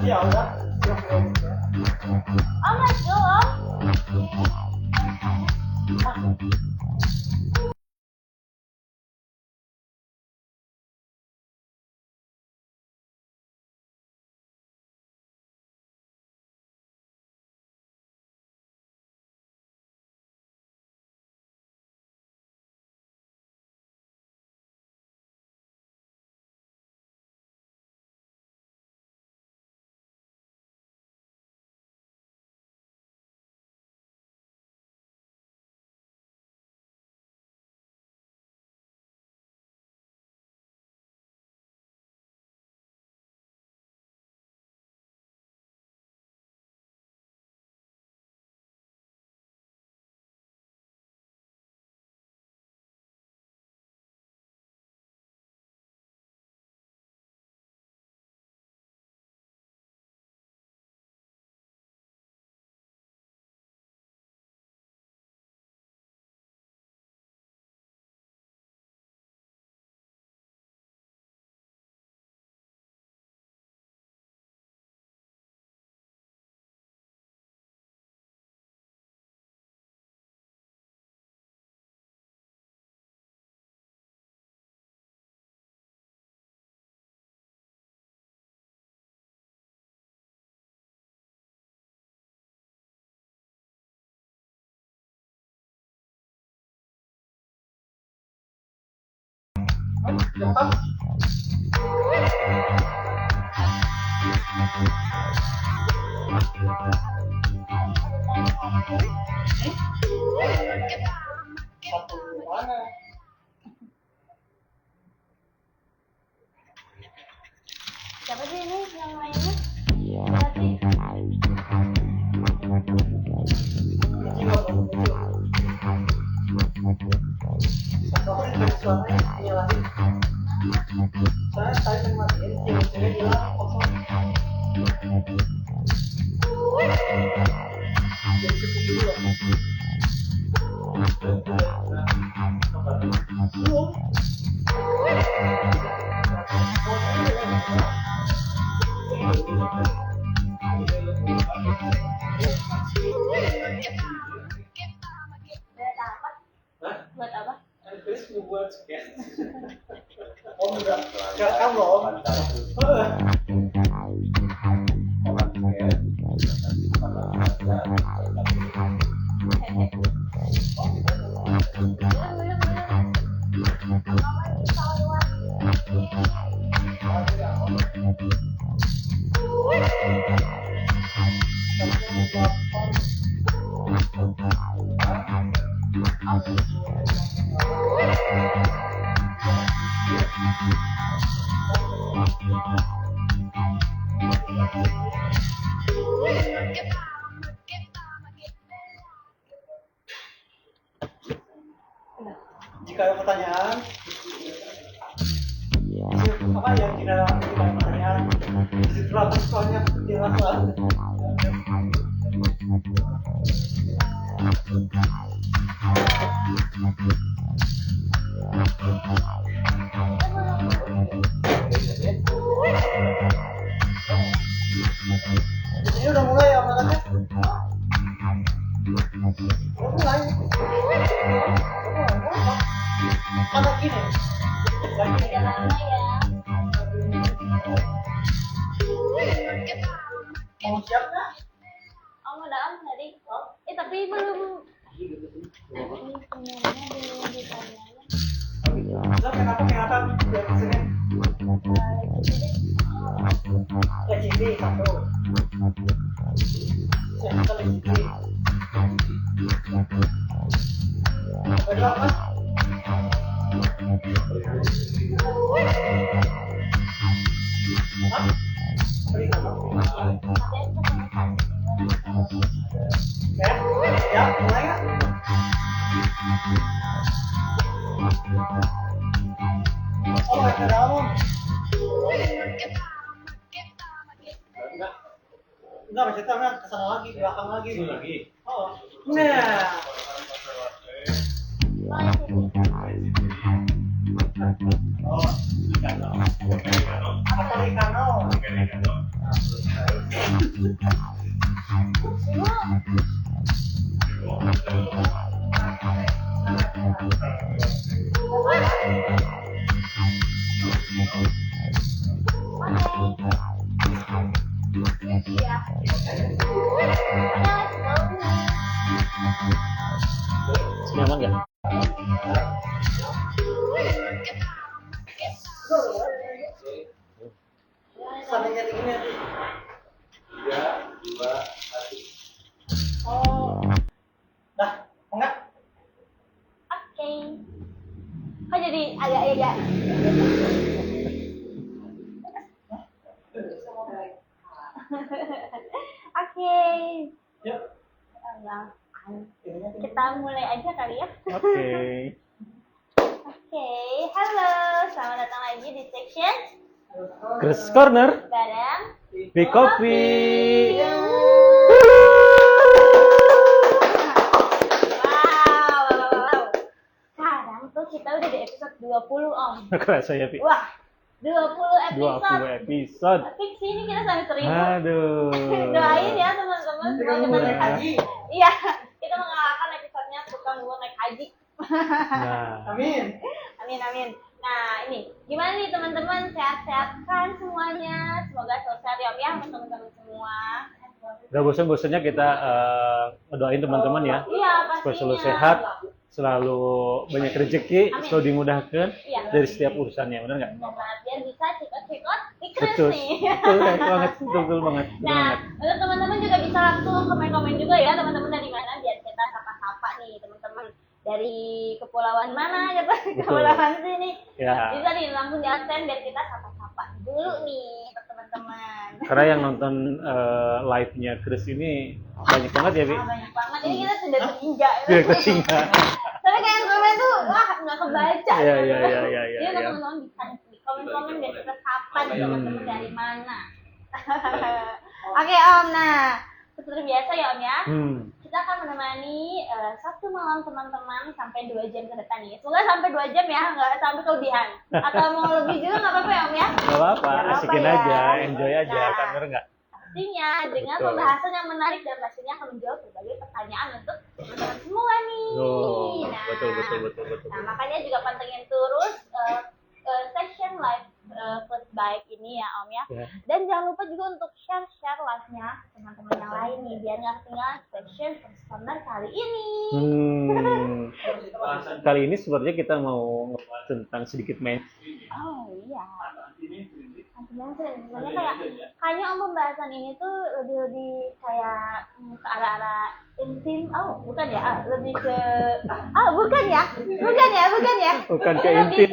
Ya udah. Om, let's go, Om. Jepang. Satu mana? Siapa sih ini yang mainnya? Berarti Saya tadi matiin cewek bilang kosong. Jadi cukup dulu. buat apa? Hah? Buat apa? Chris mau buat sketch. Om udah rekam loh Om. Jika ada pertanyaan, apa yang tidak pertanyaan? Berapa soalnya jelas lah. Ini udah mulai ya makanya. Udah mulai. Ada gini. Lagi Udah lama ya. mau siap nggak? Om udah Om tadi. Tapi belum. Ini sebenarnya belum ditanya. Lo kenapa biar kesini? Ya jadi satu. Ya kali ini. Kedua apa? Hah? Beri nama. Ya, mulai nggak? Oh, ada kamu. Enggak, maksudnya kesana lagi, belakang lagi. Lagi. Oh. Nah. Oh, ikan. Apa tadi ikan? Nyaman nggak? Samanya tingginya. Oh, Dah, enggak? oke. Kok jadi agak-agak? Oke. Yuk. Nah, kita mulai aja kali ya. Oke. Oke, halo, selamat datang lagi di section Chris Corner, bareng Big Coffee. Wow. Sekarang tuh kita udah di episode 20 Om. Kerasa ya, Pi? Wah, 20 episode. 20 episode. Fix ini kita sampai 1000. Aduh. Doain ya teman-teman. Kita mau naik haji. Iya, kita mengalahkan episodenya tukang gua naik haji. Nah, Amin. Amin amin. Nah ini gimana nih teman-teman, sehat-sehat kan semuanya? Semoga sehat ya Om ya untuk teman-teman semua. gak bosan-bosannya kita ngedoain teman-teman ya. Iya Supaya pastinya. selalu sehat, selalu banyak rezeki, Amin. selalu dimudahkan Iya. dari setiap urusannya, benar nggak? Benar banget, biar bisa cikot-cikot di Chris Betul, nih. betul banget, betul banget, betul Nah, banget. untuk teman-teman juga bisa langsung komen-komen juga ya teman-teman dari mana biar kita sapa-sapa nih teman-teman dari kepulauan mana gitu, kepulauan sini. Ya. Bisa nih langsung di absen biar kita sapa-sapa dulu nih untuk teman-teman. Karena yang nonton live-nya Chris ini banyak banget ya, Bi? Ah, banyak banget. Ini kita sudah terhingga. Iya, kesinga. Tapi kayak komen tuh, wah nggak kebaca. Iya, gitu. iya, iya, iya, iya, Jadi iya. teman-teman bisa di komen-komen biar kita sapa nih teman-teman dari mana. Oke Om, nah seperti biasa ya Om ya. Kita akan menemani satu malam teman-teman sampai 2 jam ke depan nih. Semoga sampai 2 jam ya, nggak sampai kelebihan. Atau mau lebih juga nggak apa-apa ya Om ya. Gak apa-apa, Nggak apa-apa asikin ya. aja, enjoy aja, Nah, kan bener nggak? pastinya dengan Betul. pembahasan yang menarik dan pastinya akan menjawab berbagai pertanyaan untuk teman-teman semua nih. Oh, betul. Nah, makanya juga pantengin terus session live First Bike ini ya Om ya. Ya. Dan jangan lupa juga untuk share live-nya ke teman-teman yang lain nih biar nggak ketinggalan session First Corner kali ini. Kali ini sebenarnya kita mau ngebahas tentang sedikit mainstream. Oh iya. Sebenarnya kayaknya Om pembahasan ini tuh lebih kayak ke arah-arah intim. Oh bukan ya, lebih ke bukan ya. Bukan ke Lebih intim.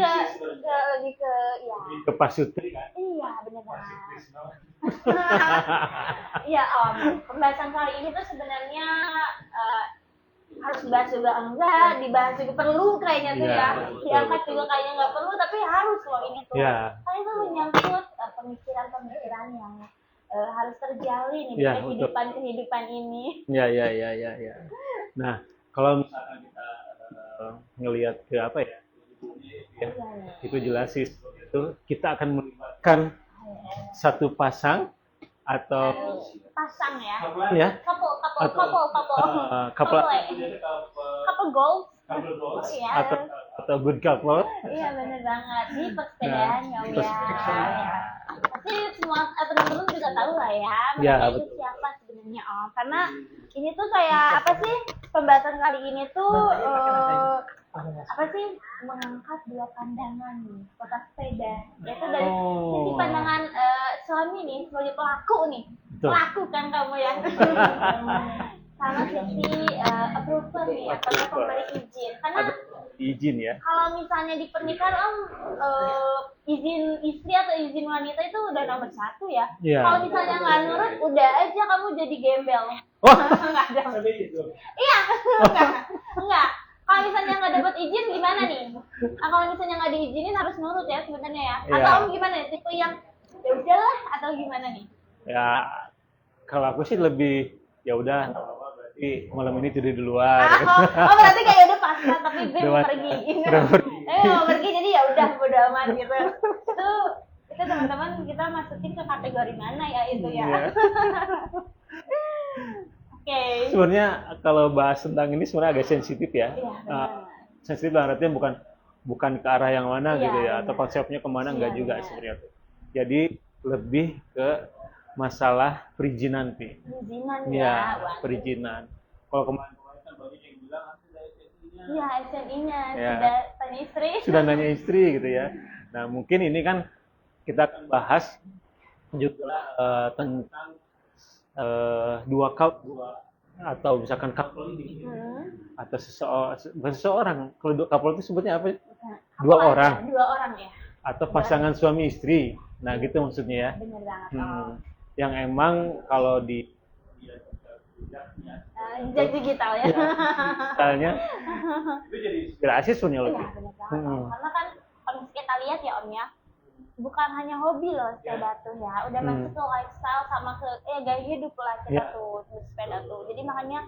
lebih ke ya. Ke pasutri kan? Iya benar banget. Iya Om, pembahasan kali ini tuh sebenarnya harus dibahas juga enggak, dibahas juga perlu kayaknya tuh Iya, ya. betul, Diangkat betul. juga kayaknya nggak perlu, tapi harus loh ini tuh. Iya. Karena itu menyangkut pemikiran-pemikiran yang harus terjalin nih di Iya, betul. kehidupan ini. Ya. Nah, kalau misalkan kita ngelihat ke apa ya? Itu jelas sih itu kita akan melibatkan satu pasang atau Pasang ya. ya Couple goals. Iya. atau good couple. Iya bener banget di persepedaan ya Om ya. Pasti semua teman-teman juga tahu lah ya Ya, mereka itu betul. siapa sebenarnya Om. Karena ini tuh kayak apa sih pembahasan kali ini tuh apa sih mengangkat dua pandangan nih kota sepeda. Yaitu dari sisi pandangan suami nih sebagai pelaku nih. Betul. Pelaku kan kamu ya. Sama sisi approval nih atau pemberi izin. Karena Ada izin ya. kalau misalnya di pernikahan Om izin istri atau izin wanita itu udah nomor 1 ya. Iya. Kalau misalnya nggak nurut, udah aja kamu jadi gembel. Oh. Nggak ada. Iya, enggak. Kalau misalnya nggak dapat izin gimana nih? Nah, kalau misalnya nggak diizinin harus nurut ya sebenarnya ya. Iya. Atau Om gimana nih? Tipe yang ya udahlah atau gimana nih? Ya kalau aku sih lebih ya udah nggak apa-apa, berarti malam ini tidur di luar. Oh berarti kayak udah pasrah tapi gue mau Udah pergi. udah pergi. Mau pergi jadi ya udah bodo amat gitu. Itu teman-teman kita masukin ke kategori mana ya itu ya. Iya. Oke. Sebenarnya kalau bahas tentang ini sebenarnya agak sensitif ya. Iya, Nah, benar. sensitif dalam artian bukan ke arah yang mana Iya, gitu ya, atau benar. konsepnya kemana enggak Iya, juga benar. sebenarnya. Jadi lebih ke masalah perizinan Pi. Perizinan ya. Ya, Waduh. perizinan. Kalau kemarin kan banyak yang bilang sudah SNI-nya. Iya, SNI-nya Ya. sudah tanya istri. Sudah nanya istri gitu ya. Nah, mungkin ini kan kita akan bahas juga tentang dua atau misalkan couple ini atau seseorang. Kalau couple itu sebutnya apa? Dua Apa orang aja? Dua orang ya. atau pasangan suami istri. Nah, gitu maksudnya ya. Bener banget. Yang emang kalau di Jejak digital ya. misalnya itu jadi inspirasi sebenarnya Iya, lebih. bener banget. Om. Karena kan kalau misalnya kita lihat ya Om ya, bukan hanya hobi loh sepeda tuh ya, udah masuk ke lifestyle sama ke gaya hidup lah kita tuh sepeda tuh. Jadi makanya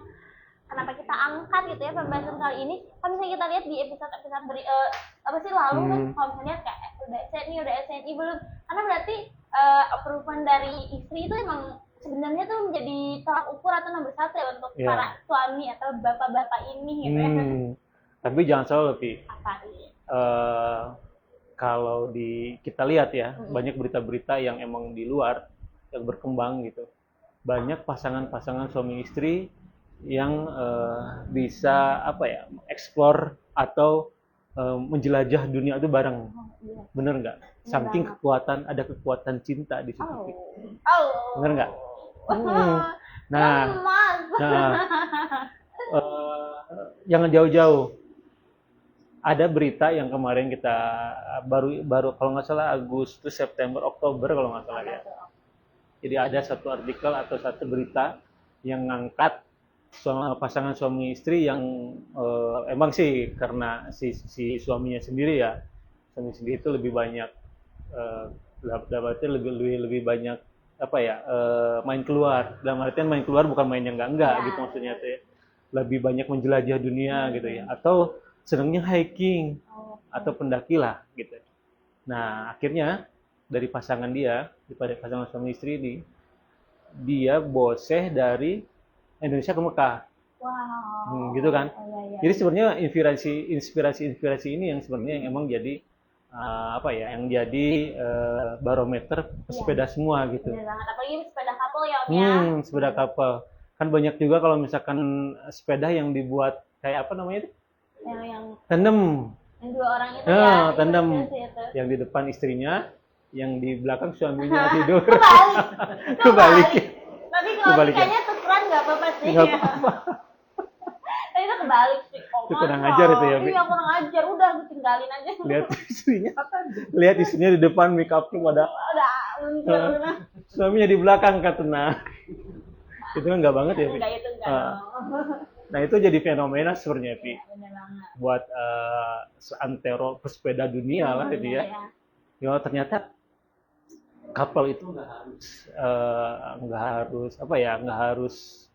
kenapa kita angkat gitu ya pembahasan kali ini. Kalau misalnya kita lihat di episode apa sih lalu kan, kalau misalnya kayak udah SNI belum, karena berarti approval dari istri itu emang sebenarnya tuh menjadi tolak ukur atau nomor satu ya untuk para suami atau bapak-bapak ini gitu ya. Tapi jangan salah lebih. Apa nih? Kalau kita lihat ya, banyak berita-berita yang emang di luar yang berkembang gitu. Banyak pasangan-pasangan suami istri yang bisa explore atau menjelajah dunia itu bareng. Bener nggak? Saking ada kekuatan cinta di situ. Bener nggak? Nah, jangan jauh-jauh. Ada berita yang kemarin kita baru kalau nggak salah Agustus, September, Oktober kalau nggak salah ya. Jadi ada satu artikel atau satu berita yang ngangkat pasangan suami istri yang emang sih karena si suaminya sendiri ya, suami sendiri itu lebih banyak dapatnya lebih banyak main keluar. Dalam artian main keluar bukan main yang enggak gitu maksudnya tuh ya. Lebih banyak menjelajah dunia gitu ya, atau senangnya hiking atau pendaki lah gitu. Nah, akhirnya dari pasangan pasangan suami istri ini, dia boseh dari Indonesia ke Mekah. Wow. Gitu kan. Iya. Jadi sebenarnya inspirasi ini yang sebenarnya yang emang jadi yang jadi barometer pesepeda semua gitu. Benar banget, apalagi sepeda couple ya Om ya. Sepeda couple. Kan banyak juga kalau misalkan sepeda yang dibuat kayak apa namanya itu? Yang Tandem. Yang dua orang itu ya. Tandem. Itu. Yang di depan istrinya, yang di belakang suaminya tidur. Kebalik. Tapi kalau Kebalik, kayaknya tukeran nggak apa-apa sih. Nggak apa-apa. Tapi itu kebalik sih. Itu kurang ajar itu ya, Bi? Iya, kurang ajar. Udah, tinggalin aja. Lihat istrinya di depan, make up pada Udah, luncur. suaminya di belakang katanya. Itu kan nggak banget ya, Bi? Enggak, itu enggak dong. Nah, itu jadi fenomena sebenarnya, Pi. Bener banget. Buat seantero pesepeda dunia lah gitu ya. Ya ternyata kapal itu nggak harus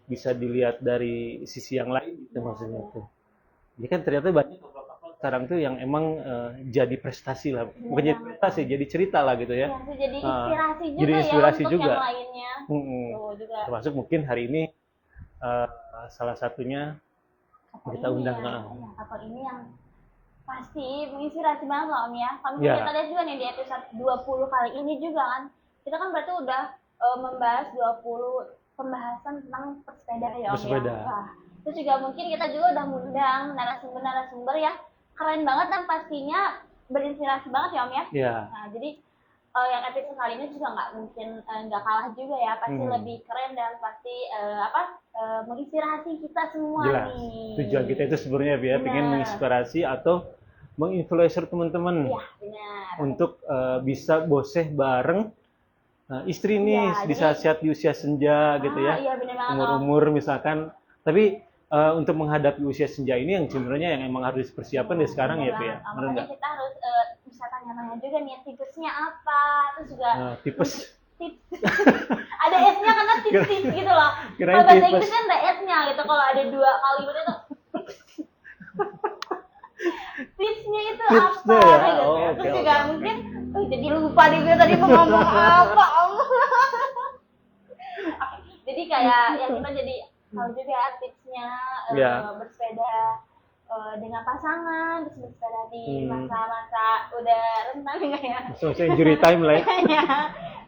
bisa dilihat dari sisi yang lain gitu maksudnya tuh. Jadi kan ternyata banyak kapal-kapal sekarang tuh yang emang jadi prestasi lah, bukan jadi prestasi, jadi cerita lah gitu ya. Jadi inspirasi juga jadi inspirasi ya untuk juga. yang lainnya. Juga. Termasuk mungkin hari ini salah satunya kita undang kapal ini yang pasti menginspirasi banget loh Om ya. Kalau misalnya kita lihat juga nih di episode 20 kali ini juga kan, kita kan berarti udah membahas 20 pembahasan tentang pesepeda ya Om ya. Wah, itu juga mungkin kita juga udah mengundang narasumber yang keren banget dan pastinya berinspirasi banget ya Om ya. Iya. Nah, jadi yang episode kali ini juga nggak kalah juga ya, pasti lebih keren dan pasti menginspirasi kita semua. Jelas. Nih. Tujuan kita itu sebenarnya ya pengen menginspirasi atau menginfluencer teman-teman untuk bisa boseh bareng istri nih di saat-saat di usia senja gitu ya. Iya, umur misalkan, tapi untuk menghadapi usia senja ini yang sebenarnya yang emang harus dipersiapkan dari sekarang ya, Pi ya. Makanya kita harus bisa tanya-tanya juga nih tipsnya apa, terus juga tips. Ada S-nya karena tips gitu loh. Kalau bahasa Inggris kan ada S-nya gitu, kalau ada 2 kalimat itu tipsnya itu apa gitu. Terus juga mungkin Jadi lupa deh gue tadi mau ngomong apa. Jadi kayak yang kita jadi tahu juga tipsnya bersepeda dengan pasangan, terus bersepeda di masa-masa udah rentang enggak ya? Masa injury time lah ya.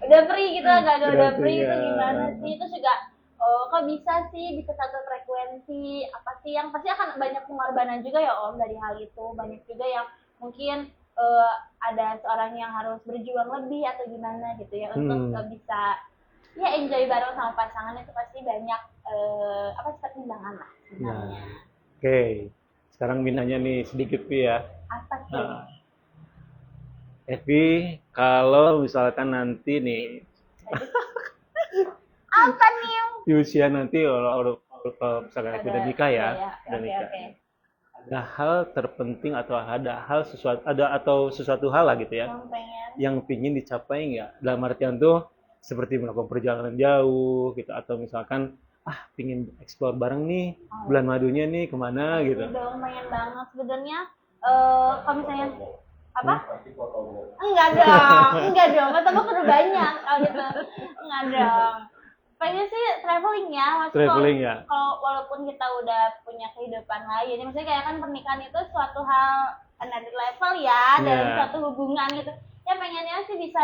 Udah free gitu, agak udah free itu gimana sih? Terus juga kok bisa sih bisa satu frekuensi, apa sih yang pasti akan banyak pengorbanan juga ya Om dari hal itu. Banyak juga yang mungkin ada seorang yang harus berjuang lebih atau gimana gitu ya untuk bisa ya enjoy bareng sama pasangan. Itu pasti banyak pertimbangan lah sebenarnya. Oke. Sekarang minanya nih sedikit Pi ya. Apa sih? Evi, kalau misalkan nanti nih apa nih? di usia nanti kalau misalkan Evi udah nikah ya, udah nikah. Okay. Ada hal terpenting atau ada hal sesuatu hal lah gitu ya yang pingin dicapai nggak, dalam artian tuh seperti melakukan perjalanan jauh gitu, atau misalkan pingin explore bareng nih bulan madunya nih kemana gitu. Dong, pengen banget sebenarnya. Kalau misalnya apa? Enggak dong, masa aku udah banyak kalau gitu. Enggak dong. Pengen sih traveling ya, maksudnya kalau walaupun kita udah punya kehidupan lain, maksudnya kayak kan pernikahan itu suatu hal another level ya dalam suatu hubungan gitu. Ya pengennya sih bisa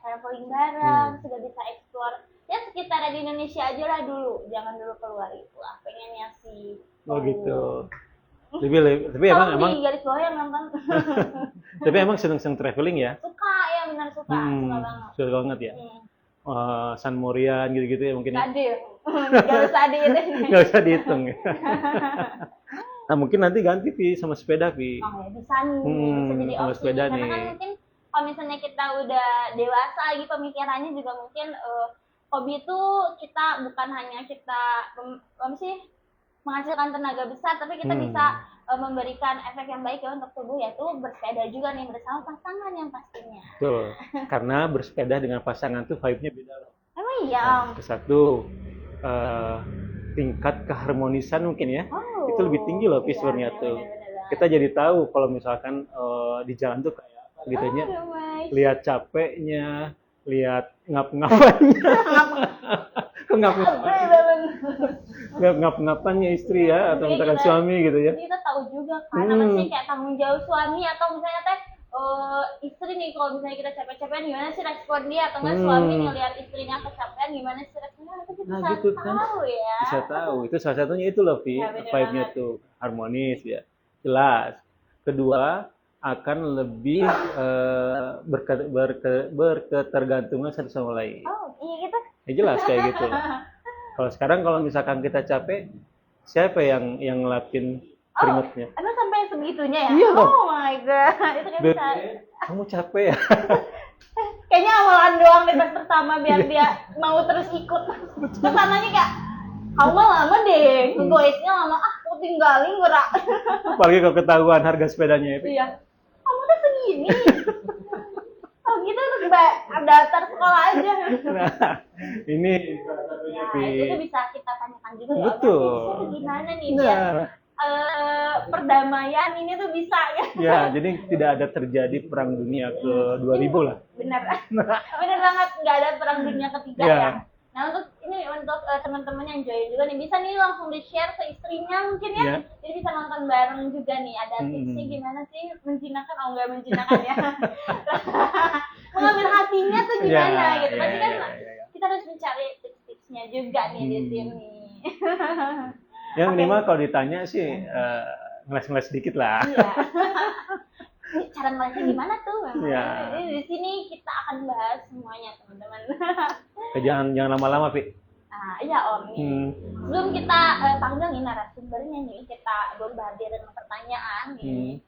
traveling bareng, sudah bisa explore ya sekitar di Indonesia aja lah dulu, jangan dulu keluar itu lah pengennya sih. Oh gitu. Tapi emang garis bawah yang nonton. Tapi emang seneng traveling ya? Suka ya, benar suka banget. Suka banget ya. San Morian gitu-gitu ya mungkin. Gak usah dihitung. Nah mungkin nanti ganti Pi sama sepeda Pi. Oh ya bisa nih, bisa jadi sama opsi. sepeda Karena nih. kan mungkin kalau misalnya kita udah dewasa lagi pemikirannya juga mungkin hobi itu kita bukan hanya kita menghasilkan tenaga besar, tapi kita bisa memberikan efek yang baik ya untuk tubuh, yaitu bersepeda juga nih bersama pasangan yang pastinya. Betul. Karena bersepeda dengan pasangan tuh vibe-nya beda loh. Emang iya. Satu tingkat keharmonisan mungkin ya. Itu lebih tinggi loh visualnya tuh. Kita jadi tahu kalau misalkan di jalan tuh kayak apa gitu nya. Lihat capeknya, lihat ngap-ngapannya. Ngap-ngapannya istri ya, atau misalkan suami gitu ya. Kita tahu juga kan apa sih kayak tanggung jawab suami, atau misalnya istri nih kalau misalnya kita capek-capekan gimana sih respon dia, atau nggak suami ngelihat istrinya kecapean gimana sih responnya, itu kita bisa gitu tahu ya. Bisa tahu, itu salah satunya itu loh Vi, vibe-nya tuh harmonis ya, jelas. Kedua, akan lebih berketergantungan satu sama lain. Oh iya gitu. Ya jelas kayak gitu. Kalau sekarang kalau misalkan kita capek, siapa yang ngelapin keringetnya? Emang sampai segitunya ya? Iya loh. Oh my god, itu kan bisa. Kamu capek ya? Kayaknya awalan doang deh pas pertama biar dia mau terus ikut. Kesananya kayak kamu mah lama deh, ngegoesnya lama, aku tinggalin gerak. Apalagi kalau ketahuan harga sepedanya itu. Iya. Kamu tuh segini. Oh gitu terus daftar sekolah aja. Nah, ini salah satunya Nah, itu bisa kita tanyakan juga ya. Betul. Gimana nih biar perdamaian ini tuh bisa ya. Ya, jadi tidak ada terjadi perang dunia ke-2000 lah. Benar. Benar banget, nggak ada perang dunia ketiga ya. Nah untuk teman-teman yang join juga nih bisa nih langsung di-share ke istrinya mungkin ya. Jadi bisa nonton bareng juga nih. Ada tipsnya gimana sih menjinakkan, nggak menjinakkan ya. Mengambil hatinya tuh gimana gitu. Pasti kan kita harus mencari tips-tipsnya juga nih di sini. Yang minimal kalau ditanya sih ngeles-ngeles sedikit lah. Iya. Cara ngelesnya gimana tuh? Iya. Jadi di sini kita akan bahas semuanya teman-teman. Jangan lama-lama, Pi. Iya Om. Sebelum kita panggil nih narasumbernya nih, kita bombardir dengan pertanyaan nih.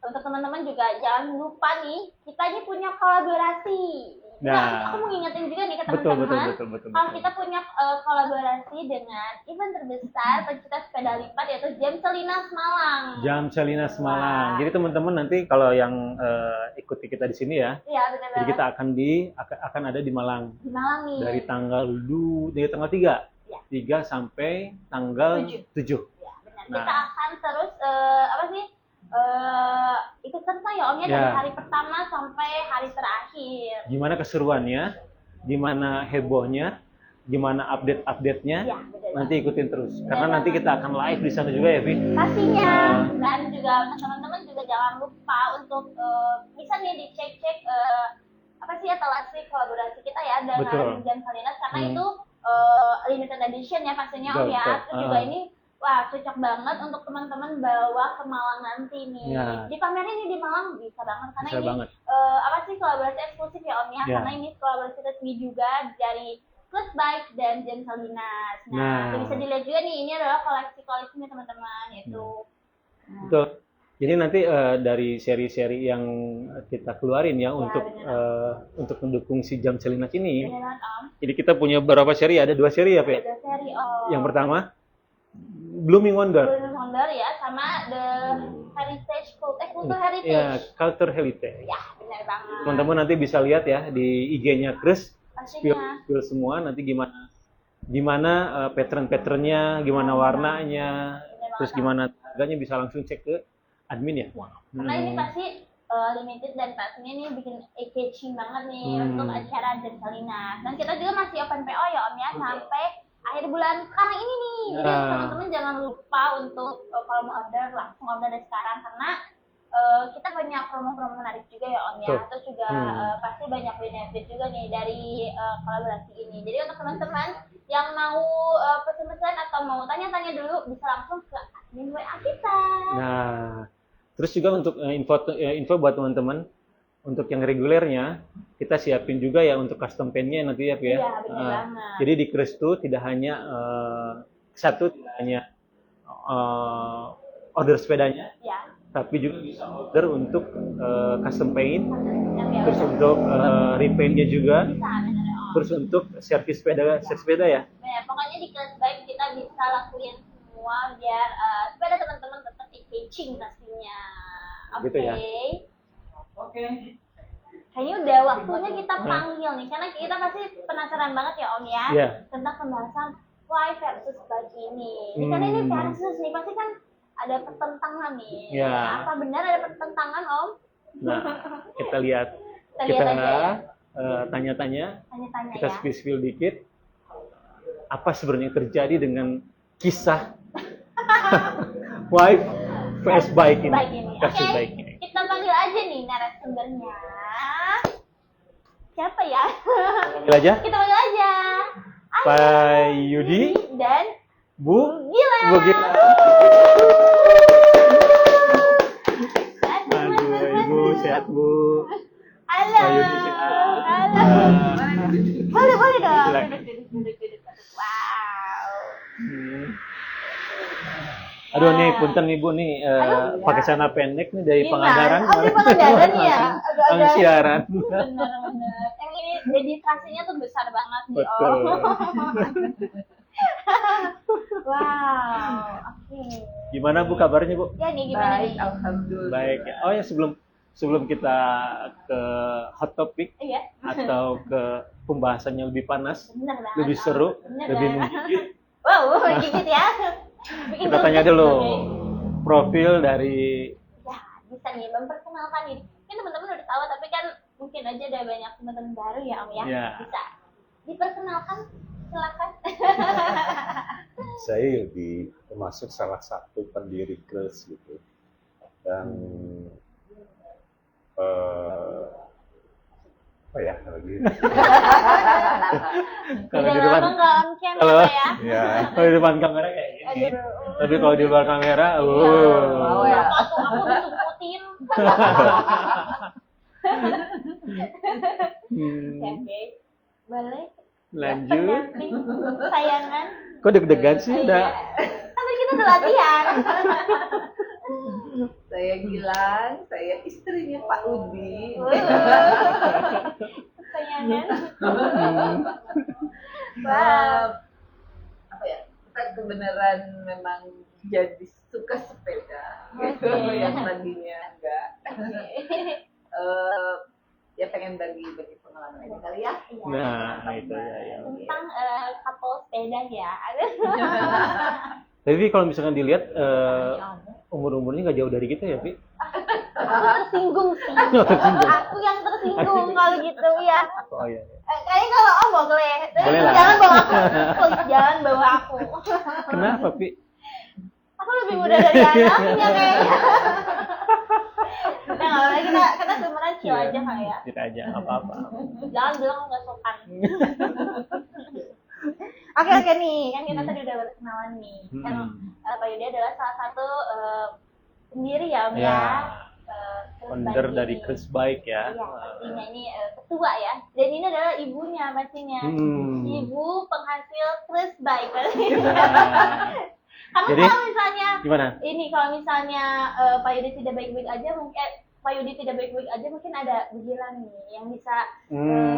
Untuk teman-teman juga jangan lupa nih, kita ini punya kolaborasi. Nah, aku mau ngingetin juga nih ke teman-teman. Betul. Kalau kita punya kolaborasi dengan event terbesar pencinta sepeda lipat, yaitu Jam Selina Malang. Jam Selina Malang. Jadi teman-teman nanti kalau yang ikuti kita di sini ya. Iya, benar. Jadi kita akan ada di Malang. Di Malang nih. Dari tanggal 3. Ya. 3 sampai tanggal 7. Ya, benar. Nah, kita akan terus ikut serta ya Om ya, Ya. dari hari pertama sampai hari terakhir. Gimana keseruannya, gimana hebohnya, gimana update-update-nya, Ya, betul. nanti ikutin terus. Karena nanti kita akan live di sana juga ya, Vi. Pastinya. Dan juga teman-teman juga jangan lupa untuk bisa nih dicek-cek apa sih etalase kolaborasi kita ya dengan Betul. Jam Salinas, karena itu limited edition ya pastinya Om Betul, ya. betul. Terus juga ini wah cocok banget untuk teman-teman bawa ke Malang nanti nih. Ya. Di pameran ini di Malang bisa banget karena Bisa ini banget. apa sih kolaborasi eksklusif ya Om ya, Ya. karena ini kolaborasi resmi juga dari Plus Bike dan Jen Salinas. Nah, Nah. bisa dilihat juga nih, ini adalah koleksi-koleksinya teman-teman, yaitu Betul. Jadi nanti dari seri-seri yang kita keluarin ya, untuk mendukung si Jam Salinas ini. beneran Om. Jadi kita punya beberapa seri, ada 2 seri ya, Pe? Ada seri Om. Yang pertama Blooming Wonder. Golden Wonder ya, sama The Heritage Culture Heritage. Ya, Culture Heritage. Ya, benar banget. Teman-teman nanti bisa lihat ya di IG-nya Chris, Pastinya. spill semua nanti gimana pattern-patternnya, gimana warnanya, terus gimana harganya, bisa langsung cek ke admin ya. Karena ini pasti limited dan pastinya ini bikin eye-catching banget nih untuk acara Jam Salinas. Dan kita juga masih open PO ya Om ya, sampai akhir bulan sekarang ini nih. Jadi teman-teman jangan lupa untuk kalau mau order langsung order dari sekarang, karena kita banyak promo-promo menarik juga ya Om ya. Betul. Terus juga pasti banyak benefit juga nih dari kolaborasi ini. Jadi untuk teman-teman yang mau pesan-pesan atau mau tanya-tanya dulu bisa langsung ke admin WA kita. Nah, terus juga untuk info buat teman-teman, untuk yang regulernya kita siapin juga ya untuk custom pen-nya nanti ya, Pi, ya. Iya, benar banget. Jadi di Chris tuh tidak hanya order sepedanya, Ya. tapi juga bisa order untuk custom paint, Yang terus untuk repaint-nya juga, bisa benar Om. terus untuk servis sepeda ya. Nah, pokoknya di kelas baik kita bisa lakuin semua biar sepeda teman-teman tetap engaging pastinya. Oke. Gitu ya. Oke. Kayaknya udah waktunya kita panggil nih, karena kita pasti penasaran banget ya Om ya, Iya. tentang pembahasan why versus bike ini. Karena ini versus nih, pasti kan ada pertentangan nih. Iya. Apa benar ada pertentangan Om? Nah, kita lihat, Kita lihat aja ya. tanya-tanya, Tanya-tanya kita ya. spill dikit, apa sebenarnya yang terjadi dengan kisah wife vs bike ini, Bike ini. versus Oke, bike ini. kita panggil aja nih narasumbernya. Siapa ya? Panggil aja, Kita panggil aja. Ayo. Pak Yudi, Dan Bu Gila. Gila. Aduh, Aduh, Ibu sehat Bu. Halo. Pak Yudi sehat. Halo. Boleh dong. Silakan. Duduk. Wow. Aduh nih, punten nih Bu nih, pakai celana pendek nih dari Gimana? Pangandaran. Oh, di Pangandaran ya? Langsung Agak-agak. siaran. Benar. Yang ini dedikasinya tuh besar banget nih Betul. Om. Wow. Oke. Gimana Bu kabarnya Bu? Ya nih gimana Baik, nih? alhamdulillah. Baik. Oh ya, sebelum kita ke hot topic Iya. atau ke pembahasannya lebih panas, Bener banget. lebih Om. seru, Bener lebih banget. menggigit, Wow, gigit ya. Bikin kita tanya gemes. dulu Oke. profil dari Ya, bisa nih memperkenalkan diri. Mungkin teman-teman udah tahu, tapi kan mungkin aja ada banyak teman-teman baru ya Om ya. Ya. Bisa diperkenalkan, silakan. Saya Yudi, termasuk salah satu pendiri Kres gitu. Dan apa ya lagi? kalau Udah di depan lama nggak on cam kalau- ya? Ya, kalau di depan kamera kayak gini. Aduh. Tapi kalau di luar kamera, Mau ya? Aku disumputin. Oke. Boleh? Lanjut. Pendamping sayangan. Kok deg-degan sih udah? Tapi kita udah latihan. Saya Gilang, saya istrinya Pak Udi. Sayangan. Wow. Apa ya? Kita kebenaran memang jadi suka sepeda. Gitu. Oke. Yang tadinya enggak. Ya pengen bagi pengalaman ini kali ya. Nah, itu ya. Tentang couple sepeda ya. Tapi kalau misalkan dilihat umurnya nggak jauh dari kita ya, Vi? Aku tersinggung sih. Tersinggung. Aku yang tersinggung kalau gitu ya. Oh iya. Kayaknya kalau Om boleh. Tapi Boleh lah. jangan bawa aku. Please, jangan bawa aku. Kenapa, Vi? Aku lebih muda dari anaknya kayaknya. Nah, nggak apa-apa, kita sebenarnya chill aja kali ya. Kita aja, nggak apa-apa. Jangan bilang aku nggak sopan. Oke nih, kan kita tadi udah berkenalan nih. Kan Pak Yudi adalah salah satu pendiri ya Om ya. Ya. Chris Founder Bike dari ini. Chris Bike ya. Iya, pastinya ini ketua ya. Dan ini adalah ibunya pastinya. Ibu penghasil Chris Bike. Kamu Jadi, kalau misalnya Gimana? ini kalau misalnya Pak Yudi tidak baik-baik aja mungkin Pak Yudi tidak baik-baik aja mungkin ada Bugilang nih yang bisa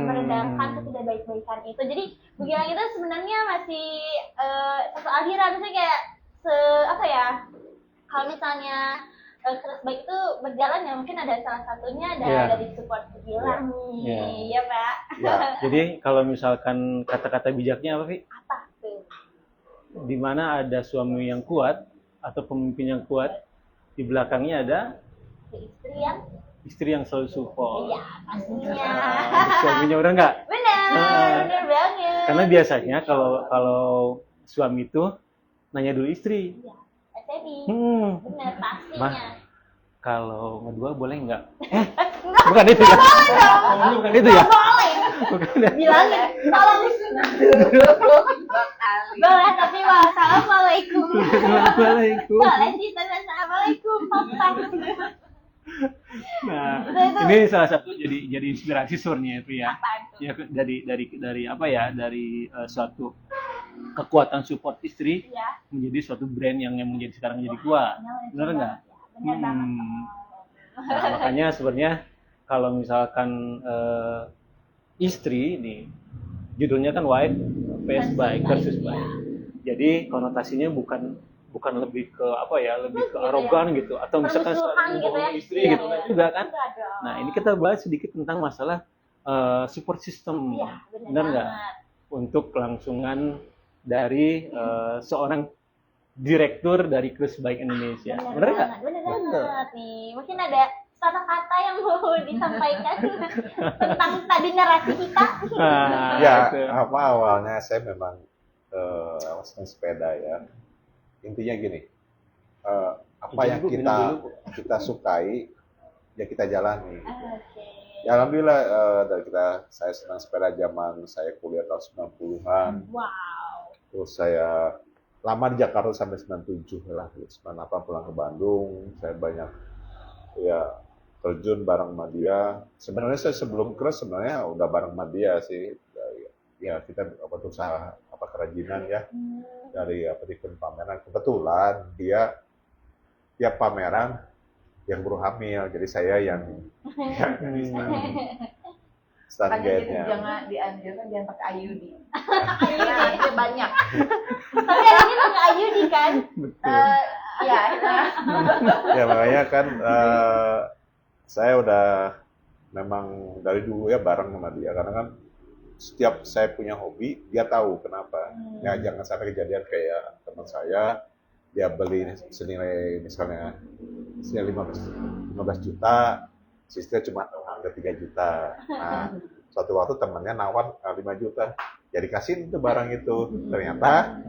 meredamkan ketidakbaik-baikan itu. Jadi Bugilang itu sebenarnya masih satu aliran, maksudnya kayak apa ya? Kalau misalnya Chris Bike itu berjalan ya mungkin ada salah satunya dari support Bugilang nih, ya Pak. Ya, Jadi kalau misalkan kata-kata bijaknya apa, Vi? Apa tuh? Di mana ada suami yang kuat atau pemimpin yang kuat, di belakangnya ada istri yang selalu support. Iya, pastinya. Suaminya udah nggak? Benar banget. Karena biasanya kalau suami itu nanya dulu istri. Iya, SMI. Benar pastinya. Mah, kalau ngedua boleh nggak? Bukan itu ya? Bukan itu ya? Boleh. Bukan ya? Bilangin, tolong. Boleh, tapi wassalamualaikum. Assalamualaikum. Boleh sih, tapi assalamualaikum. Papa. Nah, Itu. ini salah satu jadi inspirasi sebenarnya itu ya. Apaan tuh? Ya dari apa ya? Dari suatu kekuatan support istri Iya. menjadi suatu brand yang menjadi sekarang jadi kuat. Benar nggak? Benar banget. Nah, makanya sebenarnya kalau misalkan istri nih judulnya kan wife vs bike versus bike. Jadi konotasinya bukan lebih ke apa ya, lebih ke arogan gitu atau misalkan Permusuhan gitu ya. membohongi istri Iya, gitu iya. kan juga kan. Enggak dong. Nah, ini kita bahas sedikit tentang masalah support system. Iya, Benar nggak? Untuk kelangsungan dari seorang direktur dari Chris Bike Indonesia. Benar nggak? Benar banget nih. Mungkin ada kata-kata yang mau disampaikan tentang tadi narasi kita. Nah, ya itu. apa awalnya saya memang senang sepeda ya. Intinya gini, apa Izin yang Bu, minum dulu, Bu. kita sukai ya kita jalani. Oke. Ya alhamdulillah dari saya senang sepeda zaman saya kuliah tahun 90-an. Wow. Terus saya lama di Jakarta sampai 97 lah, 98 pulang ke Bandung. Saya banyak ya terjun bareng sama dia. Sebenarnya saya sebelum Chris sebenarnya udah bareng sama dia sih. Ya kita berusaha kerajinan ya dari event pameran. Kebetulan dia tiap pameran yang baru hamil, jadi saya yang stand Makanya jadi guide-nya. jangan dianjurkan jangan pakai IUD. Karena nanti banyak. Tapi hari ini pakai Ayudi kan? Ya, Ya makanya kan saya udah memang dari dulu ya bareng sama dia, karena kan setiap saya punya hobi dia tahu kenapa. Ya jangan sampai kejadian kayak teman saya, dia beli senilai misalnya 15 juta, sistemnya cuma harga 3 juta. Nah, suatu waktu temannya nawar 5 juta, ya dikasih itu barang itu, ternyata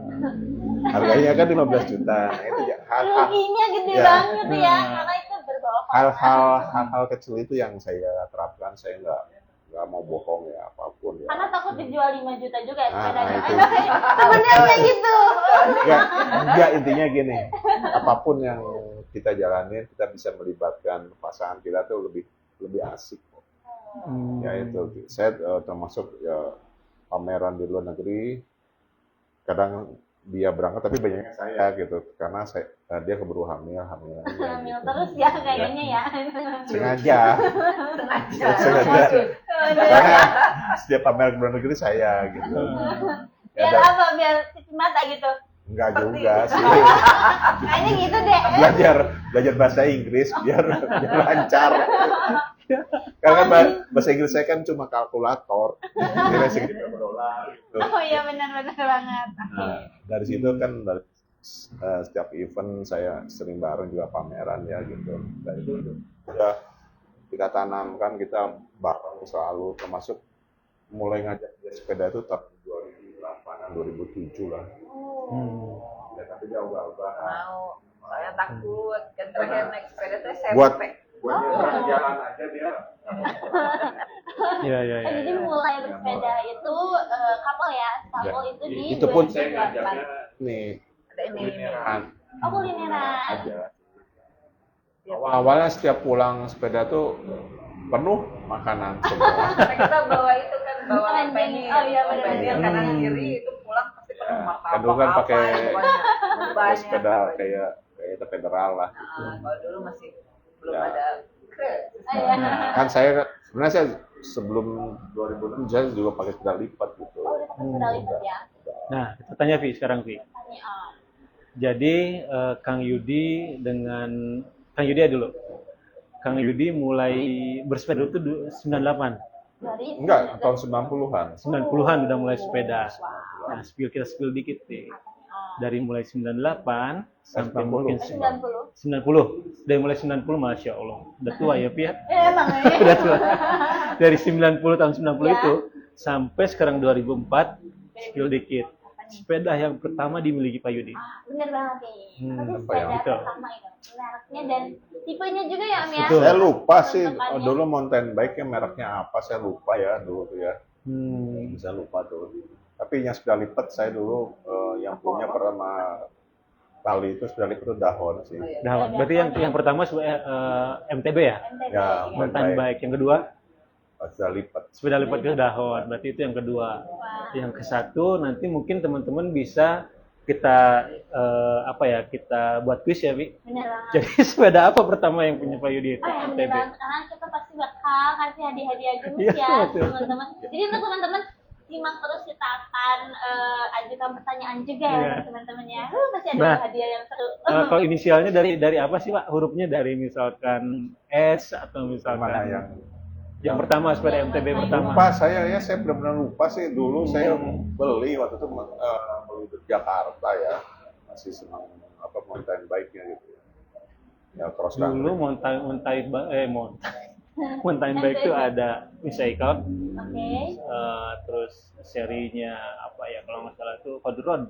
harganya kan 15 juta. Nah, itu ya Ruginya gede Ya. banget ya, karena itu berbohong. hal-hal kecil itu yang saya terapkan. Saya nggak mau bohong ya apapun ya. Karena takut dijual 5 juta juga ya Nah, sepedanya. itu. Sebenarnya gitu. Enggak, intinya gini, apapun yang kita jalanin, kita bisa melibatkan pasangan kita tuh lebih asik. Ya itu, saya termasuk ya pameran di luar negeri, kadang dia berangkat tapi banyaknya saya gitu, karena dia keburu hamil Hamil gitu. terus ya kayaknya ya. Sengaja. Soalnya setiap pameran ke luar negeri saya gitu. Ya, Biar apa? Biar cuci mata gitu. enggak juga sih. Kayaknya gitu deh. Belajar bahasa Inggris biar lancar. Karena kan bahasa Inggris saya kan cuma kalkulator, nilai segitu berapa dolar gitu. Oh iya benar-benar banget. Nah, dari situ kan setiap event saya sering bareng juga pameran ya gitu. Dan itu udah kita tanamkan, kita bareng selalu, termasuk mulai ngajak dia sepeda itu tahun 2008 2007 lah. Ya, tapi dia ubah-ubah. Mau, saya takut. Kan terakhir naik sepeda tuh SMP. Buat jalan aja dia. Iya. Jadi mulai bersepeda itu couple ya, couple Ya. itu di Itu pun 2008. saya ngajaknya nih Ada ini. kulineran Oh, kulineran. aja. Awal-awalnya setiap pulang sepeda tuh penuh makanan semua. Karena kita bawa itu kan, bawa Renggeng. penny. Oh, iya, benar-benar. Penny kanan kiri itu pulang pasti penuh Ya, martabak. kan dulu kan apa, pakai pokoknya. Banyak. sepeda kayak itu federal lah. Kalau dulu masih belum Ya. ada Iya. Kan saya sebenarnya saya sebelum 2006 saya juga pakai sepeda lipat gitu. Oh, udah pakai sepeda lipat ya. Nah, kita tanya Vi sekarang Vi. Tanya, oh. Jadi Kang Yudi aja dulu. Kang Yudi mulai bersepeda itu 98. Dari Enggak, tahun 90-an. 90-an udah mulai sepeda. Nah, kita spill dikit nih. Dari mulai 98 sampai 90. mungkin 90. 90. Dari mulai 90, Masya Allah. Udah tua ya, Pi ya? Emang ya. Udah tua. Dari 90 tahun 90 Ya. itu sampai sekarang 2004, spill dikit. Sepeda yang pertama dimiliki Pak Yudi. Bener banget nih. Apa sih apa ya? sepeda Betul. pertama itu? Mereknya dan tipenya juga ya, Om ya? Betul. Saya lupa sih Bentukannya. dulu mountain bike-nya mereknya apa, saya lupa ya dulu tuh ya. Hmm. Saya lupa tuh. Tapi yang sepeda lipat saya dulu yang punya pertama kali itu sepeda lipat itu Dahon sih. Nah, berarti yang pertama MTB ya? MTB. Ya, Mountain bike. Yang kedua, Sepeda lipat. sepeda lipat itu Dahon. Berarti itu yang kedua. Yang ke satu nanti mungkin teman-teman bisa kita kita buat quiz ya, Vi. Bener banget. Jadi sepeda apa pertama yang punya Pak Yudi itu? Oh ya, bener MTB. banget. Sekarang kita pasti bakal kasih hadiah-hadiah dulu Iya, ya, betul. teman-teman. Jadi untuk teman-teman, simak terus, kita akan ajukan pertanyaan juga ya, Iya. teman-teman ya. Masih ada Nah, hadiah yang seru. Kalau inisialnya dari apa sih, Pak? Hurufnya dari misalkan S atau misalkan Mana yang pertama sepeda MTB pertama. lupa saya benar-benar lupa sih dulu saya beli waktu itu beli di Jakarta ya, masih senang mountain bike-nya gitu ya cross country. Dulu mountain bike itu ada Misaikal, Oke. terus serinya apa ya kalau nggak salah itu Hot Rod.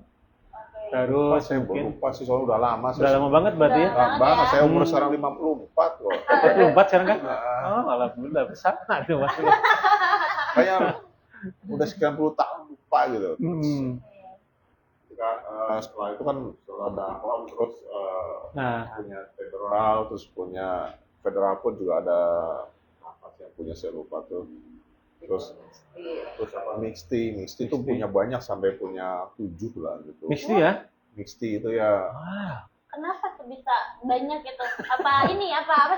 Lupa, Terus saya mungkin lupa sih soalnya udah lama udah lama banget berarti ya. Udah. banget, saya umur Hmm. sekarang 54 kok. 44 sekarang kan? Nah. Oh, alhamdulillah besar tuh Mas. Kayak udah sekian puluh tahun lupa gitu. Hmm. Setelah itu kan setelah Dahon terus Nah, punya federal, terus punya federal pun juga ada apa sih yang punya saya lupa tuh. Terus apa Mixti itu punya banyak sampai punya 7 lah gitu. Mixti ya? Mixti itu ya. Wah. Kenapa tuh bisa banyak gitu? Apa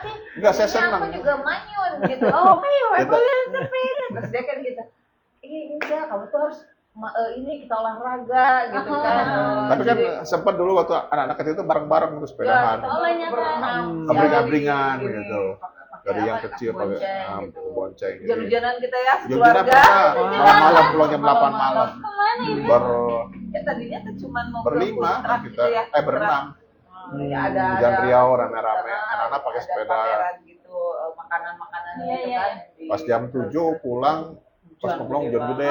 sih? Enggak, saya Ini aku senang. juga manyun gitu. Oh, ayo, Kita- boleh sepeda. Terus dia kan gitu. Enggak, kamu tuh harus ini kita olahraga gitu kan. Tapi kan sempat dulu waktu anak-anak kecil itu bareng-bareng terus sepedahan. Oh, banyak kan. Abring-abringan gitu. Dari yang kecil pakai gitu. bonceng. Hujan-hujanan kita ya, Hujan-hujanan keluarga. pernah malam-malam pulang jam 8 malam. Kemana ini? Ya tadinya tuh cuma mau Berlima putra kita, gitu ya. berenam. Ya, ada Hujan Riau rame-rame, anak-anak pakai ada sepeda. pameran gitu, makanan-makanan Iya, gitu iya. kan. Pas jam 7 pulang, pas pulang hujan gede.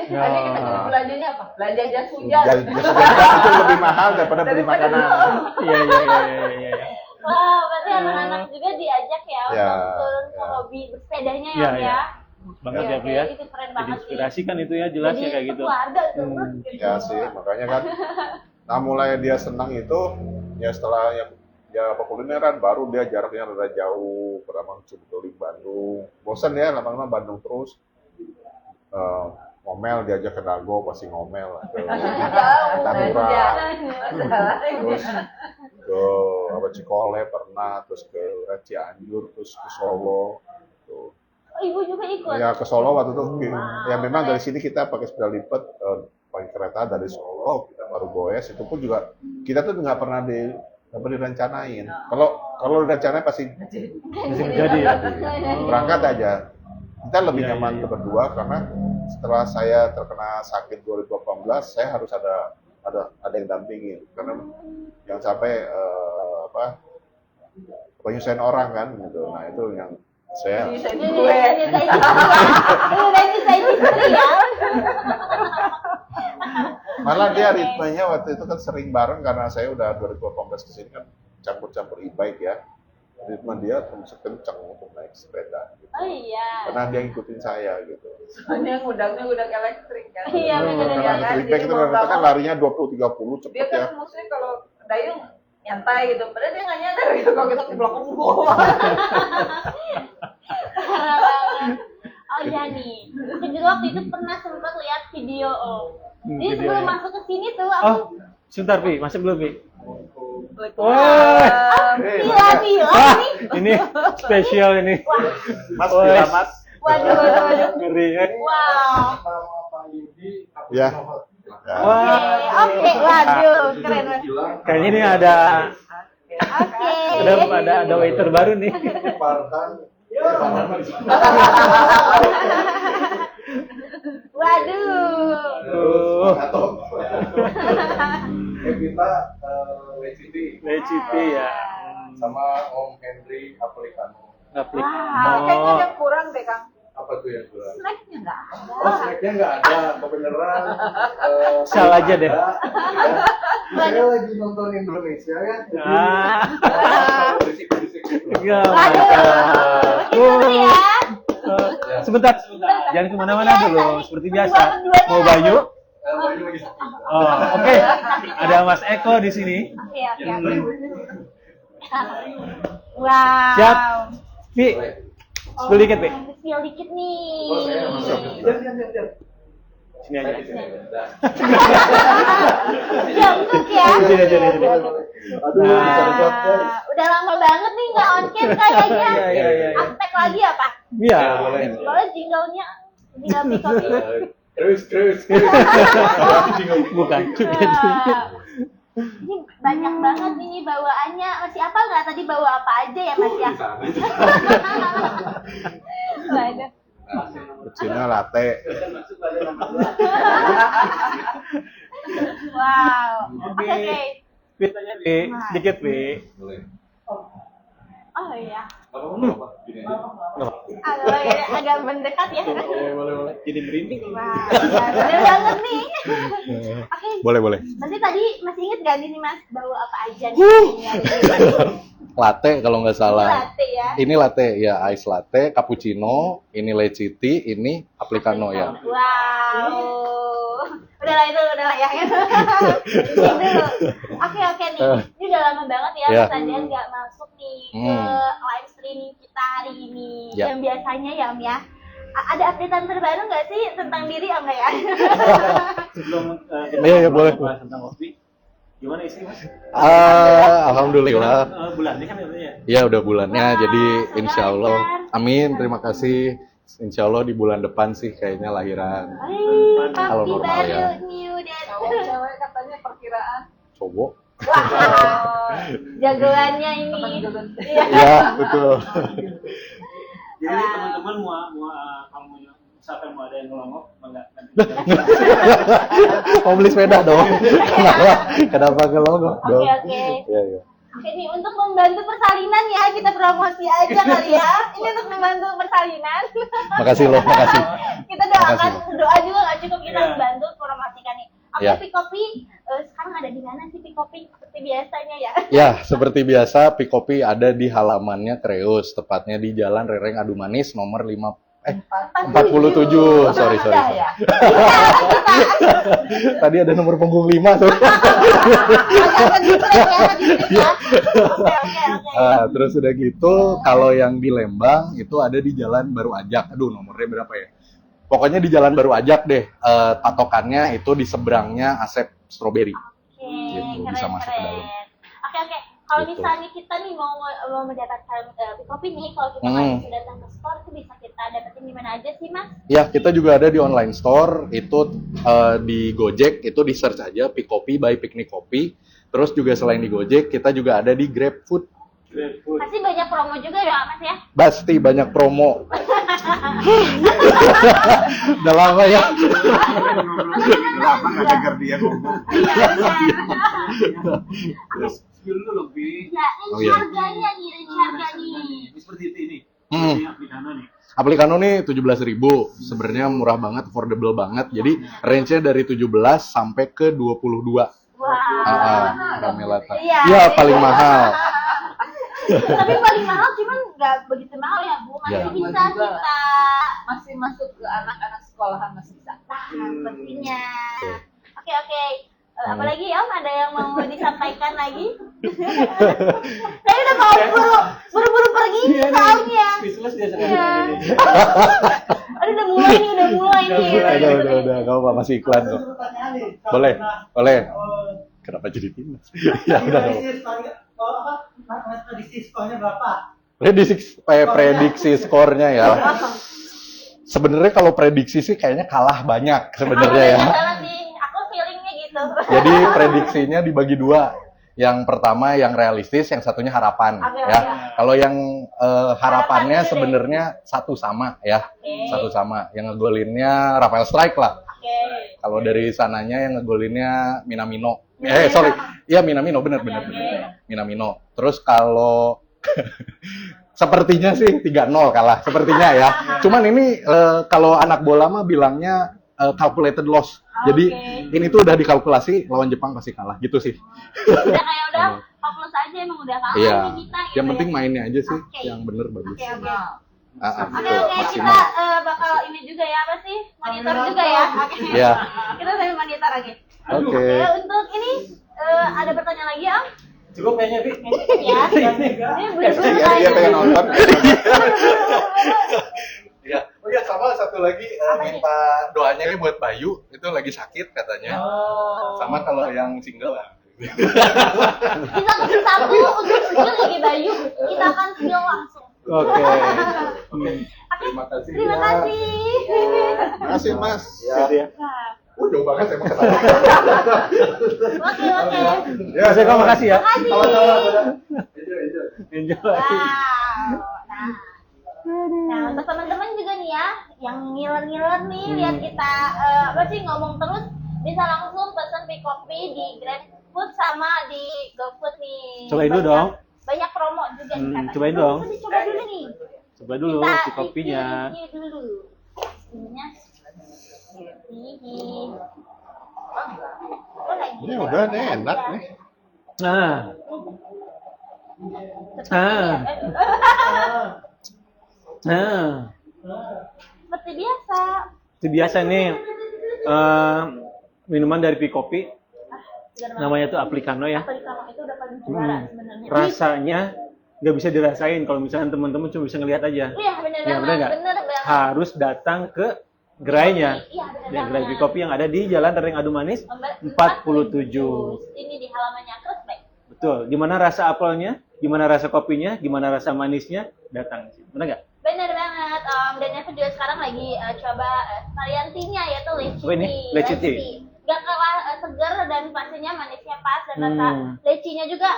Tadi kita cuma belanjanya apa? Belanja jas hujan. Jas hujan itu lebih mahal daripada beli makanan. Iya. Wow, berarti anak-anak juga diajak ya Ya, untuk turun ke ya. hobi bersepedanya Iya, ya, Om iya. ya. Banget Iya, ya, Vi ya. Itu keren Jadi banget sih. inspirasi kan itu ya, jelas ya kayak gitu. Keluarga tuh. gitu. Ya sih, makanya kan. Nah mulai dia senang itu, ya setelah yang ya kulineran, baru dia jaraknya rada jauh, pertama Cirebon Bandung. Bosan ya, lama-lama Bandung terus. Ngomel diajak ke Dago, pasti ngomel. Jauh, Tangerang. Masalah. Terus ke Cikole pernah, terus ke Cianjur, terus ke Solo. Tuh. Oh, ibu juga ikut. Ya ke Solo waktu itu, ya memang dari sini kita pakai sepeda lipat, pakai kereta dari Solo, kita baru goes. Itu pun juga kita tuh nggak pernah direncanain. Kalau direncanain pasti Bisa menjadi ya. berangkat aja. Kita lebih Iya. nyaman berdua karena setelah saya terkena sakit 2018, saya harus ada ada yang dampingin karena yang sampai penyusahin orang kan gitu. Nah itu yang saya Nyusahin Ini gue. udah nyusahin istri ya. malah dia ritmenya waktu itu kan sering bareng karena saya udah 2018 kesini kan campur-campur e-bike ya. Ritme dia termasuk kencang untuk naik sepeda. Gitu. Oh iya. Karena dia ngikutin saya gitu. Soalnya ngudangnya udah elektrik kan. Iya, bener, Iya Karena kan? e-bike Jadi itu mau rata-rata nggak kan mau, larinya 20-30 cepet dia kan ya. maksudnya kalau dayung nyantai gitu. Padahal dia nggak nyadar gitu kalau kita ke belakang gua. Parah banget. Oh iya nih. Aku juga waktu itu pernah sempat lihat video Om. Jadi video sebelum ya. masuk ke sini tuh aku Oh, sebentar Pi, masuk belum Pi? gila Ah, nih. ini spesial ini. Mas Wah. bila mas. Waduh. Ngeri ya. Wow. Ya. Oke, waduh, keren banget. Kayaknya ini ada Oke. ada waiter baru nih. Waduh. Evita Leciti ya. sama Om Henry Aplikano. Aplik. Wow. Kayaknya ada yang kurang deh Kang. Apa tuh yang kurang? Snacknya nggak ada. Oh, snacknya nggak ada, kebenaran. Salah aja deh. Saya lagi nonton Indonesia ya. Ah, Berisik-berisik. ya. Waduh. Itu ya. Sebentar, jangan kemana-mana dulu. Seperti biasa. Mau Bayu? Bayu lagi sakit. Oh, oke. Ada Mas Eko di sini. Oke, oke. Wow. Siap. Pi, spill dikit, Pi. Spill dikit nih. Oh, saya masuk. Diam. Sini aja. Jongkok ya. Sini aja, sini. Aduh, bisa dekat, guys. Udah lama banget nih nggak on cam kayaknya. Iya, iya. Aspek lagi apa? Iya. Soalnya jinglenya jingle pikopi. Terus. Bukan. Ini banyak banget ini bawaannya. Masih apa nggak tadi bawa apa aja ya Mas ya? Waduh. Cappuccino latte. Wow. Oke. Pi, tanya Pi, sedikit Pi. Boleh. Oh iya. Apa? Gini aja. Agak mendekat ya. Boleh. Jadi merinding. Wah, bener banget nih. Oke. Boleh. Nanti tadi masih inget gak nih Mas bawa apa aja nih? Latte kalau nggak salah. Latte ya. Ini latte ya, ice latte, cappuccino, ini leciti, ini aplicano ya. Wow. Udah lah ya. Ini dulu. Oke nih. Ini udah lama banget ya Ya. Mas Adrian nggak masuk nih ke live streaming kita hari ini. Ya. Yang biasanya ya Om ya. Ada updatean terbaru nggak sih tentang diri Om ya? Sebelum Iya, boleh. bahas tentang kopi, gimana istri Mas? Alhamdulillah. Bulannya kan katanya. Ya udah bulannya, Wah, jadi semoga insya Allah. lancar. Amin, terima kasih. Insya Allah di bulan depan sih kayaknya lahiran. Kalau Papi normal baru ya. new dan Cewek katanya perkiraan. Cowok. wow, jagoannya ini. Iya. Ya, betul. Jadi teman-teman mau kalau misalkan mau ada yang ngelongok, enggak nanti. Mau beli sepeda dong. Kenapa ngelongok dong? Oke. Iya. Oke nih untuk membantu persalinan ya kita promosi aja kali ya. Ini untuk membantu persalinan. Makasih loh, makasih. Kita doakan Makasih. doa juga nggak cukup kita Iya. membantu promosikan nih. Oke, Iya. Pikopi sekarang ada di mana sih Pikopi seperti biasanya ya? Ya, seperti biasa, Pikopi ada di halamannya Kreus, tepatnya di Jalan Rereng Adu Manis nomor 47. Sorry. Udah ya. Tadi ada nomor punggung 5 tuh. Oke. Terus udah gitu, kalau yang di Lembang itu ada di Jalan Baru Ajak. Aduh, nomornya berapa ya? Pokoknya di Jalan Baru Ajak deh. Patokannya itu di seberangnya Asep Strawberry. Gitu, bisa masuk ke dalam. Oke. Kalau Gitu. misalnya kita nih mau mendapatkan Pikopi nih, kalau kita langsung datang ke store itu bisa kita dapetin di mana aja sih Mas? Ya, kita juga ada di online store, itu di Gojek, itu di search aja Pikopi by Piknik Kopi. Terus juga selain di Gojek, kita juga ada di GrabFood. Pasti banyak promo juga ya Mas ya. Pasti banyak promo. Udah lama ya. Lama nggak dengar dia ngomong. Skill lu lebih. Ya, Oh, iya. harganya nih, harga nih. Seperti itu ini. Hmm. Ini Aplikano nih. Aplikano nih 17.000, sebenarnya murah banget, affordable banget. Jadi range-nya dari 17 sampai ke 22. Wah. Rame Lata. Iya. Iya, paling mahal. Tapi paling mahal cuman nggak begitu mahal ya Bu. Masih Ya. bisa kita. Masih masuk ke anak-anak sekolahan masih bisa. Nah, sepertinya. Oke. Apalagi Om ada yang mau disampaikan lagi? Saya udah mau buru-buru pergi nih soalnya. Business dia Iya. Aduh udah mulai nih. Udah, kamu masih iklan kok. Pertanyaan nih. Boleh. Kenapa jadi timnas? Ya udah. Prediksi skornya berapa? Prediksi skornya ya. Sebenarnya kalau prediksi sih kayaknya kalah banyak sebenarnya ya. Salah sih. Aku feelingnya gitu. Jadi prediksinya dibagi dua. Yang pertama yang realistis, yang satunya harapan Oke, ya. oke. Kalau yang harapannya dulu deh. sebenarnya satu sama ya. Oke. Satu sama. Yang ngegolinnya Rafael Strike lah. Oke. Kalau dari sananya yang ngegolinnya Minamino. Minamino. Sorry. Iya Minamino, bener. Oke. Minamino. Terus kalau sepertinya sih 3-0 kalah, sepertinya ya. Cuman ini kalau anak bola mah bilangnya calculated loss. Jadi Oke. ini tuh udah dikalkulasi lawan Jepang pasti kalah gitu sih. Udah fokus aja emang udah kalah Iya. nih kita gitu Yang penting ya. mainnya aja sih Oke. yang bener bagus. Oke. Gitu, Oke, kita maksimal. bakal ini juga ya apa sih? Monitor juga ya. Oke. Iya. Kita sambil monitor lagi. Oke. Oke, untuk ini ada pertanyaan lagi Om? Cukup kayaknya, Bi. Ya. Ini buru-buru Dia lagi. pengen nonton. Ya. Oh iya sama satu lagi Apa nih? minta doanya nih buat Bayu itu lagi sakit katanya. Sama kalau yang single lah. Kita kasih satu untuk skill lagi Bayu. Kita akan skill langsung. Oke. Oke. Terima kasih. Terima ya. kasih. Makasih Mas. Ya. Nah, Jauh banget saya mau ketemu. Oke. Ya, saya kok makasih ya. Makasih. Enjoy. Wow. Nah, untuk teman-teman juga nih ya, yang ngiler-ngiler nih, lihat kita ngomong terus, bisa langsung pesan Pick Coffee di GrabFood sama di GoFood nih. Cobain dulu dong. Banyak promo juga nih katanya. Cobain dong. Coba dulu nih. Coba dulu Kita si kopinya. review dulu. Ininya. Ini udah nih enak nih. Nah, Seperti biasa. itu biasa nih minuman dari Pick Coffee. Namanya tuh Aplikano ya. Aplikano itu udah paling juara sebenarnya. Rasanya nggak bisa dirasain kalau misalkan teman-teman cuma bisa ngelihat aja. Iya, benar Ya, benar nggak? Benar banget. Harus datang ke gerainya. Iya, benar Ya, gerai banget. Pick Coffee yang ada di Jalan Rering Adu Manis 47. Ini di halamannya Krusbek. Betul. Gimana rasa apelnya? Gimana rasa kopinya? Gimana rasa manisnya? Datang. Benar nggak? Benar banget. Dan aku juga sekarang lagi coba varian tea-nya yaitu leci Apa ini? tea. Leci tea. Gak kalah segar dan pastinya manisnya pas dan rasa lecinya juga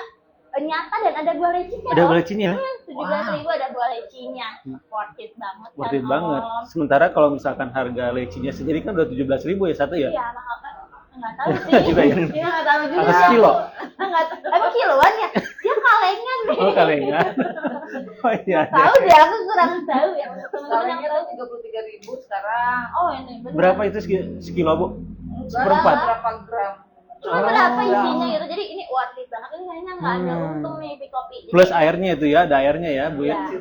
nyata dan ada buah lecinya. Ada buah lecinya? 17.000 ada buah lecinya. Worth it banget. Worth kan, it banget. Om? Sementara kalau misalkan harga lecinya sendiri kan udah 17.000 ya satu ya? Iya, mahal kan? Nggak tahu sih. Juga ya? Iya, nggak tahu juga. Apa sekilo? Nggak tahu. Emang kiloan ya? Dia kalengan deh. Oh kalengan. Oh iya. Tahu deh, aku kurang tahu ya. Untuk teman-teman yang Kalengnya tahu. tuh 33.000 sekarang. Oh ini benar. Berapa itu sekilo Bu? Seperempat. Berapa gram? Cuma berapa isinya gitu. Jadi ini worth it banget. Ini kayaknya nggak ada untung nih Pick Coffee. Jadi, Plus airnya itu ya, ada airnya ya Bu ya. Iya,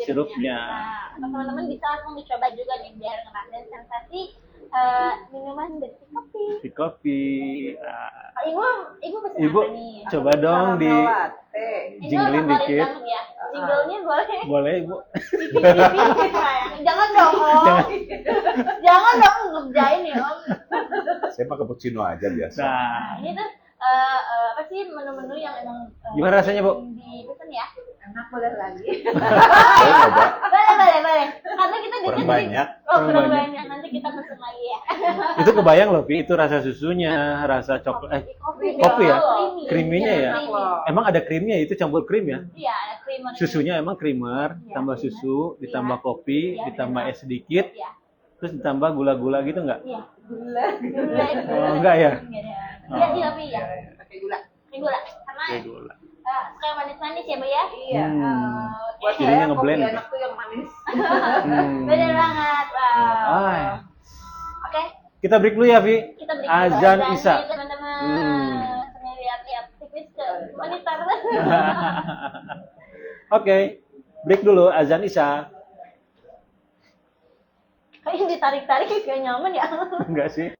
Sirupnya. Nah, untuk teman-teman bisa langsung dicoba juga nih biar ngerasain sensasi minuman dari Pick Coffee. Pick Coffee. Ah, Ibu pesen Ibu apa nih? coba dong di Latte. jinglin Jingle favorit dikit. banget ya. Jinglenya boleh. Boleh Ibu. Jangan dong Om. Jangan dong ngerjain ya Om. Saya pakai cappuccino aja biasa. Nah, Ini tuh apa sih menu-menu yang emang Gimana rasanya, Bu? dipesen ya? Enak boleh lagi. Saya coba. Boleh boleh. Karena kita di Kurang sini. banyak. Oh, kurang Kurang banyak. Nanti kita pesen lagi ya. Itu kebayang loh, Pi, itu rasa susunya, rasa coklat, kopi ya? Creamy-nya ya? Creamy. Emang ada krimnya itu campur krim ya? Iya, ada creamer. Susunya emang creamer, Iya, tambah creamer. susu, ditambah Iya. kopi, Iya, ditambah benar. es sedikit, Iya. terus ditambah gula-gula gitu nggak? Iya. Gula. Gula. Oh, enggak ya? Iya, iya, tapi ya. Pakai gula. Gula. Karena Oke, gula. suka yang manis-manis ya, Bu ya? Iya. Buat Jadinya saya kopi ngeblend. enak tuh yang manis. Bener banget. Wow. Ay. Oke, Kita break dulu ya, Vi. kita beri Azan Isya. teman-teman. Hmm. Sambil lihat-lihat tipis ke monitor. Oke, break dulu azan Isya. Kayaknya ditarik-tarik kayak nyaman ya. Enggak sih?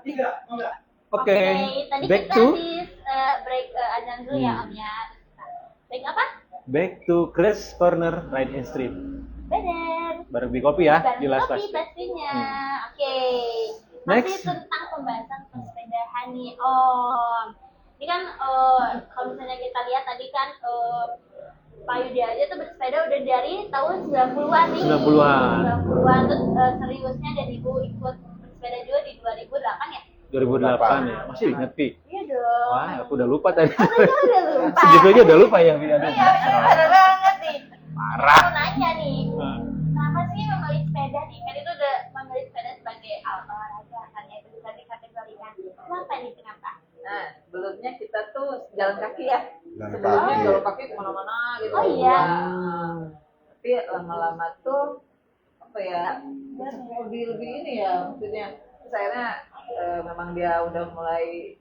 enggak. Oke, Tadi back kita to habis break azan dulu ya Om ya. Break apa? back to Chris Corner Ride and Street. Bener. Bareng di kopi ya, Bareng di Las kopi Vegas. pastinya. Hmm. Oke. Next. Masih tentang pembahasan persepedahan nih Om. Ini kan kalau misalnya kita lihat tadi kan Pak Yudi aja tuh bersepeda udah dari tahun 90-an nih. 90-an. 90-an terus seriusnya dan Ibu ikut bersepeda juga di 2008 ya? 2008 ya, masih inget Pi? Iya dong. Wah, aku udah lupa tadi. Udah lupa. Segitu aja udah lupa ya, Pi? Aduh. Iya, parah banget nih. Parah. Aku nanya nih, Hmm. kenapa sih memilih sepeda nih? Kan itu udah memilih sepeda sebagai alat olahraga, kan ya itu bisa dikategorikan. Kenapa nih, kenapa? Nah, sebelumnya kita tuh jalan kaki ya. Jalan Sebelumnya kaki. jalan kaki kemana-mana gitu. Oh, iya. Nah, tapi lama-lama tuh apa ya? Lebih ini ya maksudnya. Terus akhirnya memang dia udah mulai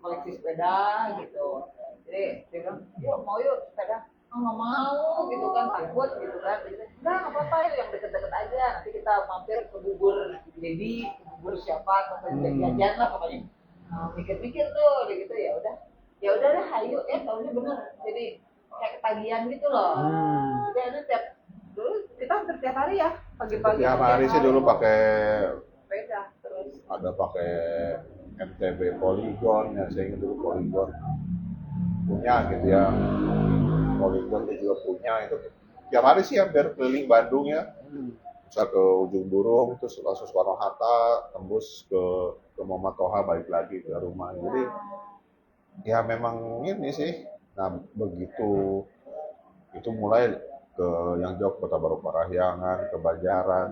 koleksi sepeda gitu. Jadi dia bilang, yuk mau yuk sepeda. Oh, nggak mau gitu kan, takut gitu kan. Jadi, enggak apa-apa yuk yang deket-deket aja. Nanti kita mampir ke bubur Dedi, ke bubur siapa, atau jajan lah pokoknya. Nah, mikir-mikir tuh, udah gitu ya udah deh, ayo tahunya bener. Jadi kayak ketagihan gitu loh. Jadi ada dulu kita hampir tiap hari ya, pagi-pagi. Tiap hari sih dulu pakai sepeda terus. ada pakai MTB Polygon ya, saya ingat dulu Polygon punya gitu ya. Polygon juga punya itu. Tiap hari sih hampir keliling Bandung ya. Bisa ke Ujung Burung, terus langsung Soekarno-Hatta, tembus ke Muhammad Toha, balik lagi ke rumah. Jadi ya memang ini sih. Nah begitu itu mulai ke yang jauh, Kota Baru Parahyangan, ke Banjaran,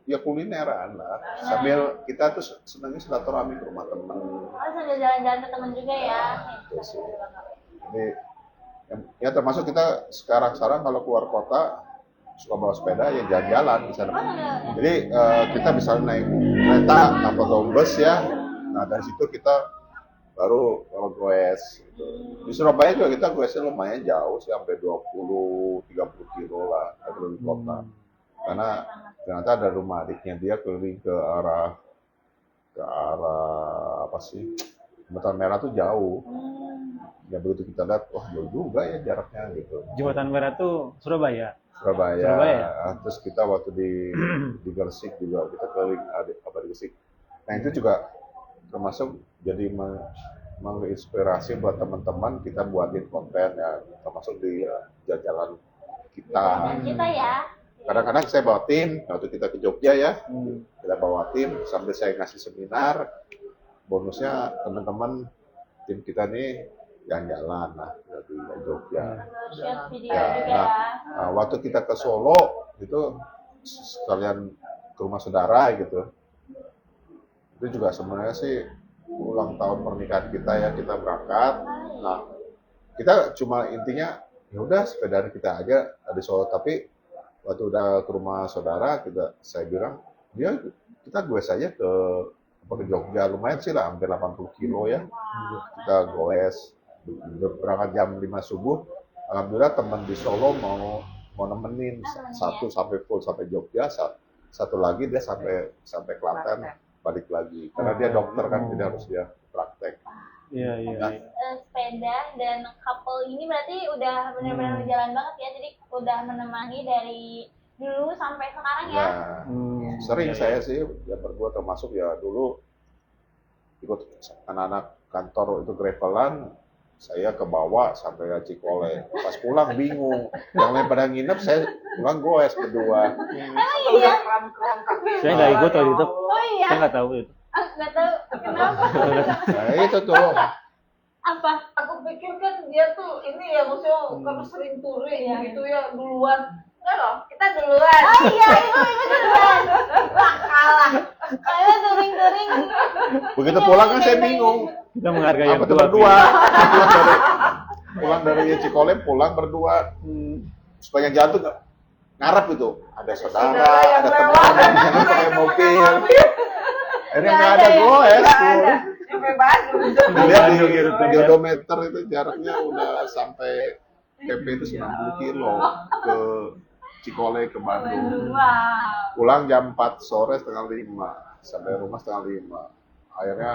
ya kulineran lah. Sambil kita tuh senangnya silaturahmi ke rumah teman. Oh, sambil jalan-jalan ke teman juga ya. Itu sih. Jadi ya termasuk kita sekarang kalau keluar kota suka bawa sepeda ya jalan-jalan di sana. Jadi kita bisa naik kereta atau bus ya. Nah dari situ kita baru goes. Gitu. Di Surabaya juga kita goesnya lumayan jauh sih, sampai 20-30 kilo lah keliling kota. Karena ternyata ada rumah adiknya dia keliling ke arah apa sih? Jembatan Merah tuh jauh. Ya begitu kita lihat, wah jauh juga ya jaraknya gitu. Jembatan Merah tuh Surabaya. Surabaya. Terus kita waktu di Gresik juga kita keliling di Gresik. Nah itu juga termasuk jadi menginspirasi buat teman-teman kita buatin konten ya, termasuk di jalan kita. Kita ya. Kadang-kadang saya bawa tim, waktu kita ke Jogja ya, kita bawa tim sambil saya ngasih seminar. Bonusnya teman-teman tim kita nih jalan-jalan lah di Jogja. Share video Ya, juga. nah, waktu kita ke Solo itu sekalian ke rumah saudara gitu. Itu juga sebenarnya sih ulang tahun pernikahan kita ya, kita berangkat. Nah, kita cuma intinya ya udah sepedaan kita aja di Solo, tapi waktu udah ke rumah saudara saya bilang dia kita goes aja ke Jogja, lumayan sih lah, hampir 80 kilo ya. Kita goes berangkat jam 5 subuh. Alhamdulillah teman di Solo mau nemenin satu sampai full sampai Jogja, satu lagi dia sampai Klaten balik lagi. Karena dia dokter kan, jadi harus dia praktek. Iya. Sepeda dan couple ini berarti udah benar-benar jalan banget ya. Jadi udah menemani dari dulu sampai sekarang ya. Sering saya sih ya berdua, termasuk ya dulu ikut anak-anak kantor itu gravelan, saya ke bawah sampai Cikole. Pas pulang bingung, yang lain pada nginep, saya pulang goes berdua. Iya. Kram-kram kaki. Saya nggak ikut waktu itu. Oh iya. Saya nggak tahu itu. Nggak tahu kenapa. Nah itu tuh. Apa? Aku pikir kan dia tuh ini ya maksudnya karena sering touring gitu ya duluan. Enggak loh, kita duluan. Oh iya, ibu duluan. Wah, kalah. Saya touring-touring. Begitu pulang kan saya bingung. Kita menghargai yang Apa tuh tua. berdua? Pulang dari Cikole, pulang berdua. Supaya jalan tuh ngarep itu. Ada saudara, ada teman yang pakai mobil. Akhirnya nggak ada goes. Sampai Bandung. Lihat di odometer itu jaraknya udah sampai PP itu 90 kilo ke Cikole ke Bandung. Wow. Pulang jam 4 sore setengah 5, sampai rumah setengah 5. akhirnya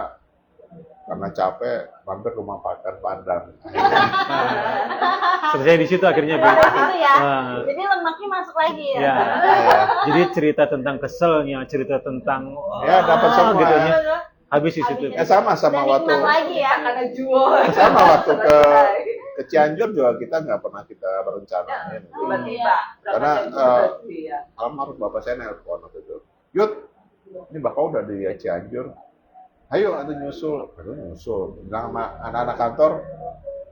karena capek mampir rumah makan Padang. Selesai di situ akhirnya, Bi. Dari situ ya. Nah. Jadi lemaknya masuk lagi ya. Ya. Jadi cerita tentang keselnya, cerita tentang Ya, dapat semua. gitu Ya. ya. Habis di situ. Sama Dan waktu nikmat lagi ya. Karena jual. sama waktu ke Cianjur juga kita nggak pernah kita berencanain. Tiba-tiba. Karena, Ya. Almarhum bapak saya nelpon waktu itu. Yud, ini bapak udah di Cianjur. Ayo, ada nyusul. Aduh, nyusul. Bilang sama anak-anak kantor,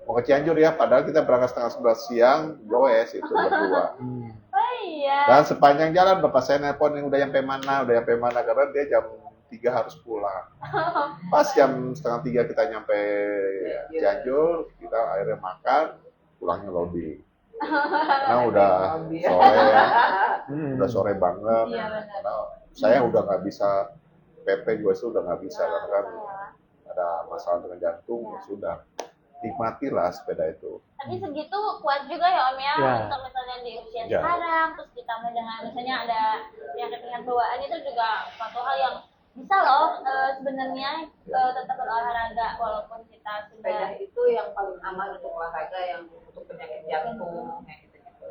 mau ke Cianjur ya. Padahal kita berangkat setengah 11 siang, goes itu berdua. Oh iya. Dan sepanjang jalan bapak saya nelpon, udah nyampe mana, karena dia jam 3 harus pulang. Pas jam setengah 3 kita nyampe Cianjur, kita akhirnya makan, pulangnya loading. Karena udah sore ya, udah sore banget. Iya, benar. Karena saya udah nggak bisa, PP gue itu udah nggak bisa, karena kan ada masalah dengan jantung, ya sudah. Nikmatilah sepeda itu. Tapi segitu kuat juga ya Om ya, Ya. untuk misalnya di usia Ya. sekarang, terus ditambah dengan misalnya ada penyakit bawaan itu juga suatu hal yang bisa loh sebenarnya tetap berolahraga walaupun kita Sepeda sudah itu yang paling aman untuk olahraga, yang untuk penyakit jantung, kayak gitu-gitu.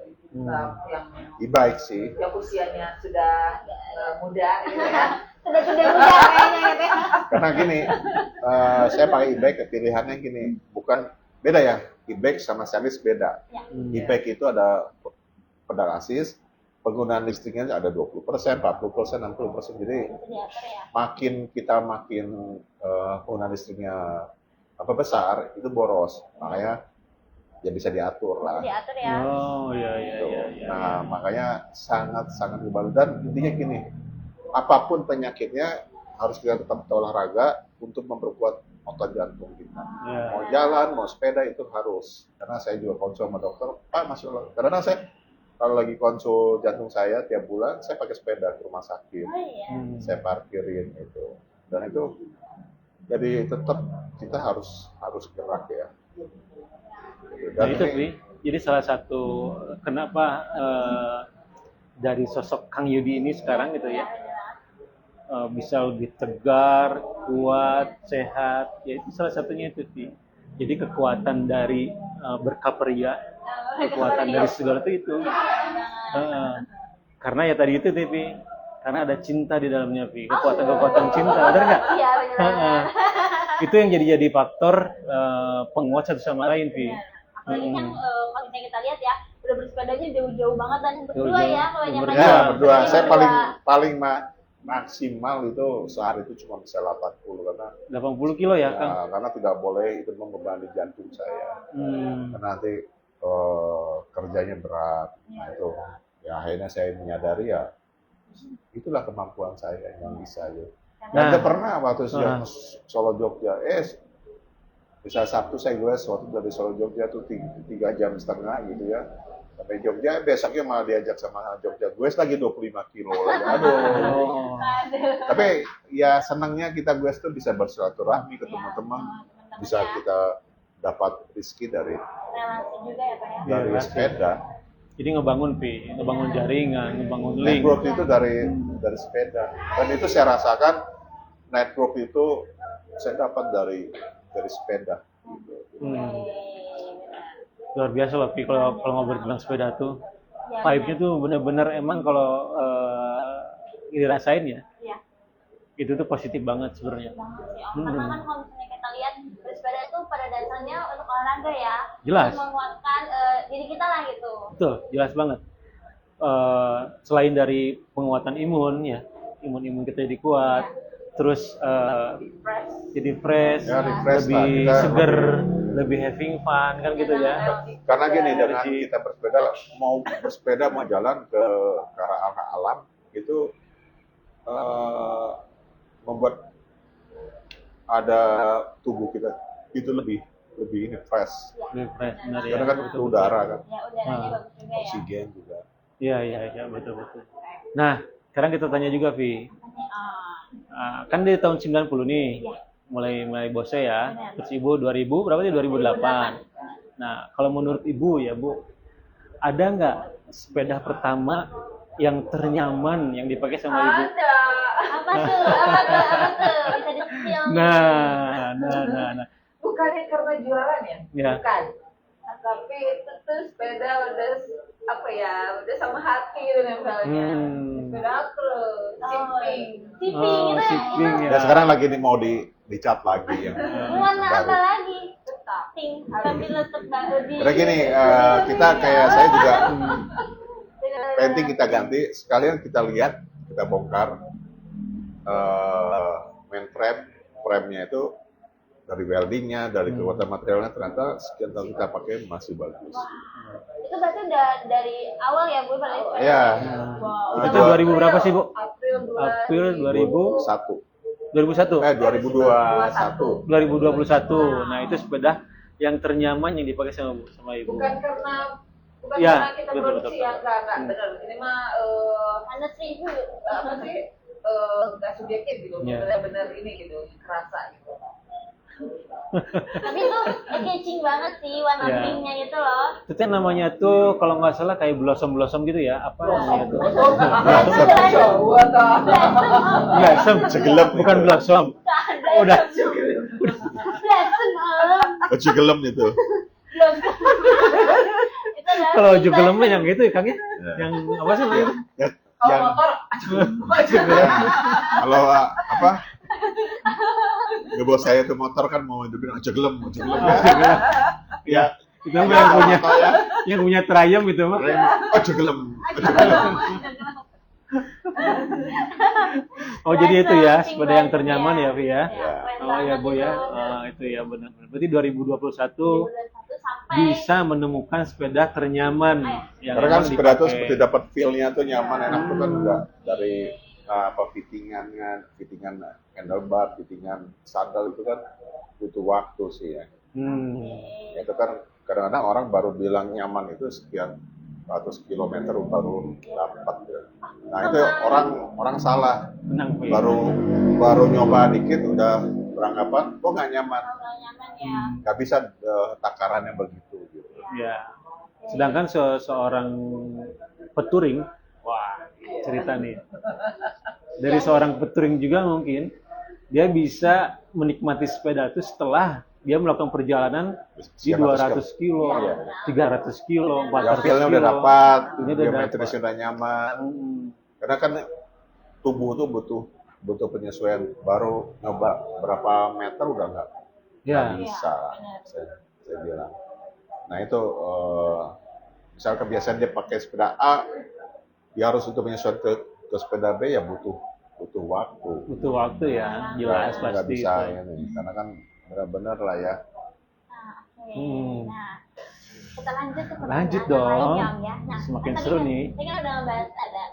Yang E-bike sih. yang usianya sudah muda gitu ya. sudah tidak muda kayaknya gitu ya. Karena gini, saya pakai e-bike, pilihannya gini, bukan beda ya, e-bike sama series beda. Ya. E-bike itu ada pedal assist, penggunaan listriknya ada 20%, 40%, 60%. Jadi Itu diatur ya. makin penggunaan listriknya besar, itu boros. Makanya ya bisa diatur lah. Itu diatur ya. Oh, iya. Gitu. Nah, makanya sangat dibantu. Dan intinya gini, apapun penyakitnya harus kita tetap olahraga untuk memperkuat otot jantung kita. Ya. Mau jalan, mau sepeda itu harus. Karena saya juga konsul sama dokter, Pak masuk. Karena saya kalau lagi konsul jantung saya tiap bulan, saya pakai sepeda ke rumah sakit. Oh iya. Saya parkirin itu. Dan itu jadi tetap kita harus gerak ya. Nah itu, Pi. Jadi salah satu kenapa dari sosok Kang Yudi ini sekarang gitu ya, bisa lebih tegar, kuat, sehat, ya itu salah satunya itu, Pi. Jadi kekuatan dari berkah pria, kekuatan dari segala itu. Karena ya tadi itu, Pi. Karena ada cinta di dalamnya, Pi. Kekuatan cinta, benar nggak? Iya benar. Itu yang jadi faktor penguat satu sama lain, Pi. Apalagi kan kalau misalnya kita lihat ya, udah bersepedanya jauh-jauh banget dan berdua Jauh-jauh. ya kebanyakan. Berdua. Ya, berdua. Sering Saya berdua. paling maksimal itu sehari itu cuma bisa 80 karena 80 kilo ya, Kang? karena tidak boleh itu membebani jantung saya. Karena nanti kerjanya berat. Nah itu ya akhirnya saya menyadari ya itulah kemampuan saya yang bisa ya. Dan Nah. pernah waktu yang Solo Jogja, bisa Sabtu saya gue waktu dari Solo Jogja tuh 3 jam setengah gitu ya. Sampai Jogja, besoknya malah diajak sama Jogja gue lagi 25 kilo lagi. Aduh. Oh. Tapi ya senangnya kita gue tuh bisa bersilaturahmi ketemu teman, bisa kita dapat rezeki dari Relasi juga ya Pak ya. dari relasi. sepeda. Jadi ngebangun, Pi. Ngebangun jaringan, ngebangun link. Network itu dari sepeda. Dan itu saya rasakan network itu saya dapat dari sepeda. Luar biasa loh, Pi. Kalau ngobrol tentang sepeda tuh, Ya, vibe-nya tuh bener-bener emang kalau dirasain ya, Iya. itu tuh positif banget sebenarnya. Banget sih Om. Karena kan kalau misalnya kita lihat bersepeda itu pada dasarnya untuk olahraga ya. Jelas. Untuk menguatkan diri kita lah gitu. Betul, jelas banget. Selain dari penguatan imun ya, imun kita jadi kuat, terus Fresh. jadi fresh, Ya, refresh lah. lebih Kita seger, lebih having fun kan gitu ya. Karena gini dengan Energi. kita bersepeda mau jalan ke arah alam itu membuat ada tubuh kita itu lebih ini fresh. Lebih fresh, benar ya. Karena kan Betul, udara kan, Ya udaranya bagus juga ya. oksigen juga. Iya, betul. Nah, sekarang kita tanya juga, Vi. Ah, Kan dari tahun 90 nih, Iya. mulai bose ya. Terus Ibu 2000, berapa sih? 2008. Nah, kalau menurut Ibu ya, Bu, ada nggak sepeda pertama yang ternyaman yang dipakai sama Ibu? Ada. apa Apa tuh? Apa tuh? Apa tuh? Bisa di-spill. Nah. Bukannya karena jualan ya? Ya. Bukan. Nah, tapi itu tuh sepeda udah apa ya? Udah sama hati gitu nempelnya. Sepeda terus, shipping. Shipping Oh, itu shipping itu ya. Ya sekarang lagi mau dicat lagi yang warna apa baru. lagi? Pink. Sambil letak baru di. Karena gini, kita kayak saya juga painting kita ganti, sekalian kita lihat, kita bongkar frame-nya itu dari weldingnya, dari kekuatan materialnya ternyata sekian tahun kita pakai masih bagus. Itu berarti udah dari awal ya Bu pada sepeda? Iya. Wow. Itu 2000 berapa sih, Bu? April 2000 Satu. 2001. 2021. 2021. Nah, itu sepeda yang ternyaman yang dipakai sama Ibu. Bukan karena Ya, kita betul, produksi betul. ya, enggak benar. Ini mah Mana sih Bu? apa sih? Enggak subjektif gitu, Ya. benar-benar ini gitu, kerasa gitu. Tapi itu catching banget sih warna Ya. pinknya itu loh. Itu kan namanya tuh kalau nggak salah kayak blossom gitu ya. Apa namanya tuh? Jawa tah. Blossom. Cegelem. Bukan blossom. Udah. Blossom Om. Baju gelem itu. Itu adalah Kalau pink juga banget. lemah yang itu ya, Kang ya? Yang apa sih namanya? Kalau Yang motor, kalau apa? Ngebos saya itu motor kan mau hidupin aja gelem. Ya, itu mah yang punya Triumph itu mah. Aja gelem. Oh, jadi itu ya, Pink sepeda yang banget ternyaman ya, Vi ya. keren Oh ya, banget Bu ya. itu. Itu ya benar. Berarti 2021 sampai bisa menemukan sepeda ternyaman yang Karena kan emang sepeda tuh dipakai. seperti dapat feel-nya tuh nyaman, enak tuh kan udah dari fittingan handlebar, fittingan sandal itu kan butuh waktu sih ya. Itu kan kadang-kadang orang baru bilang nyaman itu sekian ratus kilometer baru dapat ya. Nah itu orang salah, Tenang, Vi. baru nyoba dikit udah beranggapan kok nggak nyaman, kalau nyaman ya. nggak bisa takarannya begitu gitu. Ya. Sedangkan seorang peturing, wah, cerita nih. Dari seorang peturing juga mungkin dia bisa menikmati sepeda itu setelah dia melakukan perjalanan di 200 kilo, Iya. 300 kilo, Ya 400 feel-nya kilo. udah dapat, Feel-nya udah geometris dapat. udah nyaman. Hmm. Karena kan tubuh tuh butuh penyesuaian. Baru nyoba berapa meter udah nggak Ya. bisa, saya bilang. Nah itu misal kebiasaan dia pakai sepeda A, dia harus untuk menyesuaikan ke sepeda B ya butuh waktu. Butuh waktu ya, jelas Nggak pasti bisa itu. ini, karena kan benar-benar lah ya. Nah, oke. Hmm. Nah, kita lanjut ke Lanjut pertanyaan dong. lainnya, Om, ya. Nah, Semakin kan tadi seru kan nih. Saya kan udah ngebahas ada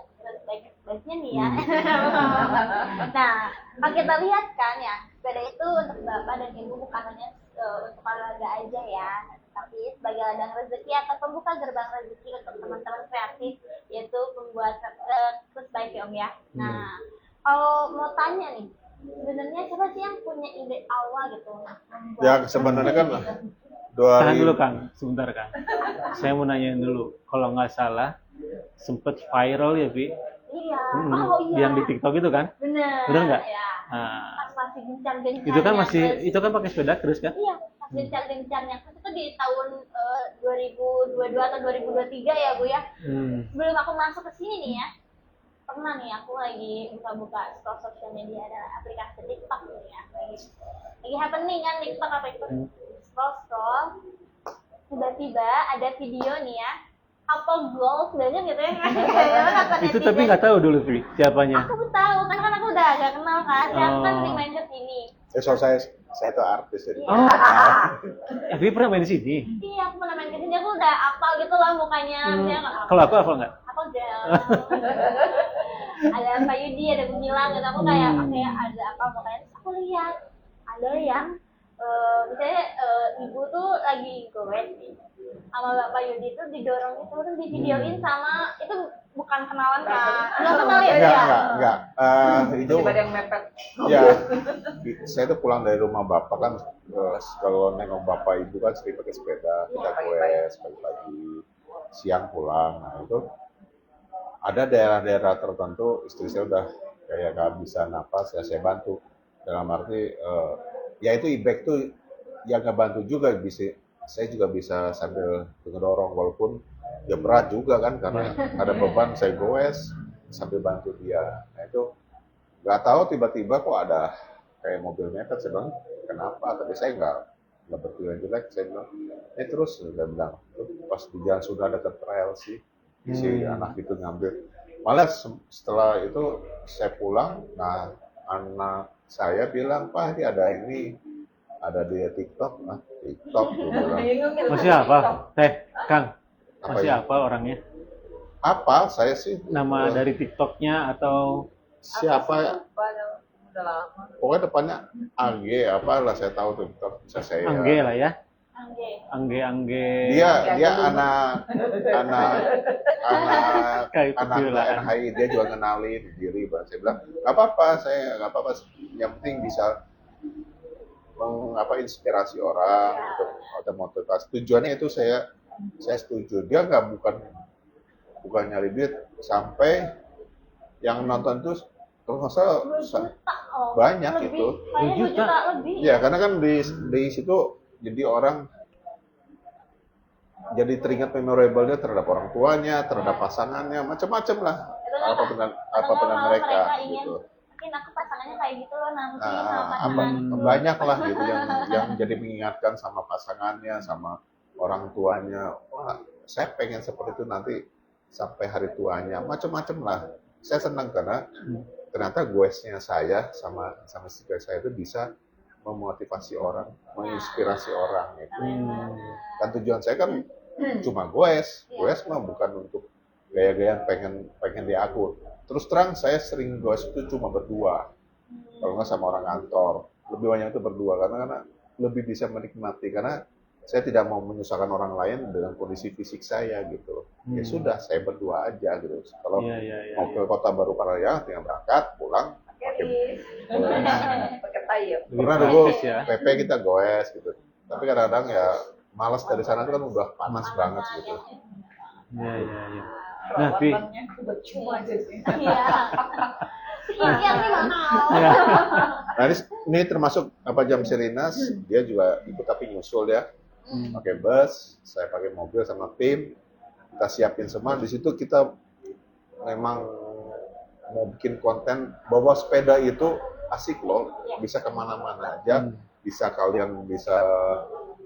baiknya nih ya. Hmm. Nah, kalau kita lihat kan ya, sepeda itu untuk Bapak dan Ibu bukan hanya untuk keluarga aja ya, tapi sebagai ladang rezeki atau pembuka gerbang rezeki untuk teman-teman kreatif, yaitu pembuat terus baik ya Om ya. Nah, kalau mau tanya nih, sebenarnya siapa sih yang punya ide awal gitu? membuat Ya sebenarnya kan Tahan dulu Kang, sebentar Kang. Saya mau nanyain dulu, kalau nggak salah sempet viral ya, Vi? Iya. Hmm, Oh iya. Yang di TikTok itu kan? Bener. Bener nggak? Ya. Nah, Pas masih gencar-gencarnya. itu kan masih, terus- itu kan pakai sepeda terus kan? Iya, pas gencar-gencarnya. Terus itu di tahun 2022 atau 2023 ya Bu ya. Sebelum aku masuk ke sini nih ya, pernah nih aku lagi buka-buka scroll sosial media, ada aplikasi TikTok nih ya. Lagi happening kan TikTok apa itu? Scroll, tiba-tiba ada video nih ya. Apa goals banyak gitu ya. Itu tapi nggak tahu dulu, Vi, siapanya. Aku tahu kan aku udah agak kenal kan. Saya kan Oh. sering main ke sini. soal saya tuh artis jadi. Oh, Vi pernah main di sini? Iya, aku pernah main ke sini, aku udah apal gitu loh mukanya. Maksudnya nggak Kalau aku hafal nggak? apa udah ada Pak Yudi, ada Gumilang gitu. Aku kayak oke, ada apa mukanya. Terus aku lihat ada yang misalnya ibu tuh lagi gowes nih sama Bapak Yudi tuh didorong itu terus divideoin sama itu bukan kenalan kan? Nggak kenal ya dia? Enggak. Itu Tiba-tiba ada yang mepet. ya, saya tuh pulang dari rumah bapak kan, kalau nengok bapak ibu kan sering pakai sepeda, kita goes pagi-pagi, siang pulang. Nah itu ada daerah-daerah tertentu istri saya udah kayak kehabisan napas, ya saya bantu. Dalam arti, ya itu e-bike tuh yang ngebantu juga, bisa saya juga bisa sambil ngedorong, walaupun ya berat juga kan, karena ada beban, saya goes sambil bantu dia. Nah itu nggak tahu tiba-tiba kok ada kayak mobil mepet, saya bilang kenapa, tapi saya nggak berpikiran jelek, saya bilang terus saya bilang pas di jalan sudah ada trail sih, si anak itu ngambil, malah setelah itu saya pulang, nah anak saya bilang, Pak ini ada di TikTok, TikTok tuh bilang. Masih apa? Kang, Apa masih ya? apa orangnya? Apa? Saya sih Nama dari TikToknya atau siapa? Udah lama. Pokoknya depannya AG apa lah, saya tahu tuh TikTok, bisa saya. Angge lah ya? Angge. Angge. Dia anak Kayak itu anak lah. NHI, dia juga kenalin diri, Bang. Saya bilang nggak apa-apa, nggak apa-apa, yang penting bisa inspirasi orang untuk motivasi. Tujuannya itu saya setuju. Dia bukan nyari duit, sampai yang nonton tuh kalau nggak salah banyak lebih, itu. kayaknya 2 juta lebih. Ya karena kan di situ jadi orang jadi teringat memorable-nya terhadap orang tuanya, terhadap pasangannya, macam-macam lah. Apa benar mereka ingin, gitu. mungkin aku pasangannya kayak gitu loh nanti sama Nah, pasangan. banyak lah gitu yang jadi mengingatkan sama pasangannya, sama orang tuanya. Wah, saya pengen seperti itu nanti sampai hari tuanya, macam-macam lah. Saya senang karena ternyata goesnya saya sama istri saya itu bisa memotivasi orang, menginspirasi orang gitu. Dan tujuan saya kan cuma goes mah bukan untuk gaya-gayaan pengen diaku. Terus terang saya sering goes itu cuma berdua, kalau nggak sama orang kantor. Lebih banyak itu berdua karena lebih bisa menikmati, karena saya tidak mau menyusahkan orang lain dengan kondisi fisik saya gitu. Ya sudah, saya berdua aja gitu. Kalau mau ke Kota Baru Parahyangan tinggal berangkat, pulang. Pakai tayo. Pernah dulu ya. PP kita goes gitu. Tapi kadang-kadang ya malas dari sana itu kan udah panas banget gitu. Iya. Nah, Pi. Perawatannya buat cuma aja sih. Iya. Sekian sih mahal. Ya. Nah ini termasuk jam Sirinas, dia juga ikut tapi nyusul ya. Pakai bus, saya pakai mobil sama tim, kita siapin semua. Di situ kita memang mau bikin konten bahwa sepeda itu asik loh, bisa kemana-mana aja, kalian bisa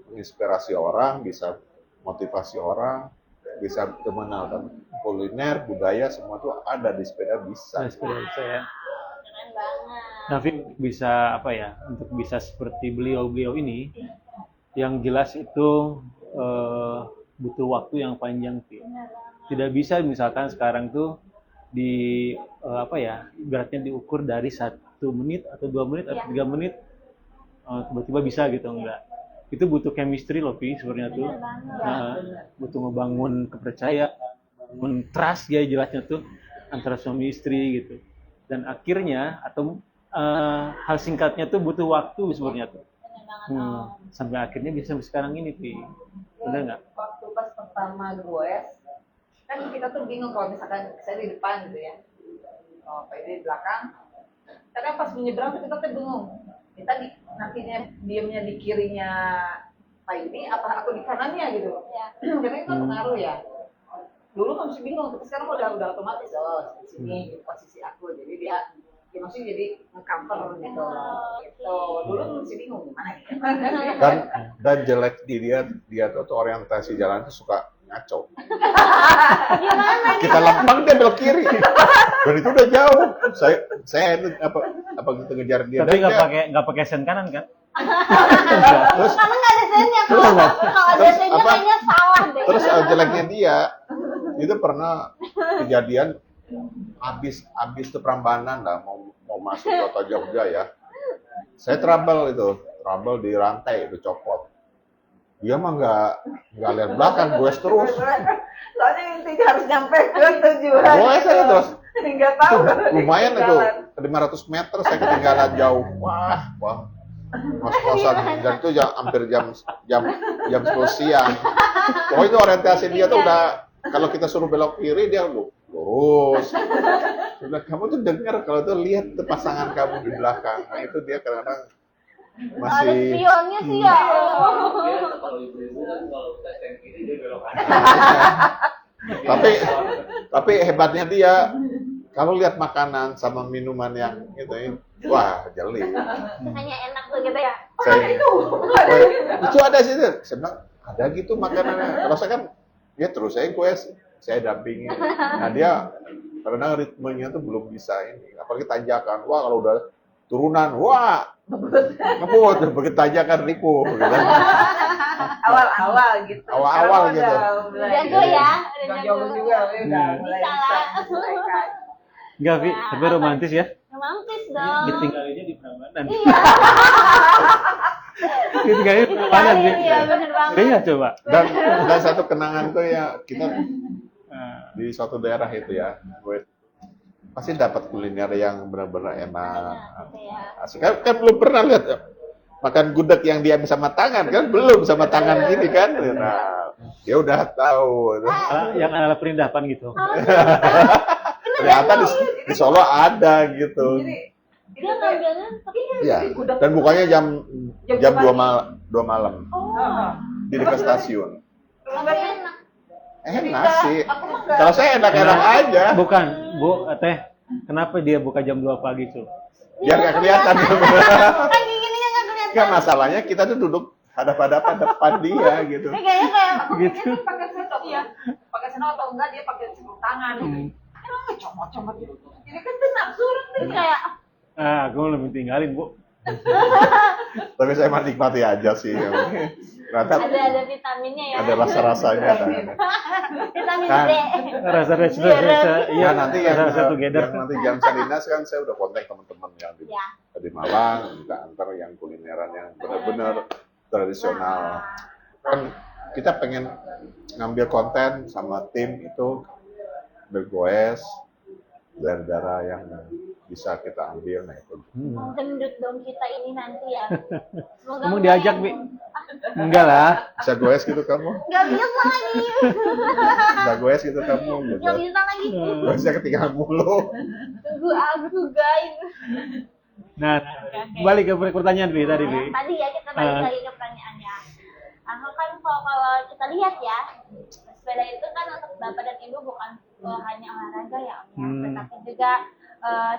menginspirasi orang, bisa motivasi orang, bisa mengenalkan kuliner, budaya, semua tuh ada di sepeda bisa. Sepeda bisa ya. Keren banget. David bisa untuk bisa seperti beliau ini, yang jelas itu butuh waktu yang panjang sih. Tidak bisa misalkan sekarang tuh beratnya diukur dari 1 menit atau 2 menit atau 3 menit tiba-tiba bisa gitu, enggak. Itu butuh chemistry loh, Pi, sebenarnya tuh. Butuh ngebangun kepercayaan, bangun trust ya jelasnya tuh antara suami istri gitu. Dan akhirnya hal singkatnya tuh butuh waktu sebenarnya tuh. Sampai akhirnya bisa sampai sekarang ini, Pi. Benar nggak? Waktu pas pertama goes, kan kita tuh bingung kalau misalkan saya di depan gitu ya, Pak di belakang. Karena pas menyeberang kita tuh bingung. Kita nantinya diemnya di kirinya Pak ini, apa aku di kanannya gitu. Karena itu pengaruh ya. Dulu masih bingung, tapi sekarang udah otomatis di sini posisi aku, jadi dia maksudnya jadi nge-cover gitu. Dulu masih bingung gimana ya. Dan jelek di dia tuh orientasi jalan tuh suka ngaco. Gimana? Kita lempang dia belok kiri. Dan itu udah jauh. Saya apa kita ngejar dia. Tapi Dan nggak pakai sen kanan kan? terus Karena nggak ada sennya. Kalau ada sennya kayaknya salah deh. terus jeleknya dia itu pernah kejadian habis tuh Prambanan lah, mau masuk kota Jogja ya. Saya trouble di rantai itu copot. Dia mah nggak lihat belakang, gue terus. Soalnya intinya harus nyampe ke tujuan. Gue aja terus. Nggak tahu. Lumayan itu 500 meter saya ketinggalan jauh. Wah. Ngos-ngosan, dan itu hampir jam 10 siang. Oh itu orientasi dia tuh udah, kalau kita suruh belok kiri dia lurus. Dia bilang, kamu tuh dengar kalau tuh lihat tuh pasangan kamu di belakang. Nah itu dia kadang-kadang Ada masih spionnya sih ya. Kalau ibu-ibu kan kalau tes yang kiri dia belok kanan. tapi hebatnya dia kalau lihat makanan sama minuman yang gitu ya, wah jeli. Hanya enak tuh gitu ya. Saya, itu ada sih. Saya bilang ada gitu makanannya. Kalau saya kan dia terus saya quest, saya dampingin. Nah dia karena ritmenya tuh belum bisa ini. Apalagi tanjakan. Wah kalau udah turunan, wah ngebut. Begitu tanjakan ripuh. Gitu. Awal-awal gitu. Awal-awal Sekarang gitu. udah mulai Jago ya, udah jago jago. juga, udah mulai Bisa lah. menyesuaikan. Enggak, Vi, tapi romantis ya. Romantis dong. Ditinggalinnya di Prambanan. Iya. Ditinggalin di Prambanan, Vi. Iya, bener banget. Iya, coba. Dan satu kenangan tuh ya kita Nah, di suatu daerah itu ya, gue pasti dapat kuliner yang benar-benar enak. Gitu ya. Asik. Kan belum pernah lihat ya, makan gudeg yang diambil sama tangan kan belum sama tangan gini kan. Nah, dia udah tahu. yang ala perindapan gitu. Ternyata di Solo ada gitu. Jadi Dia ngambilnya tapi Iya. Dan bukanya jam 2 malam oh, di dekat stasiun. tapi enak. Enak sih. Kalau saya enak-enak aja. Bukan, Bu, Teh. Kenapa dia buka jam 2 pagi, Cu? Biar nggak kelihatan. Kan gini nggak kelihatan. Kan masalahnya kita tuh duduk hadap-hadapan depan dia gitu. Ini kayaknya kayak Gitu. dia pakai sendok ya, pakai sendok atau enggak dia pakai sarung tangan. Emang comot-comot gitu. Jadi kan tenang surut ini kayak Ah, aku lebih tinggalin, Bu. Tapi saya menikmati aja sih. Ternyata ada vitaminnya ya. ada rasa-rasanya. Vitamin Kan. D. Rasa-rasa, iya, nanti yang rasa together. nanti jam Salinas kan saya udah kontak teman-teman yang Ya. di Malang, minta antar yang kulineran yang benar-benar tradisional. Kan kita pengen ngambil konten sama tim itu bergoes daerah-daerah yang bisa kita ambil. Nah itu. Gendut dong kita ini nanti ya. Semoga Kamu diajak, Bi? Enggak lah. Bisa goes gitu kamu? Gak bisa lagi. Bisa goes gitu kamu? Gitu. Gak bisa lagi. Goesnya ketinggalan mulu. Tunggu aku guys. Nah, balik ke pertanyaan, Bi, tadi, Bi. Tadi ya kita balik lagi ke pertanyaannya. Aku kan kalau kita lihat ya, sepeda itu kan untuk bapak dan ibu bukan hanya olahraga ya Om ya, tetapi juga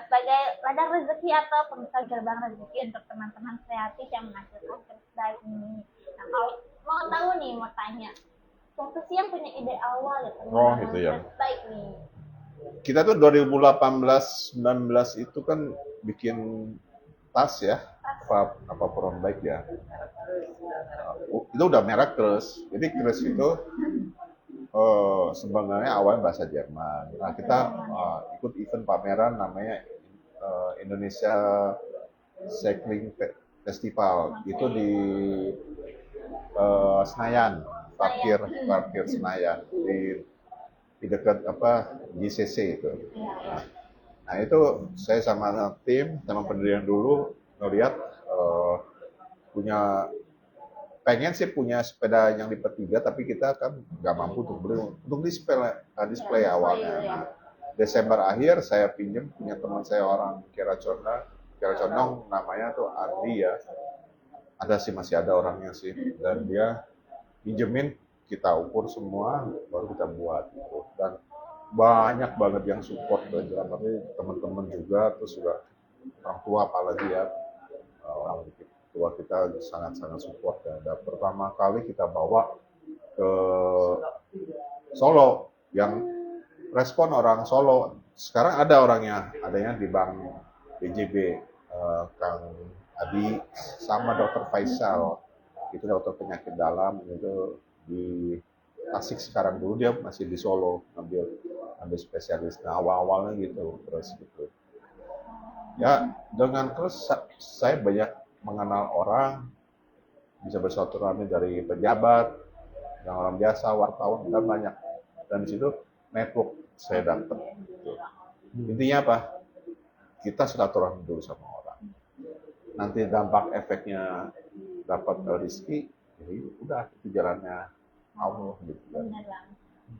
sebagai ladang rezeki atau pembuka gerbang rezeki untuk teman-teman kreatif yang menghasilkan sepeda ini. Nah kalau mau tahu nih, mau tanya, siapa sih yang punya ide awal ya Oh, itu ya. Baik nih. Kita tuh 2018-19 itu kan bikin tas ya, apa front bike ya. Itu udah merek Kres. Jadi Kres itu sebenarnya awalnya bahasa Jerman. Nah kita ikut event pameran namanya Indonesia Cycling Festival. Itu di Senayan, parkir Senayan di dekat GCC itu. Nah itu saya sama tim, sama pendirian dulu ngeliat pengen sih punya sepeda yang lipat 3, tapi kita kan nggak mampu untuk beli untuk display awalnya. Nah, Desember akhir saya pinjam punya teman saya orang Kira Condong namanya tuh Andi ya. Ada sih, masih ada orangnya sih, dan dia pinjemin, kita ukur semua baru kita buat gitu. Dan banyak banget yang support, dalam arti teman-teman juga, terus juga orang tua apalagi ya, orang tua kita sangat-sangat support ya. Dan pertama kali kita bawa ke Solo, yang respon orang Solo sekarang ada orangnya, adanya di Bank BJB, Kang Adi sama Dokter Faisal, itu dokter penyakit dalam, itu di Tasik sekarang, dulu dia masih di Solo ngambil spesialis. Nah awal-awalnya gitu, terus gitu. Ya dengan terus saya banyak mengenal orang, bisa bersilaturahmi dari pejabat, yang orang biasa, wartawan, dan banyak. Dan di situ network saya dapat. Gitu. Intinya apa? Kita silaturahmi dulu sama orang. Nanti dampak efeknya dapat rezeki, jadi udah itu jalannya Allah gitu kan. Benar banget.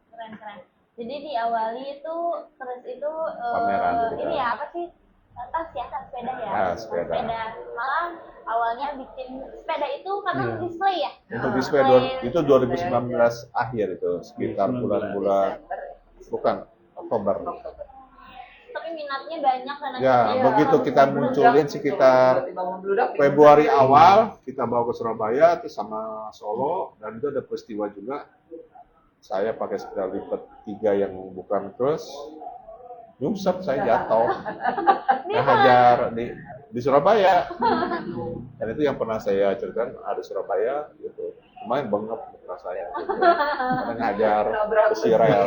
Keren. Jadi diawali itu terus itu Pameran kita. ini ya apa sih? Tas ya, tas sepeda ya. Ah, sepeda. Malah awalnya bikin sepeda itu karena Iya. display ya. Untuk display itu 2019 akhir itu sekitar bulan-bulan bukan Oktober. Tapi minatnya banyak karena Ya, begitu kita munculin sekitar tiba-tiba membludak. Februari awal kita bawa ke Surabaya terus sama Solo dan itu ada peristiwa juga saya pakai sepeda lipat 3 yang bukan cross nyungsep saya jatuh hajar di Surabaya dan itu yang pernah saya ceritakan ada Surabaya gitu lumayan bengep muka saya gitu. Karena ngajar besi rel.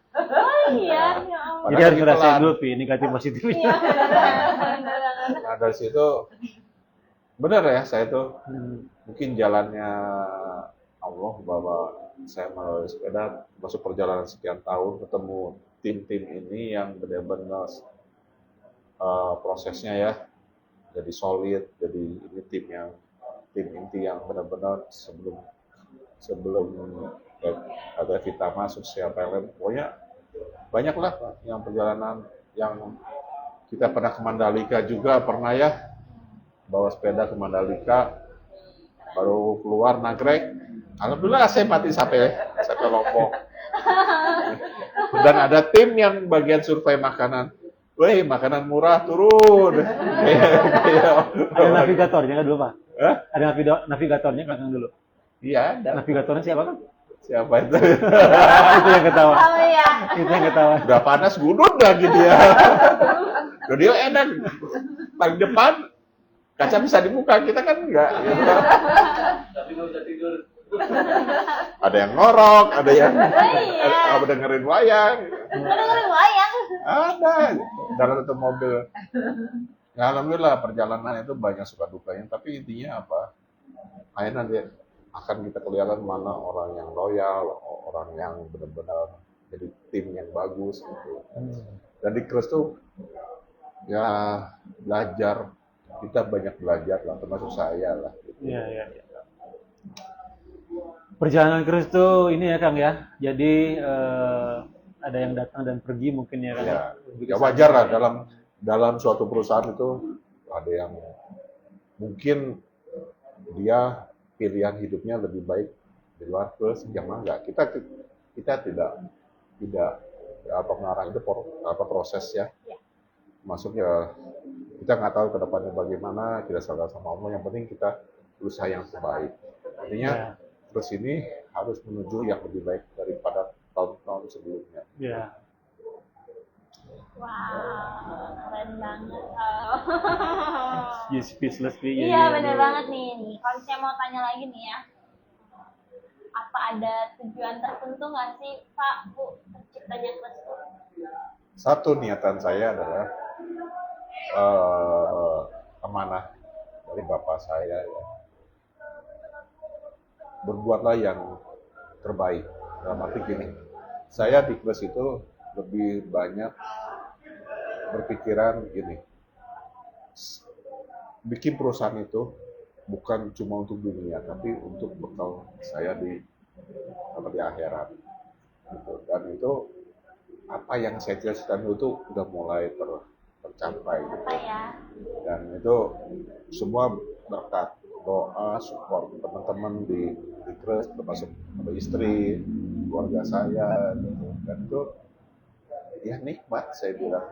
Oh iya, ya ampun. Jadi harus ngerasain dulu Pi, negatif positifnya. Iya, benar. Nah dari situ benar ya saya tuh mungkin jalannya Allah bahwa saya melalui sepeda masuk perjalanan sekian tahun ketemu tim-tim ini yang benar-benar prosesnya ya jadi solid jadi ini tim inti yang benar-benar sebelum ada kita masuk siapa yang lain pokoknya banyak lah yang perjalanan yang kita pernah ke Mandalika juga pernah ya bawa sepeda ke Mandalika baru keluar nagrek alhamdulillah saya mati sampai Lombok dan ada tim yang bagian survei makanan weh makanan murah turun Ada navigatornya kan dulu Pak? Hah? Ada navigatornya kan dulu? iya ada Navigatornya siapa kan? siapa itu Itu yang ketawa. Oh iya. Itu yang ketawa. udah panas gudut lagi dia radio enak paling depan kaca bisa dibuka kita kan enggak gitu. Tapi nggak bisa tidur. Ada yang ngorok ada yang iya. ada dengerin wayang Dengerin wayang. ada dalam satu mobil ya, alhamdulillah perjalanan itu banyak suka dukanya tapi intinya apa akhirnya nanti akan kita kelihatan mana orang yang loyal orang yang benar-benar jadi tim yang bagus gitu dan di Kres tuh ya belajar kita banyak belajar lah termasuk saya lah gitu. Iya, iya, iya. Perjalanan Kris tuh ini ya Kang ya. Jadi ada yang datang dan pergi mungkin ya Kang. Ya, ya wajar lah dalam suatu perusahaan itu ada yang mungkin dia pilihan hidupnya lebih baik di luar plus yang enggak kita tidak apa mengarah itu proses ya masuk ya kita nggak tahu ke depannya bagaimana kita sama Allah yang penting kita berusaha yang terbaik artinya terus ini harus menuju yang lebih baik daripada tahun-tahun sebelumnya. Iya. Wow, keren banget. You speechless Pi. Iya, bener banget nih. Kalau saya mau tanya lagi nih ya. Apa ada tujuan tertentu nggak sih Pak, Bu, terciptanya Kres itu? Satu niatan saya adalah amanah dari bapak saya ya. Berbuatlah yang terbaik. Dalam arti gini, saya di Kres itu lebih banyak berpikiran gini, bikin perusahaan itu bukan cuma untuk dunia, tapi untuk bekal saya di akhirat. Gitu. Dan itu apa yang saya jelaskan itu udah mulai tercapai. Gitu. Apa ya? Dan itu semua berkat doa, support teman-teman di Kres, termasuk istri, keluarga saya, gitu. Dan itu ya nikmat saya bilang.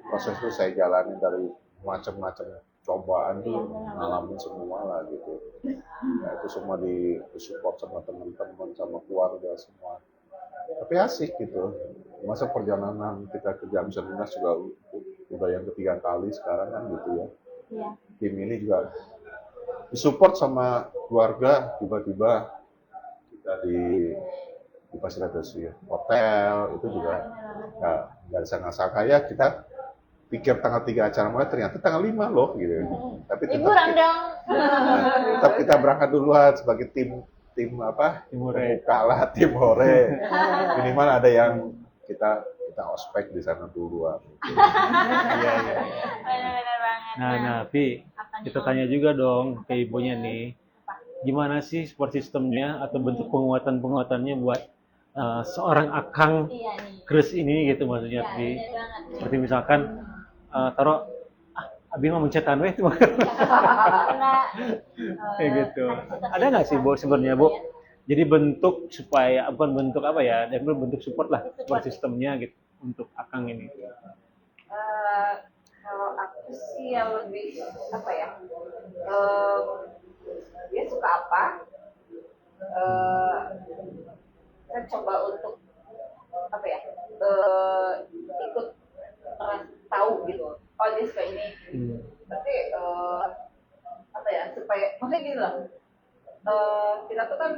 Proses itu saya jalani dari macam-macam cobaan tuh ngalamin semua lah gitu. Ya, itu semua disupport sama teman-teman, sama keluarga semua. Tapi asik gitu. Masa perjalanan kita ke Jam 19 juga udah yang ketiga kali sekarang kan gitu ya. Iya. Tim ini juga disupport sama keluarga, tiba-tiba kita difasilitasi hotel itu juga nggak disangka-sangka ya kita pikir tanggal 3 acara mulai ternyata tanggal 5 loh gitu. Tapi Liburan dong. tetap kita berangkat duluan sebagai tim apa? Tim hore. Pembuka lah, tim hore. Minimal ada yang kita ospek di sana duluan. Iya, iya. Benar-benar banget. Nah, Pi, Apa nih, kita Om? tanya juga dong ke ibunya nih. Gimana sih support sistemnya atau bentuk penguatannya buat seorang akang Iya nih. Kris ini gitu maksudnya Iya, Pi. bener banget. Seperti misalkan taruh abi mau mencetan weh itu Karena kayak gitu. cita-cita Ada nggak sih Bu sebenarnya Bu? ya. Jadi bentuk supaya bukan bentuk apa ya, dan bentuk support lah, support sistemnya gitu untuk akang ini. Kalau aku sih yang lebih apa ya, dia suka apa, saya coba untuk apa ya, ikut tahu gitu, oh dia suka ini, tapi apa ya, supaya maksudnya gini loh, kita tuh kan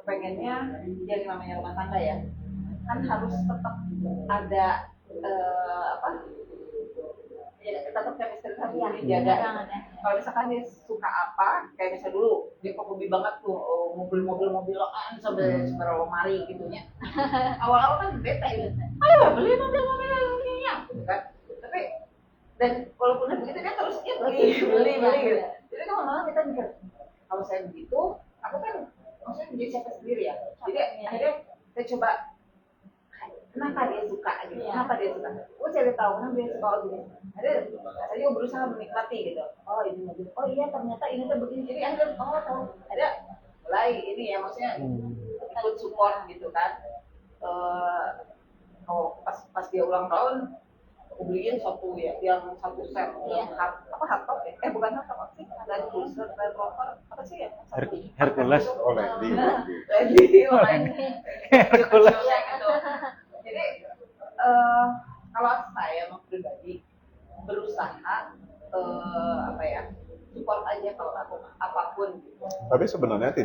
pengennya yang namanya rumah tangga ya, kan harus tetap ada apa ya, tetap chemistry harus dijaga. Kalau misalkan dia suka apa, kayak misalnya dulu dia kok hobi banget tuh mobil-mobilan sampai lemari gitunya. Awal-awal kan bete gitu. Ayo beli mobil-mobilan gitu kan. Tapi dan walaupun begitu dia terus beli gitu. Jadi kalau malah kita mikir, kalau saya begitu, aku kan maksudnya menjadi siapa sendiri ya. Jadi akhirnya saya coba kenapa dia suka gitu, kenapa dia suka. Aku cari tahu kenapa dia suka gitu. Ada saya juga berusaha menikmati gitu. Oh ini mobil, oh iya ternyata ini tuh begini. Jadi akhirnya tahu. Ada mulai ini ya maksudnya ikut support gitu kan. Oh pas dia ulang tahun aku beliin satu ya, yang satu set yang hardtop ya, bukan hardtop apa sih, Land Cruiser, Land Rover apa sih ya? Hercules. Oh, Landy. Hercules. Gitu. Jadi kalau saya pribadi berusaha apa ya, support aja kalau aku apapun. Tapi sebenarnya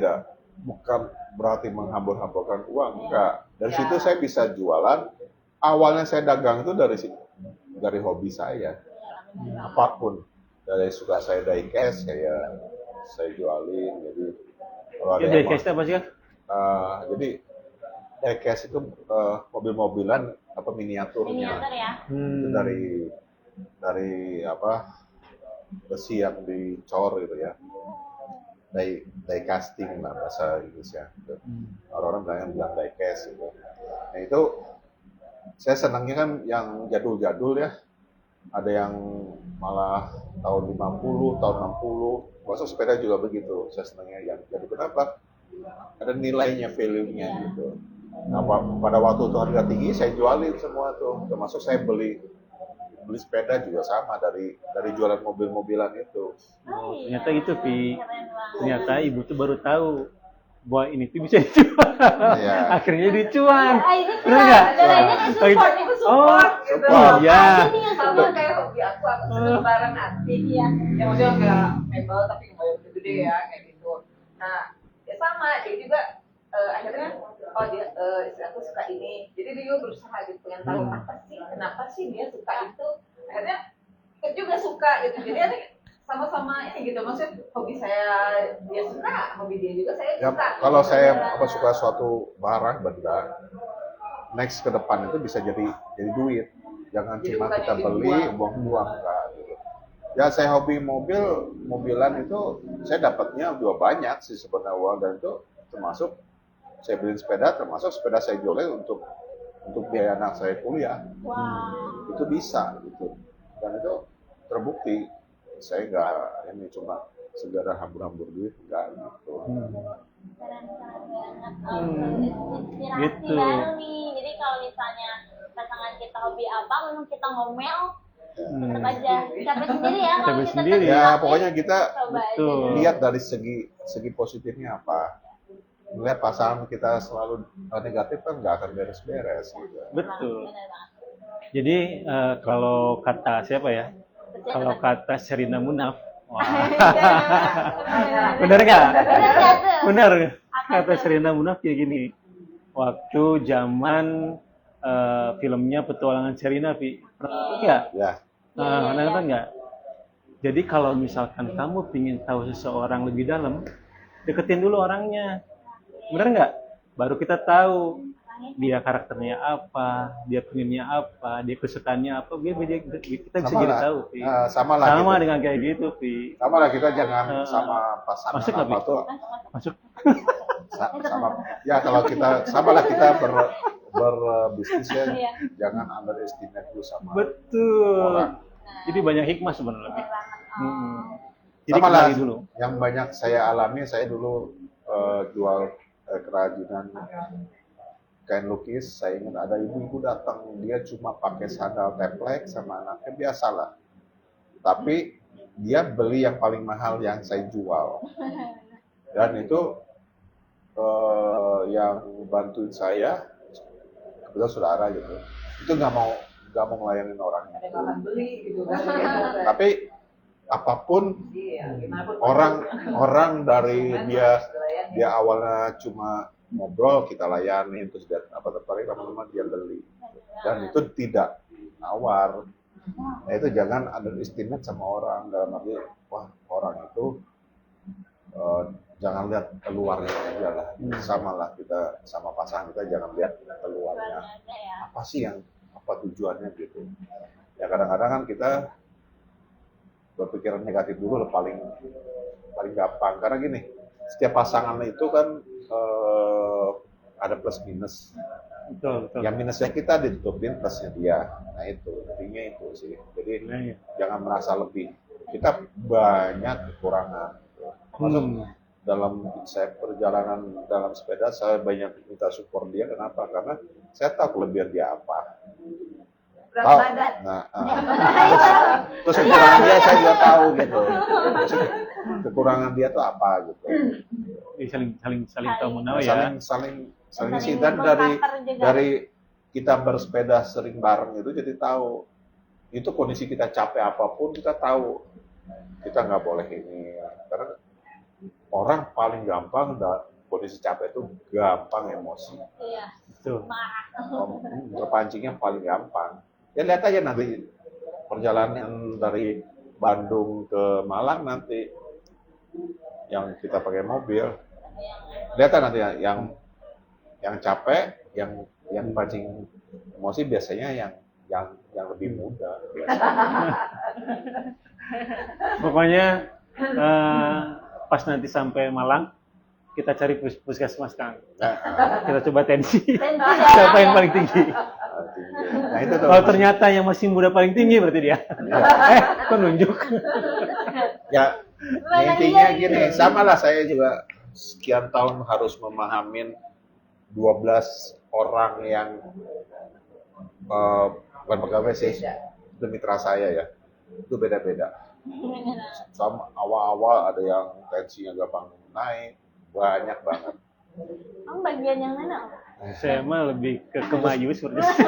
bukan berarti menghambur-hamburkan uang, enggak. Dari Ya. situ saya bisa jualan. Awalnya saya dagang itu dari hobi saya, apapun. Dari suka saya diecast, saya jualin. Jadi kalau ada Ya yang diecast apa sih kan? jadi diecast itu mobil-mobilan apa miniaturnya. Miniatur ya. Itu dari apa besi yang dicor gitu ya, die casting lah bahasa Inggrisnya. Orang-orang bilang die cast gitu. Nah itu saya senangnya kan yang jadul-jadul ya. Ada yang malah tahun 50, tahun 60. Masuk sepeda juga begitu. Saya senangnya yang jadul. Kenapa? Ada nilainya, value-nya gitu. Nah, pada waktu itu harga tinggi saya jualin semua tuh. Termasuk saya beli sepeda juga sama dari jualan mobil-mobilan itu. Oh, ternyata itu Pi. Ternyata ibu tuh baru tahu bahwa ini tuh bisa dijual. Iya. Akhirnya dicuan. Ini Bener nggak? support, ini Oh, gitu. iya. Sama kayak hobi aku seneng barang antik ya. Yang maksudnya nggak mebel tapi nggak gede ya kayak gitu. Nah, ya sama dia juga akhirnya dia istri aku suka ini. Jadi dia juga berusaha gitu pengen tahu kenapa sih dia suka itu. Akhirnya ikut juga suka gitu. Jadi ada sama-sama ini gitu, maksudnya hobi saya dia suka, hobi dia juga saya Ya, suka. kalau saya suka suatu barang benda, next ke depan itu bisa jadi duit. Jangan Jadi cuma bukan kita yang beli dibuang. buang-buang enggak gitu. Ya saya hobi mobilan itu saya dapatnya juga banyak sih sebenarnya uang, dan itu termasuk saya beli sepeda, termasuk sepeda saya jualin untuk biaya anak saya kuliah. Wow. Itu bisa gitu. Dan itu terbukti. Saya nggak ini cuma segera hambur-hambur duit, enggak gitu. Keren-keren banget. Inspirasi Gitu. baru nih. Jadi kalau misalnya pasangan kita hobi apa, memang kita ngomel, tetap aja capek sendiri ya. Kalau Capek kita sendiri. tetap Ya capek, pokoknya kita coba aja Betul. dulu. lihat dari segi positifnya apa. Melihat pasangan kita selalu negatif kan nggak akan beres-beres gitu. Betul. Bener banget. Jadi kalau kata siapa ya? Kalau kata Sherina Munaf, wah, bener nggak? Bener nggak tuh? Bener. Apa Kata tuh? Sherina Munaf kayak gini. Waktu zaman filmnya Petualangan Sherina, Pi. Pernah nonton nggak? Ya, Pernah nonton nggak? Jadi kalau misalkan kamu ingin tahu seseorang lebih dalam, deketin dulu orangnya. Bener nggak? Baru kita tahu dia karakternya apa, dia pengennya apa, dia kesukaannya apa, kita bisa Sama jadi lah. tahu, Pi. sama lah Sama gitu. dengan kayak gitu, Pi. Sama lah kita jangan sama pasangan Masuk nggak, apa Pi? tuh. Masuk. sama ya kalau kita sama lah kita berbisnis ya, Iya. jangan underestimate dulu sama Betul. orang. Jadi banyak hikmah sebenarnya. Bener banget. Hmm. Jadi Sama lah kenali dulu. yang banyak saya alami, saya dulu jual kerajinan kain lukis. Saya ingat ada ibu-ibu datang, dia cuma pakai sandal teplek sama anaknya, biasalah. Tapi dia beli yang paling mahal yang saya jual. Dan itu yang bantuin saya, kebetulan saudara gitu, itu nggak mau ngelayanin orangnya. Ada yang akan beli gitu kan. Tapi apapun Iya, gimana pun orang dari dia awalnya cuma ngobrol, kita layani, terus dia apa tertarik, lama-lama dia beli, dan itu tidak nawar. Nah itu jangan underestimate sama orang, dalam arti wah orang itu jangan lihat keluarnya aja lah, sama lah kita sama pasangan kita jangan lihat keluarnya, apa sih yang apa tujuannya gitu. Ya kadang-kadang kan kita berpikiran negatif dulu lah, paling gampang, karena gini, setiap pasangan itu kan ada plus minus. Betul, betul. Yang minusnya kita ditutupin, plusnya dia. Nah itu intinya itu sih. Jadi Nah, iya. jangan merasa lebih. Kita banyak kekurangan. Termasuk dalam saya perjalanan dalam sepeda, saya banyak minta support dia. Kenapa? Karena saya tahu kelebihan dia apa. berat Tahu. badan. Nah, terus kekurangan dia saya juga tahu gitu. Terus kekurangan dia tuh apa gitu. Jadi saling tahu menahu Saling ya. isi, Saling dan mengcover juga. dari kita bersepeda sering bareng itu jadi tahu itu kondisi kita capek apapun, kita tahu kita nggak boleh ini, karena orang paling gampang kondisi capek itu gampang emosi, Iya. Betul. terpancingnya paling gampang. Ya lihat aja nanti perjalanan dari Bandung ke Malang nanti yang kita pakai mobil, lihat nanti yang capek, yang pancing emosi biasanya yang lebih muda. Pokoknya pas nanti sampai Malang, kita cari puskesmas Kang. Kita coba tensi. Siapa yang paling tinggi? Nah itu tuh. Kalau ternyata yang masih muda paling tinggi berarti dia. Kok nunjuk? Ya, intinya gini, sama lah saya juga sekian tahun harus memahamin 12 orang yang bukan pegawai sih, itu mitra saya ya, itu beda-beda. Sama awal-awal ada yang tensinya gampang naik, banyak banget. Kamu bagian yang mana? Saya mah lebih ke kemayu seperti itu.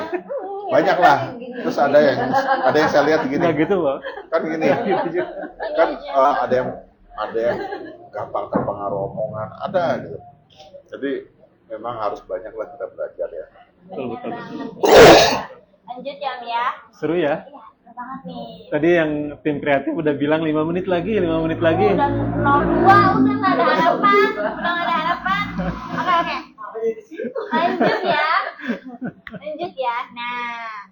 Banyak lah. Terus ada yang saya lihat gini, Nggak gitu, Bang. kan gini, kan ada yang gampang terpengaruh omongan, ada gitu. Jadi memang harus banyak lah kita belajar ya. Betul. Lanjut ya, Om ya. Seru ya. Iya, seru banget nih. Tadi yang tim kreatif udah bilang 5 menit lagi. Udah 02, udah nggak ada harapan. Oke. Lanjut ya. Nah,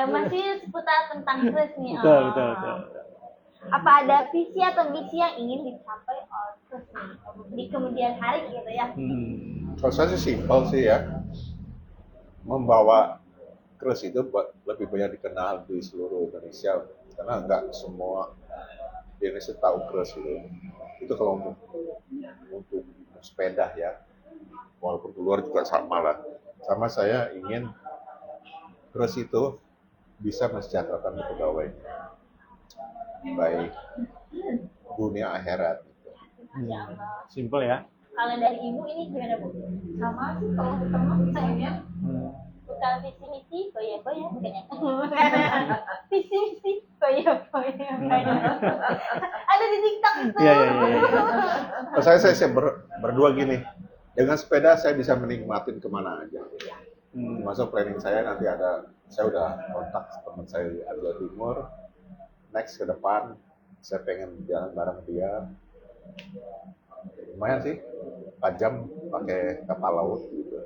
masih seputar tentang Chris nih, Om. Betul. Apa ada visi atau misi yang ingin dicapai oleh Chris nih di kemudian hari gitu ya? Kalau saya sih simpel sih ya, membawa Kres itu lebih banyak dikenal di seluruh Indonesia, karena nggak semua di Indonesia tahu Kres itu. Itu kalau untuk sepeda ya, walaupun keluar juga sama lah. Sama saya ingin Kres itu bisa mensejahterakan pegawai, baik dunia akhirat. Ya Allah. Simple ya. Kalau dari ibu ini gimana, Bu? Sama sih kalau ketemu sayangnya bukan visi misi boya bukan ya? Visi misi boya ada di TikTok itu. Iya. Kalau saya berdua gini, dengan sepeda saya bisa menikmatin kemana aja. Masuk planning saya nanti saya udah kontak teman saya di Jawa Timur, next ke depan saya pengen jalan bareng dia. Lumayan sih, 4 jam pakai kapal laut gitu.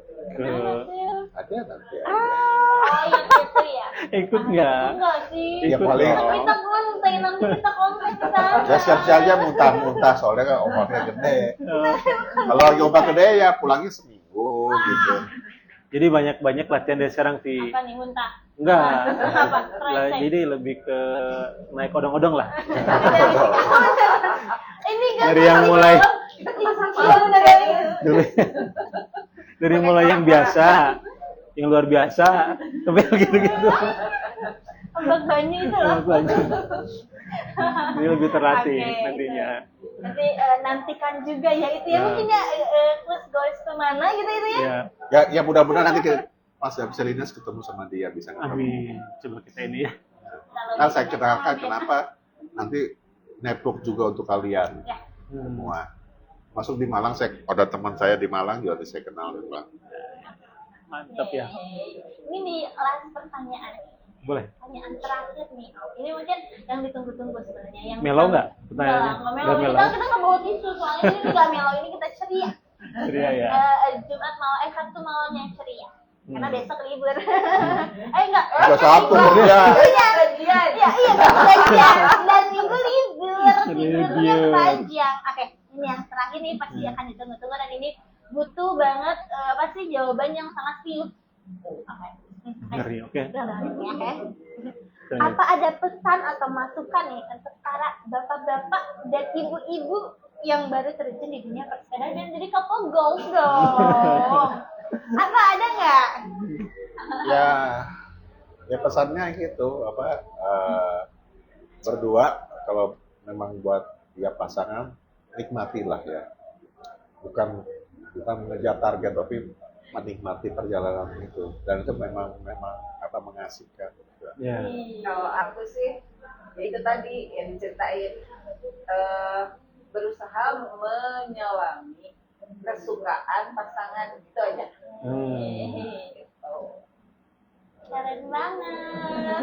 Ada nanti. Oh yang itu ya? Ikut nggak? Enggak sih. Ya paling Kita konten, nanti kita konten Ya siap-siapnya muntah-muntah soalnya kan ombaknya gede. Kalau lagi ombak gede ya pulangnya seminggu gitu. Jadi banyak-banyak latihan dari sekarang Vi. Apa nih muntah? Enggak. Apa? Kresek. Jadi lebih ke naik odong-odong lah. Ini kan Dari yang mulai bener ya itu. dari mulai yang biasa, yang luar biasa, sampai yang gitu-gitu. Ombak banyu itu loh. Ini lebih terlatih Oke, nantinya. Nanti nantikan juga ya itu ya Nah. mungkin ya Kus goes kemana gitu itu ya. Ya, Ya mudah-mudahan nanti Mas Selina ketemu sama dia bisa ketemu. amin. Coba kita ini ya. Kalau Kan bisa saya kenalkan amin. kenapa nanti network juga untuk kalian Ya. semua. Masuk di Malang, saya ada teman saya di Malang juga saya kenal juga. Mantap ya. Ini nih last pertanyaan. Boleh. Pertanyaan terakhir nih. Ini mungkin yang ditunggu-tunggu sebenarnya. Yang Melo nggak pertanyaannya? Nggak melo. Nggak melo. Kita nggak bawa tisu soalnya ini nggak melo. Ini kita ceria. Ceria ya. Jumat malam Sabtu malam yang ceria. Karena Hmm. besok libur. Enggak. Udah Sabtu kerja. Iya, gajian. Dan minggu libur. Liburnya Libur. panjang. Oke, ini yang terakhir nih pasti akan ditunggu-tunggu dan ini butuh banget apa sih jawaban yang sangat pilu. Oke. Ngeri, oke. Oke. Apa ada pesan atau masukan nih untuk para bapak-bapak dan ibu-ibu yang baru terjun di dunia persepedaan dan jadi couple goals dong? Apa ada nggak? Ya pesannya gitu berdua kalau memang buat ya pasangan nikmatilah ya. Bukan mengejar target tapi menikmati perjalanan itu dan itu memang mengasihkan. Ya. Kalau aku sih, ya itu tadi yang diceritain, berusaha menyelami kesukaan pasangan gitu aja. Gitu. Keren banget.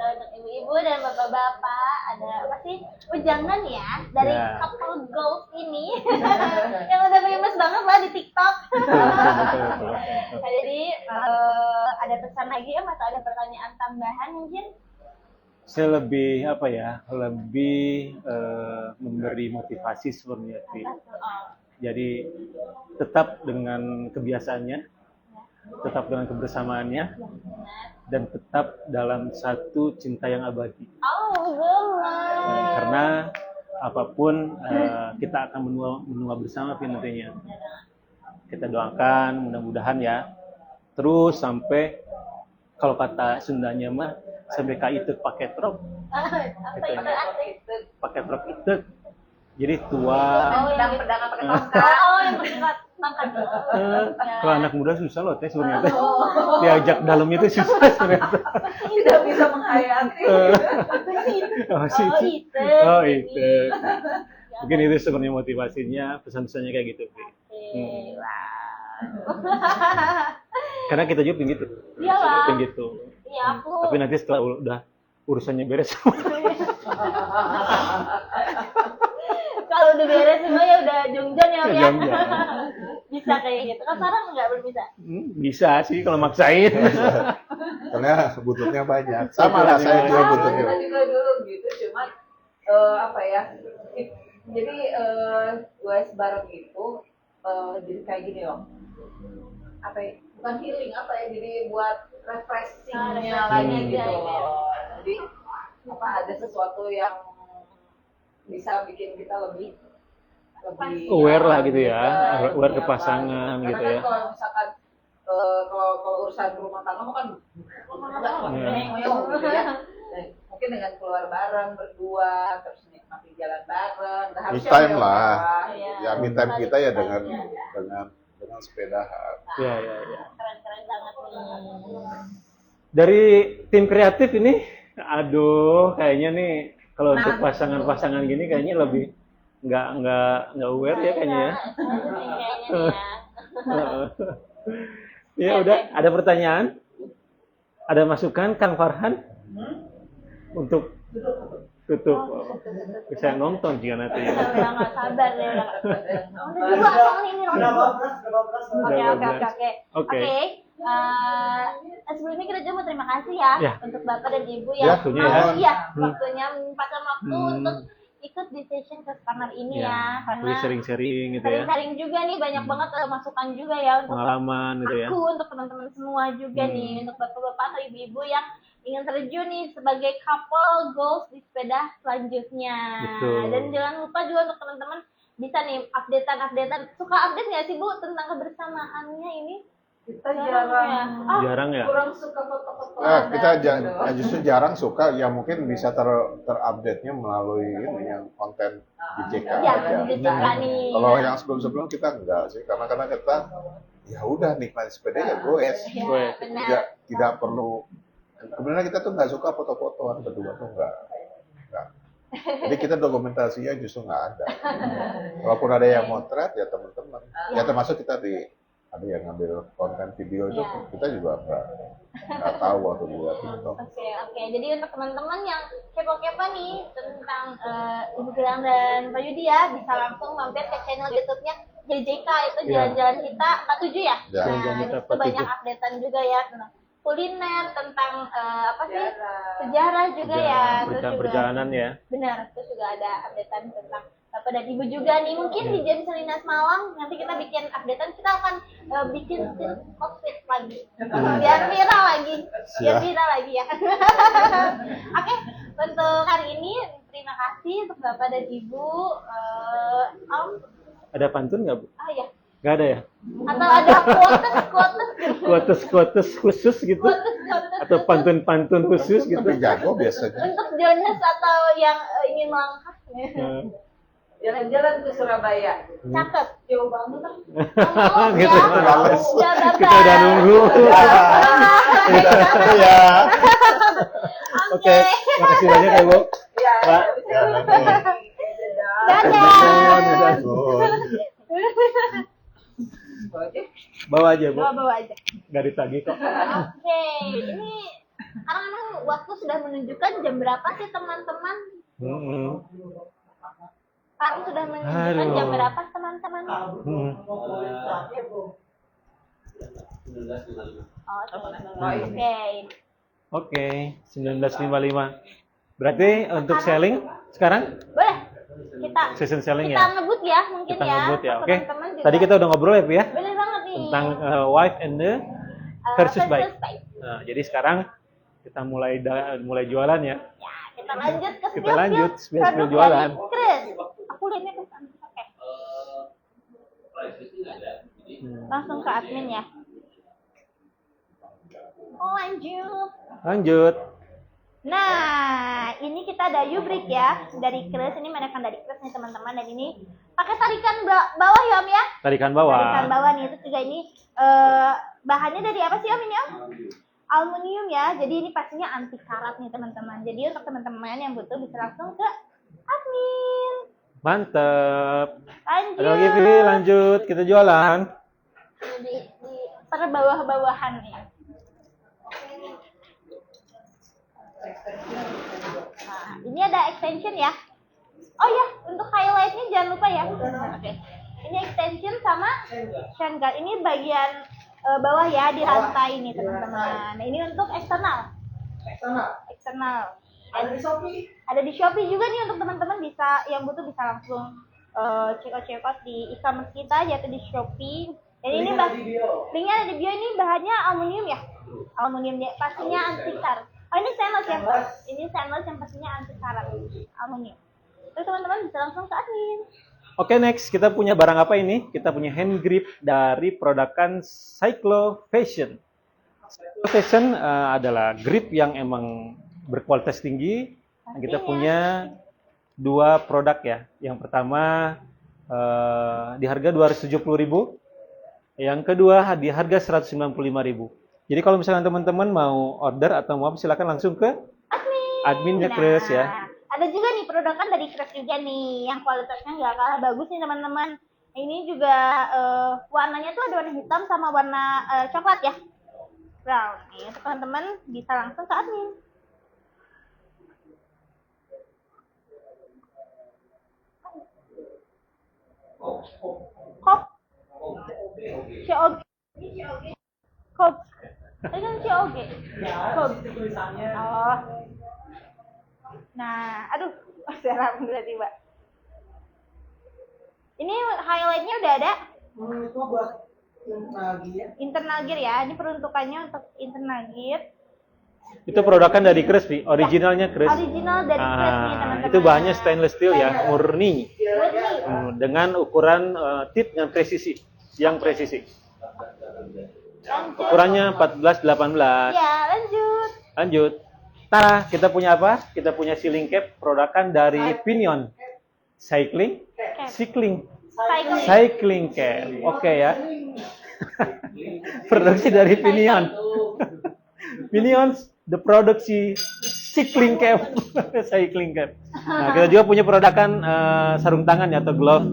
Untuk ibu-ibu dan bapak-bapak ada apa sih ujangan ya dari Ya. couple goals ini yang udah famous banget lah di TikTok. Betul. Nah, jadi ada pesan lagi ya atau ada pertanyaan tambahan mungkin? Saya lebih apa ya? Lebih memberi motivasi sebenarnya. Vi. Jadi tetap dengan kebiasaannya, tetap dengan kebersamaannya, dan tetap dalam satu cinta yang abadi. Oh, gemes. Karena apapun kita akan menua bersama Vi, nantinya. Kita doakan mudah-mudahan ya. Terus sampai kalau kata Sundanya mah sampai itu pakai truk, Apa itu asik? pakai truk itu. Jadi tua. Pedang-pedangan pakai tongkat. Oh, yang berdekat tangkat. Kalau anak muda susah loh teh sebenarnya teh. Diajak dalamnya itu susah sebenarnya. Tidak bisa menghayati. Oh, sih. Oh, itu. Oh, itu. Mungkin itu sebenarnya motivasinya, pesan-pesannya kayak gitu. Vi. Karena kita juga pengen gitu. Iyalah. Pengen gitu. Iya, aku. Tapi nanti setelah udah urusannya beres. Kalau udah beres semua ya udah jongjon ya, Om ya. Jongjon. Bisa kayak gitu. Kan Sarah nggak belum bisa. Bisa sih kalau maksain. Soalnya butuhnya banyak. Sama lah saya juga butuhnya. Kita juga dulu gitu, cuman apa ya? Jadi US bareng itu jadi kayak gini loh. Apa ya? Bukan healing apa ya? Jadi buat refreshingnya lagi gitu loh. Jadi apa ada sesuatu yang bisa bikin kita lebih Aware lah gitu ya, aware, aware ke apa. pasangan Karena gitu kan ya. kalau misalkan kalau urusan rumah tangga mah kan nggak gitu ya. Nah, mungkin dengan keluar bareng berdua terus nikmati jalan bareng. Nggak Me harus time yang lah. Iya. Ya me time kita ya dengan sepedahan. Ya. Keren-keren banget nih. Dari tim kreatif ini, aduh, kayaknya nih kalau untuk pasangan-pasangan gini kayaknya lebih nggak aware ya kayaknya ya. Ya udah, ada pertanyaan? Ada masukan Kang Farhan untuk tutup? Bisa nonton juga nanti. Udah nggak sabar deh. Udah dua soalnya ini Udah Ron. 14. Oke. Oke. Sebelumnya kita juga mau terima kasih ya, Ya. untuk Bapak dan Ibu Ya, yang tentunya mau ya. waktunya menyempatkan waktu untuk ikut di session customer ini ya, Jadi karena sering-sering gitu ya. sering-sering juga nih banyak banget masukan juga ya untuk Pengalaman gitu ya. aku, untuk teman-teman semua juga nih, untuk bapak-bapak atau ibu-ibu yang ingin terjun nih sebagai couple goals di sepeda selanjutnya. Betul. Dan jangan lupa juga untuk teman-teman bisa nih updatean. Suka update nggak sih Bu tentang kebersamaannya ini? Kita ya. jarang, Jarang ya. kurang suka foto-foto. Nah, kita gitu. justru jarang suka, ya mungkin bisa terupdate-nya melalui ini yang konten di JK Ya, aja. di JK nih. Kalau yang sebelum-sebelum kita enggak sih, karena kita ya udah nikmatin sepeda ya goes. Ya, benar. Tidak perlu. Sebenarnya kita tuh nggak suka foto-fotoan berdua tuh enggak. Jadi kita dokumentasinya justru nggak ada. Walaupun ada yang motret ya teman-teman. Ya termasuk kita ada yang ngambil konten video itu, Ya. kita juga nggak tahu waktu lihat itu. Oke. Jadi untuk teman-teman yang kepo-kepo nih tentang Ibu Gilang dan Pak Yudi ya, bisa langsung mampir ke channel YouTube-nya JJK, itu Iya. jalan-jalan kita 47 ya. Ya. Jalan-jalan kita Itu banyak 47. updatean juga ya tentang kuliner, tentang apa sih? Sejarah juga ya. Terus juga Perjalanan ya. benar, terus juga ada updatean tentang Bapak dan Ibu juga nih. Mungkin di Jam Salinas Malang nanti kita bikin updatean, kita akan bikin still outfit lagi. Biar viral lagi. Biar Siap. viral lagi ya. Oke, untuk hari ini terima kasih untuk Bapak dan Ibu. Om, Ada pantun nggak Bu? ya. Nggak ada ya? Atau ada Quotes khusus gitu? Atau pantun-pantun khusus gitu? Tapi jago biasanya. untuk Jonas atau yang ingin melangkah. Nah, Jalan-jalan ke Surabaya. Cakep, jauh banget. Gitu. Males. Kita udah nunggu. Ya. Oke, makasih banyak ya Bu. Ya, Pak. Dadah. Bawa aja Bu, Bawa aja. nggak ditagih kok. Oke, ini sekarang emang waktu sudah menunjukkan jam berapa sih teman-teman? Sekarang sudah menunjukkan Aduh. jam berapa teman-teman? Oke. Oke, 1955. Berarti untuk selling sekarang Boleh. Kita session selling kita ya? ngebut ya mungkin Kita ya. ngebut ya, untuk oke. teman-teman juga. Tadi kita udah ngobrol ya Bu ya? Bener banget nih. Tentang wife and the versus bike. bike. Nah, jadi sekarang kita mulai jualan ya. Ya, kita lanjut ke Kita lanjut, spill produk jualan. dari Chris. Aku lihatnya ke sana. Oke. Langsung ke admin ya. Oh, lanjut. Lanjut. Nah, ini kita ada U-brake ya dari Chris. Ini menekan dari Chris nih teman-teman, dan ini pakai tarikan bawah ya Om ya. Tarikan Tarikan bawah. bawah nih. Terus juga ini bahannya dari apa sih Om ini Om? Aluminium ya. Jadi ini pastinya anti karat nih teman-teman. Jadi untuk teman-teman yang butuh bisa langsung ke admin. Mantep. Lanjut. Ada lagi Vi, lanjut. Kita jualan. Di per bawah-bawahan nih. Nah, ini ada extension ya. Oh ya, untuk highlightnya jangan lupa ya. Oke. Ini extension sama shangar. Ini bagian bawah ya di rantai ini teman-teman. Nah, ini untuk eksternal. Eksternal. Ada di Shopee juga nih untuk teman-teman bisa yang butuh bisa langsung check out di e-commerce kita yaitu di Shopee. Dan ini linknya ada di bio. Ini bahannya aluminium ya. Aluminium ya, pastinya anti karat. Oh ini stainless ya Bos. Ini stainless yang pastinya anti karat. Aluminium. Terus teman-teman bisa langsung ke admin. Oke, next kita punya barang apa ini? Kita punya hand grip dari produkan Cyclo Fashion. Cyclo Fashion adalah grip yang emang berkualitas tinggi. Kita punya dua produk ya. Yang pertama di harga 270.000. Yang kedua di harga 195.000. Jadi kalau misalnya teman-teman mau order atau mau silakan langsung ke adminnya Chris ya. Ada juga nih produkan dari Chris juga nih yang kualitasnya nggak kalah bagus nih teman-teman. Ini juga warnanya tuh ada warna hitam sama warna coklat ya. Brown. Nih untuk teman-teman bisa langsung ke admin. Kop. Tadi kan COG. Ya, di situ tulisannya. Oh. Nah, aduh, serem tiba-tiba. Ini highlightnya udah ada. Itu buat lagi ya. Internal gear ya. Ini peruntukannya untuk internal gear. Itu produkan dari Kres, Pi. Originalnya Kres. Original dari Kres nih, teman-teman. Itu bahannya stainless steel ya, murni. Murni. Dengan ukuran tip yang presisi, presisi. Lanjut. Ukurannya 14-18. Ya, lanjut. Lanjut. Tara, kita punya apa? Kita punya ceiling cap produkan dari Pinion. Cycling cap. Oke ya. Produksi dari Pinion. Pinion the produksi cycling cap. Cycling cap. Nah, kita juga punya produkan sarung tangan ya, atau glove.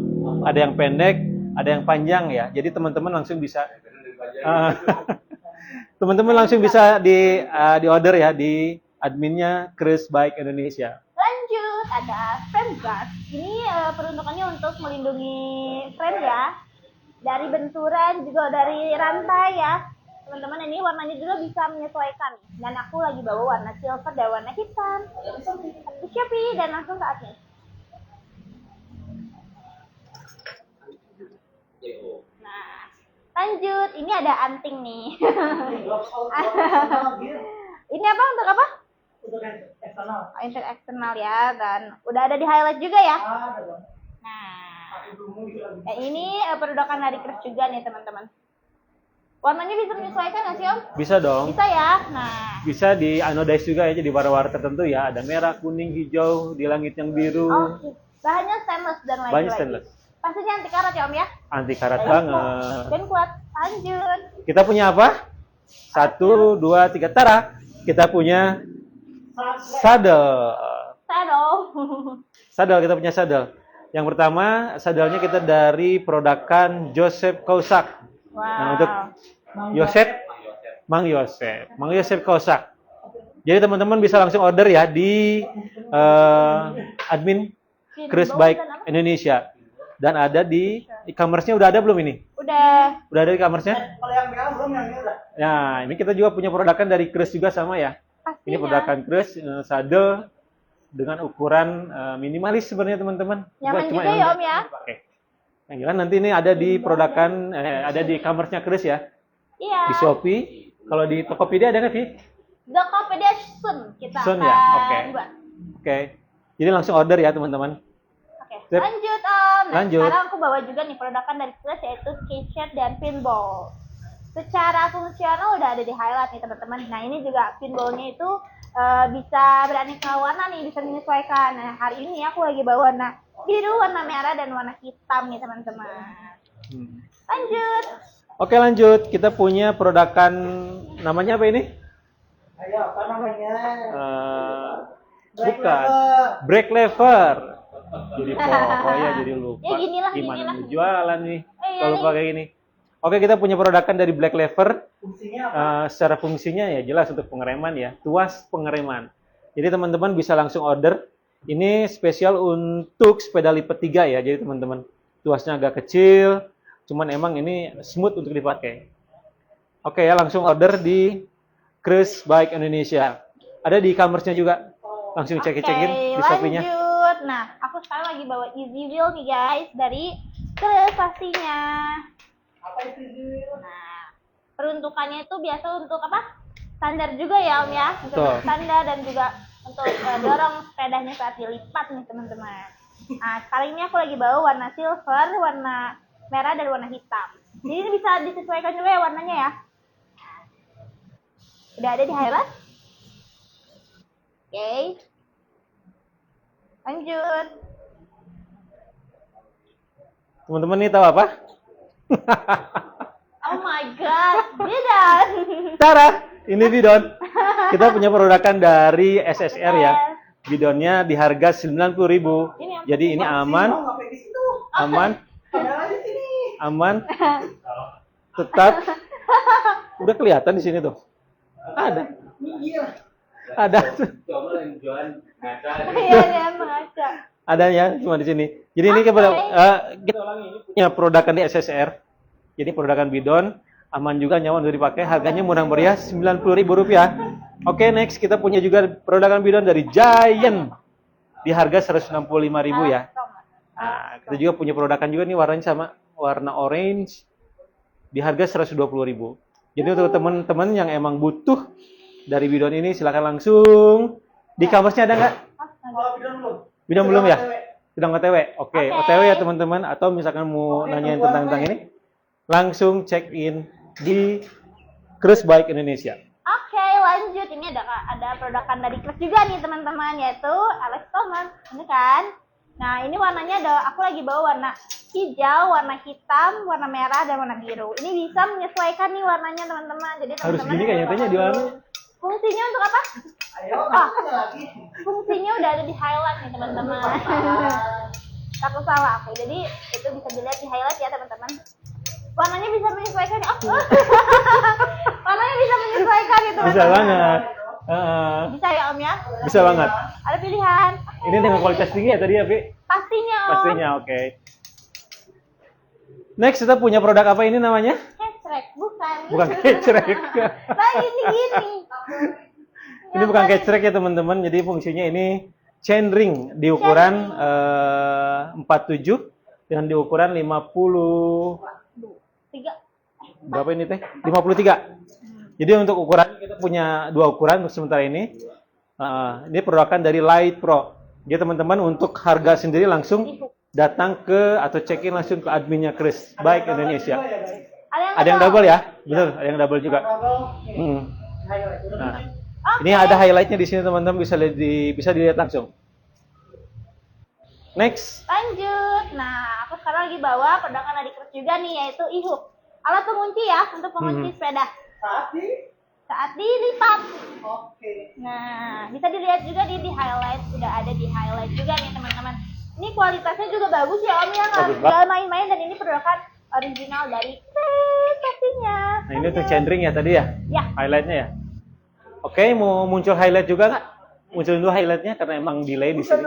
Ada yang pendek, ada yang panjang ya. Jadi teman-teman langsung bisa teman-teman langsung bisa di order ya di adminnya Kres Bike Indonesia. Lanjut, ada frame guard. Ini peruntukannya untuk melindungi frame ya. Dari benturan juga dari rantai ya. Teman-teman, ini warnanya juga bisa menyesuaikan. Dan aku lagi bawa warna silver dan warna hitam. Aku Shopee dan langsung ke admin. Nah, lanjut. Ini ada anting nih. Ini apa untuk apa? Untuk eksternal. Untuk eksternal ya, dan udah ada di highlight juga ya. Ada dong. Nah, ini produkan dari Kres juga nih teman-teman. Warnanya bisa menyesuaikan nggak sih Om? Bisa dong. Bisa ya. Nah, Bisa di anodize juga ya, jadi warna-warna tertentu ya. Ada merah, kuning, hijau, di langit yang biru. oke. Bahannya stainless dan lain-lain. Bahannya stainless. Pastinya anti karat ya Om ya. Anti karat banget. Dan kuat. Lanjut. Kita punya apa? 1, 2, 3. Tara, kita punya saddle. Saddle, kita punya saddle. Yang pertama, saddlenya kita dari produkan Joseph Causac. Wow. Nah, untuk Mang Yosef Causac. Jadi teman-teman bisa langsung order ya di admin Kres Bike Indonesia. Dan ada di e-commerce-nya, udah ada belum ini? Udah. Udah ada e-commerce-nya? Kalau yang merah belum, yang ini udah. Nah, ini kita juga punya produkan dari Kres juga sama ya. Pastinya. Ini produkan Kres saddle dengan ukuran minimalis sebenarnya teman-teman. Nyaman Cuma juga yang ya Om ya. dipakai. Yang jelas nanti ini ada di produkan ada di e-commerce-nya Kres ya. Iya. Di Shopee. Kalau di Tokopedia ada nggak sih? Tokopedia Sun kita Sun akan ya? Oke. buat. Oke. Jadi langsung order ya teman-teman. Oke. Sip. Lanjut Om. Nah, Lanjut. sekarang aku bawa juga nih produkan dari Kres yaitu skateboard dan pinball. Secara fungsional udah ada di highlight nih teman-teman. Nah, ini juga pinballnya itu bisa beraneka warna nih, bisa menyesuaikan. Nah, hari ini aku lagi bawa warna biru, warna merah, dan warna hitam nih teman-teman. Lanjut. Oke lanjut. Kita punya produkan namanya apa ini? Ayo, apa namanya? Bukan. Brake lever. Jadi pokoknya jadi lupa. Ya, ginilah, Gimana ginilah. mau jualan nih Iya, kalau nih. pakai gini. Oke, kita punya produkan dari Black Lever. Fungsinya apa? Secara fungsinya ya jelas untuk pengereman ya, tuas pengereman. Jadi teman-teman bisa langsung order. Ini spesial untuk sepeda lipat 3 ya. Jadi teman-teman, tuasnya agak kecil, cuman emang ini smooth untuk dipakai. Oke ya, langsung order di Kres Bike Indonesia. Ada di e-commerce-nya juga. Langsung cekin di Shopee-nya. Lanjut. Nah, aku sekarang lagi bawa Easy Wheel nih guys dari Kres pastinya. Apa itu? Nah, peruntukannya itu biasa untuk apa? Standar juga ya Om ya. Untuk Betul. standar dan juga untuk dorong sepedanya saat dilipat nih teman-teman. Nah, kali ini aku lagi bawa warna silver, warna merah, dan warna hitam. Jadi ini bisa disesuaikan juga ya warnanya ya. Udah ada di highlight? Oke. Lanjut. Teman-teman ini tahu apa? Oh my god, bidon. Tara, ini bidon. Kita punya produkan dari SSR ya. Bidonnya di harga 90.000. Jadi ini aman, Ngapain di situ? aman, Ada di sini. aman. Tetap udah kelihatan di sini tuh. Ada. Iya. Ada. Coba yang jualan ngaca. Iya, dia mengaca. Ada ya cuma di sini. Jadi ini kita punya produkan di SSR. Jadi produkan bidon aman juga, nyaman untuk dipakai. Harganya murah meriah, Rp90.000. Oke, next kita punya juga produk bidon dari Giant di harga Rp165.000 ya. Nah, kita juga punya produkan juga nih, warnanya sama, warna orange di harga Rp120.000. Jadi untuk teman-teman yang emang butuh dari bidon ini, silakan langsung. Di kampusnya ada nggak? Kalau bidon belum. Bidon belum ya? OTW. Bidon OTW. Oke, OTW ya teman-teman. Atau misalkan mau nanyain tentang ini, langsung check in di Cruise Bike Indonesia. Oke, lanjut. Ini ada produkan dari Cruise juga nih teman-teman, yaitu Alex Thomas. Ini kan. Nah, ini warnanya aku lagi bawa warna hijau, warna hitam, warna merah, dan warna biru. Ini bisa menyesuaikan nih warnanya teman-teman. Jadi Harus teman-teman gini kayaknya tanya di mana? fungsinya untuk apa? Ayo, nanya lagi. Fungsinya udah ada di highlight nih teman-teman. Takut salah aku. Jadi itu bisa dilihat di highlight ya teman-teman. Warnanya bisa menyesuaikan. Oh. Warnanya bisa menyesuaikan itu teman-teman. Bisa banget. Bisa ya Om ya? Bisa banget. Ada pilihan. Ini dengan kualitas tinggi ya tadi ya, Pi? Pastinya Om. Pastinya, oke. Next kita punya produk apa ini namanya? Catchrack, bukan. Bukan catchrack. Nah ini gini. Ini bukan catchrack ya teman-teman. Jadi fungsinya ini chainring di ukuran 47 dengan di ukuran 50 Tiga. berapa ini teh? 53. Jadi untuk ukuran kita punya dua ukuran untuk sementara ini. Ini produkan dari Light Pro. Jadi teman-teman untuk harga sendiri langsung datang ke atau check in langsung ke adminnya Cruise Bike Indonesia. Ada yang double ya? Betul, ada yang double juga. Nah, ini ada highlightnya di sini teman-teman, bisa dilihat langsung. Next. Lanjut. Nah, aku sekarang lagi bawa produkan dari Cruise juga nih, yaitu e-hook. Alat pengunci ya, untuk pengunci sepeda. Saat dilipat. Oke. Nah, bisa dilihat juga di highlight, sudah ada di highlight juga nih teman-teman. Ini kualitasnya juga bagus ya Om ya, nggak main-main, dan ini produkan original dari Cruise pastinya. Nah, ini untuk chainring ya tadi ya? Ya. Highlightnya ya? Oke, mau muncul highlight juga nggak? Munculin dulu highlightnya karena emang delay di sini.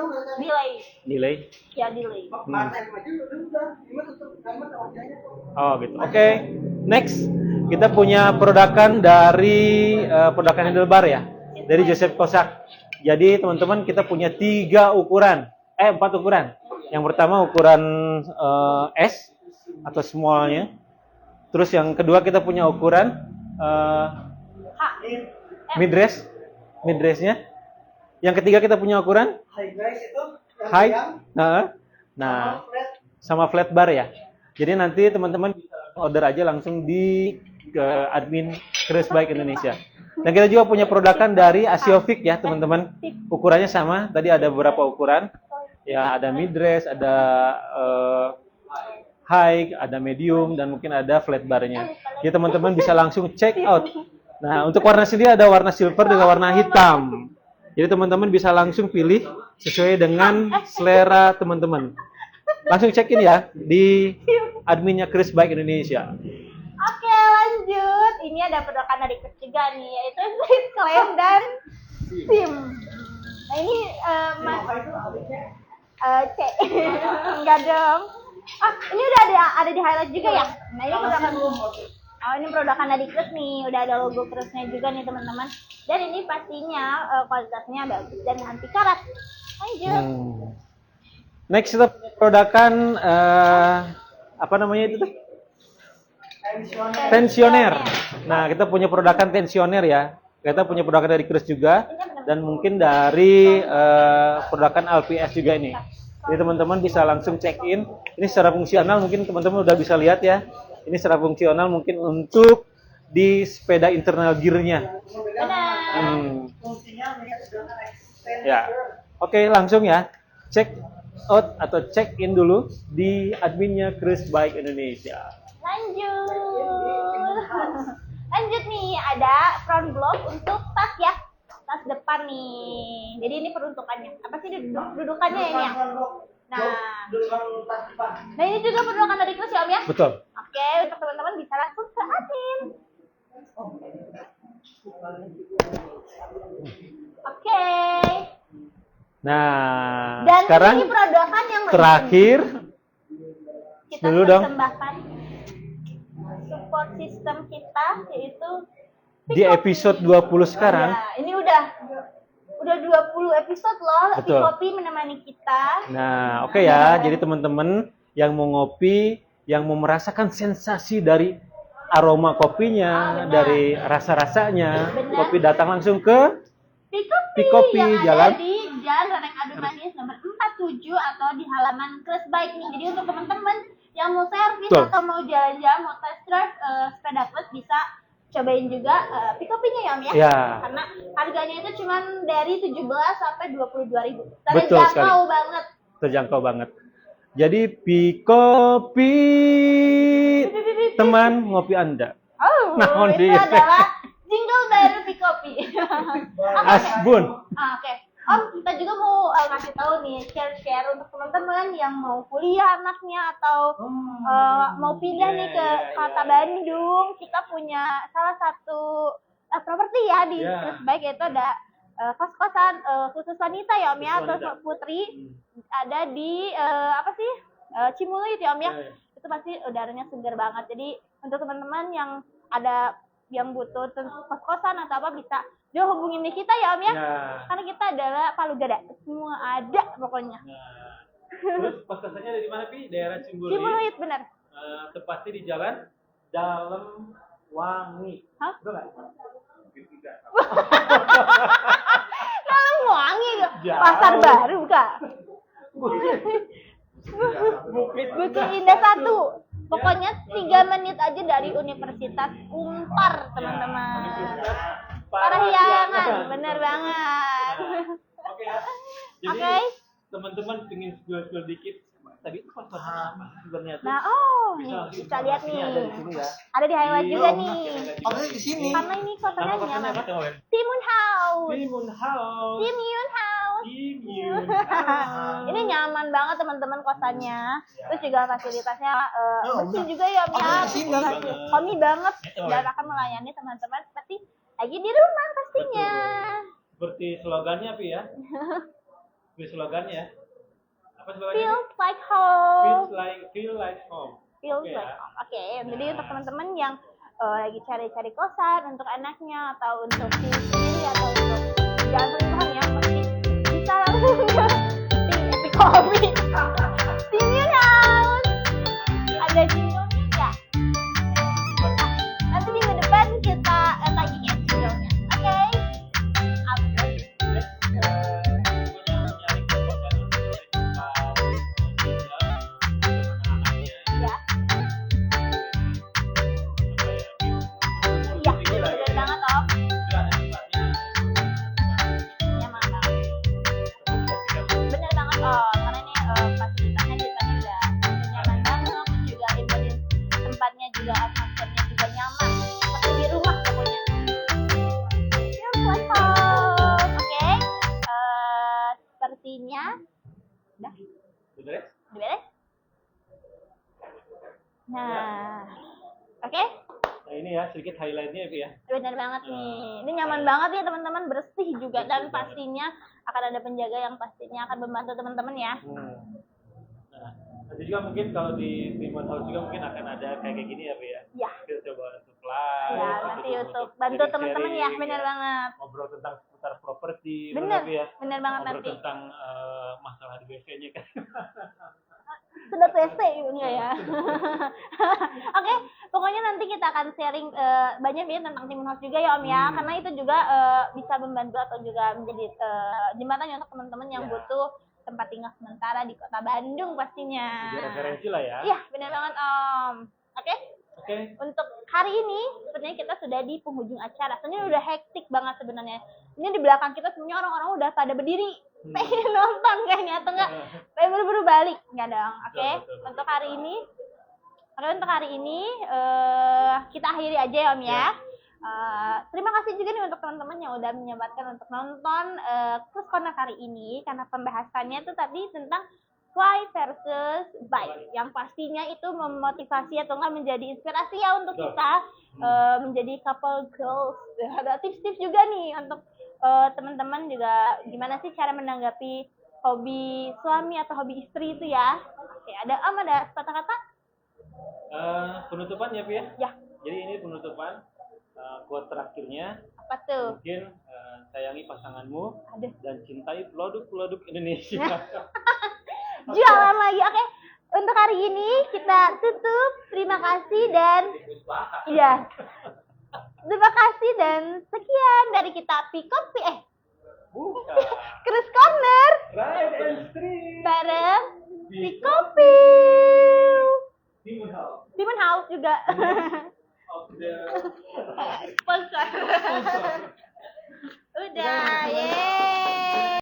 Delay. Ya, delay. Oh gitu. Oke. Next, kita punya produkan dari produkan handlebar ya, dari Joseph Kosak. Jadi teman-teman kita punya 4 ukuran. Yang pertama ukuran S atau smallnya. Terus yang kedua kita punya ukuran mid-race-nya. Yang ketiga kita punya ukuran High guys itu high. yang Nah, flat. sama flat bar ya. Jadi nanti teman-teman bisa order aja langsung di admin Cruise Bike Indonesia. Dan kita juga punya produkan dari Asiovic ya teman-teman. Ukurannya sama. Tadi ada beberapa ukuran. Ya ada mid race, ada high, ada medium, dan mungkin ada flat barnya. Jadi teman-teman bisa langsung check out. Nah untuk warna sendiri ada warna silver dengan warna hitam. Jadi teman-teman bisa langsung pilih sesuai dengan selera teman-teman. Langsung check in ya di adminnya Cruise Bike Indonesia. Oke, lanjut. Ini ada produkan dari Cruise juga nih, yaitu seat clamp dan SIM. Nah ini C. Enggak dong. Ini udah ada di highlight juga ya. Nah ini produkan ini produkan dari Cruise nih, udah ada logo Cruise-nya juga nih teman-teman. Dan ini pastinya kualitasnya bagus dan anti karat. Lanjut. Next kita produkan apa namanya itu tuh? Tensioner. Nah, kita punya produkan tensioner ya. Kita punya produkan dari Cruise juga dan mungkin dari produkan LPS juga ini. Jadi teman-teman bisa langsung check in. Ini secara fungsional mungkin teman-teman udah bisa lihat ya. Ini secara fungsional mungkin untuk di sepeda internal gear-nya. Ya. Oke, langsung ya. Check out atau check in dulu di adminnya Cruise Bike Indonesia. Lanjut nih, ada front block untuk tas ya, tas depan nih. Jadi ini peruntukannya. Apa sih dudukannya ini ya? Nah ini juga peruntukan dari Cruise ya Om ya? Betul. Oke, untuk teman-teman bisa langsung ke admin. Oke. Nah, Dan sekarang ini produkan yang terakhir kita dulu dong. persembahkan support system kita kita, yaitu Di episode 20 sekarang. Ya, ini udah 20 episode loh, Betul. Kopi menemani kita. Nah, oke ya. Jadi teman-teman yang mau ngopi, yang mau merasakan sensasi dari aroma kopinya, benar. dari rasa-rasanya, Benar. kopi datang langsung ke Pikopi Pikopi, yang jalan. ada di Jalan Rareng Adu Manis nomor 47 atau di halaman Kres Bike nih. Jadi untuk teman-teman yang mau servis Betul. atau mau jalan-jalan, mau test drive sepeda plus bisa cobain juga Pikopinya ya Om ya. Ya. Karena harganya itu cuma dari 17 sampai 22.000. Betul sekali. Terjangkau banget. Terjangkau banget. Jadi Pikopi teman ngopi Anda. Oh, Naon itu dia? adalah jingle baru Pikopi. Asbun. Oke. Om, kita juga mau ngasih tahu nih, share-share untuk teman-teman yang mau kuliah anaknya atau mau pindah nih ke kota Bandung. Kita punya salah satu properti ya di Kres Bike, yaitu ada kos-kosan khusus wanita ya Om ya, atau putri. Ada di apa sih? Cimuluit ya Om ya. Itu pasti udaranya segar banget. Jadi untuk teman-teman yang ada yang butuh kos-kosan atau apa bisa dia hubungin di kita ya Om ya. Karena kita adalah Palu Gada. Semua ada pokoknya. Terus kos-kosannya ada di mana Pi? Daerah Cimuluit. Cimuluit benar. Tepatnya di jalan Dalem Wangi. Hah? Betul nggak? Tidak. Dalam Wangi Jauh. Pasar Baru Kak. Bukit Indah 1. Pokoknya 3 menit aja dari Universitas Unpar, teman-teman. Parahyangan, bener banget. Oke ya. Jadi Oke. teman-teman pengen spill dikit. Tadi itu kos-kosan apa sebenarnya? Nah, nih, bisa lihat nih. Ada di sini ya. Ada di highlight juga nih. Oh, di sini. Karena ini kosannya Nama kosannya nyaman. apa teman? Timun House. Timun House. Timun House. Timun House. Ini nyaman banget teman-teman kosannya. Terus juga fasilitasnya bersih juga ya Om ya. Homey banget dan akan melayani teman-teman seperti lagi di rumah pastinya. Seperti slogannya Pi ya. Seperti slogannya. Apa slogannya? Feels like home. Feel like home. Feels Oke like ya. home. Oke, jadi untuk teman-teman yang lagi cari-cari kosan untuk anaknya atau untuk diri sendiri atau untuk jalan pernikahan ya, pasti bisa langsung ke Epic Coffee. Timun House. Ada jinglenya nggak? Nanti minggu depan kita tagihin jinglenya. Oke? Ya. Iya, bener banget Om. Nyaman banget. Bener banget Om, karena ini fasilitasnya di sana udah nyaman banget, terus juga ini tempatnya juga atmosfernya juga nyaman, seperti di rumah pokoknya. Feels like home. Oke, sepertinya udah Beres? beres. Nah, oke. Nah ini ya sedikit highlightnya Pi ya. Benar banget nih. Ini nyaman banget ya teman-teman, bersih juga dan pastinya akan ada penjaga yang pastinya akan membantu teman-teman ya. Nah, nanti juga mungkin kalau di Timun House juga mungkin akan ada kayak gini ya Pi ya. Ya. Kita coba untuk live. Ya, nanti untuk bantu teman-teman ya, sharing-sharing, benar banget. Ngobrol tentang seputar properti. Bener, Pi ya. bener banget Ngobrol nanti. tentang masalah di WC-nya kan. Sudah WC enggak ya? Oke, pokoknya nanti kita akan sharing banyak ya tentang Timun House juga ya Om ya, karena itu juga bisa membantu atau juga menjadi jembatan untuk teman-teman yang butuh tempat tinggal sementara di Kota Bandung pastinya. Jadi referensi lah ya. Iya, benar banget Om. Oke. Oke. Untuk hari ini sebenarnya kita sudah di penghujung acara. Sebenarnya udah hektik banget sebenarnya. Ini di belakang kita sebenarnya orang-orang udah pada berdiri pengen nonton kayaknya atau enggak pengen buru-buru balik nggak dong. Oke. Betul. Untuk hari ini kita akhiri aja ya Om ya. Terima kasih juga nih untuk teman-teman yang udah menyempatkan untuk nonton Kres Corner kali ini, karena pembahasannya tuh tadi tentang fly versus bike, yang pastinya itu memotivasi atau enggak menjadi inspirasi ya untuk kita menjadi couple goals. Ada tips-tips juga nih untuk teman-teman juga gimana sih cara menanggapi hobi suami atau hobi istri itu ya. Oke, ada sepatah kata? Penutupan ya Pi ya. Ya. Jadi ini penutupan quote terakhirnya. Apa tuh? Mungkin sayangi pasanganmu Aduh. dan cintai produk-produk Indonesia. Jualan lagi. Oke. Untuk hari ini kita tutup. Terima kasih dan iya. Terima kasih dan sekian dari kita Pikopi Bukan. Cruise Corner Ride and Street. bareng Pikopi. Timun House. Timun House juga. Of the Sponsor. Udah, yeay.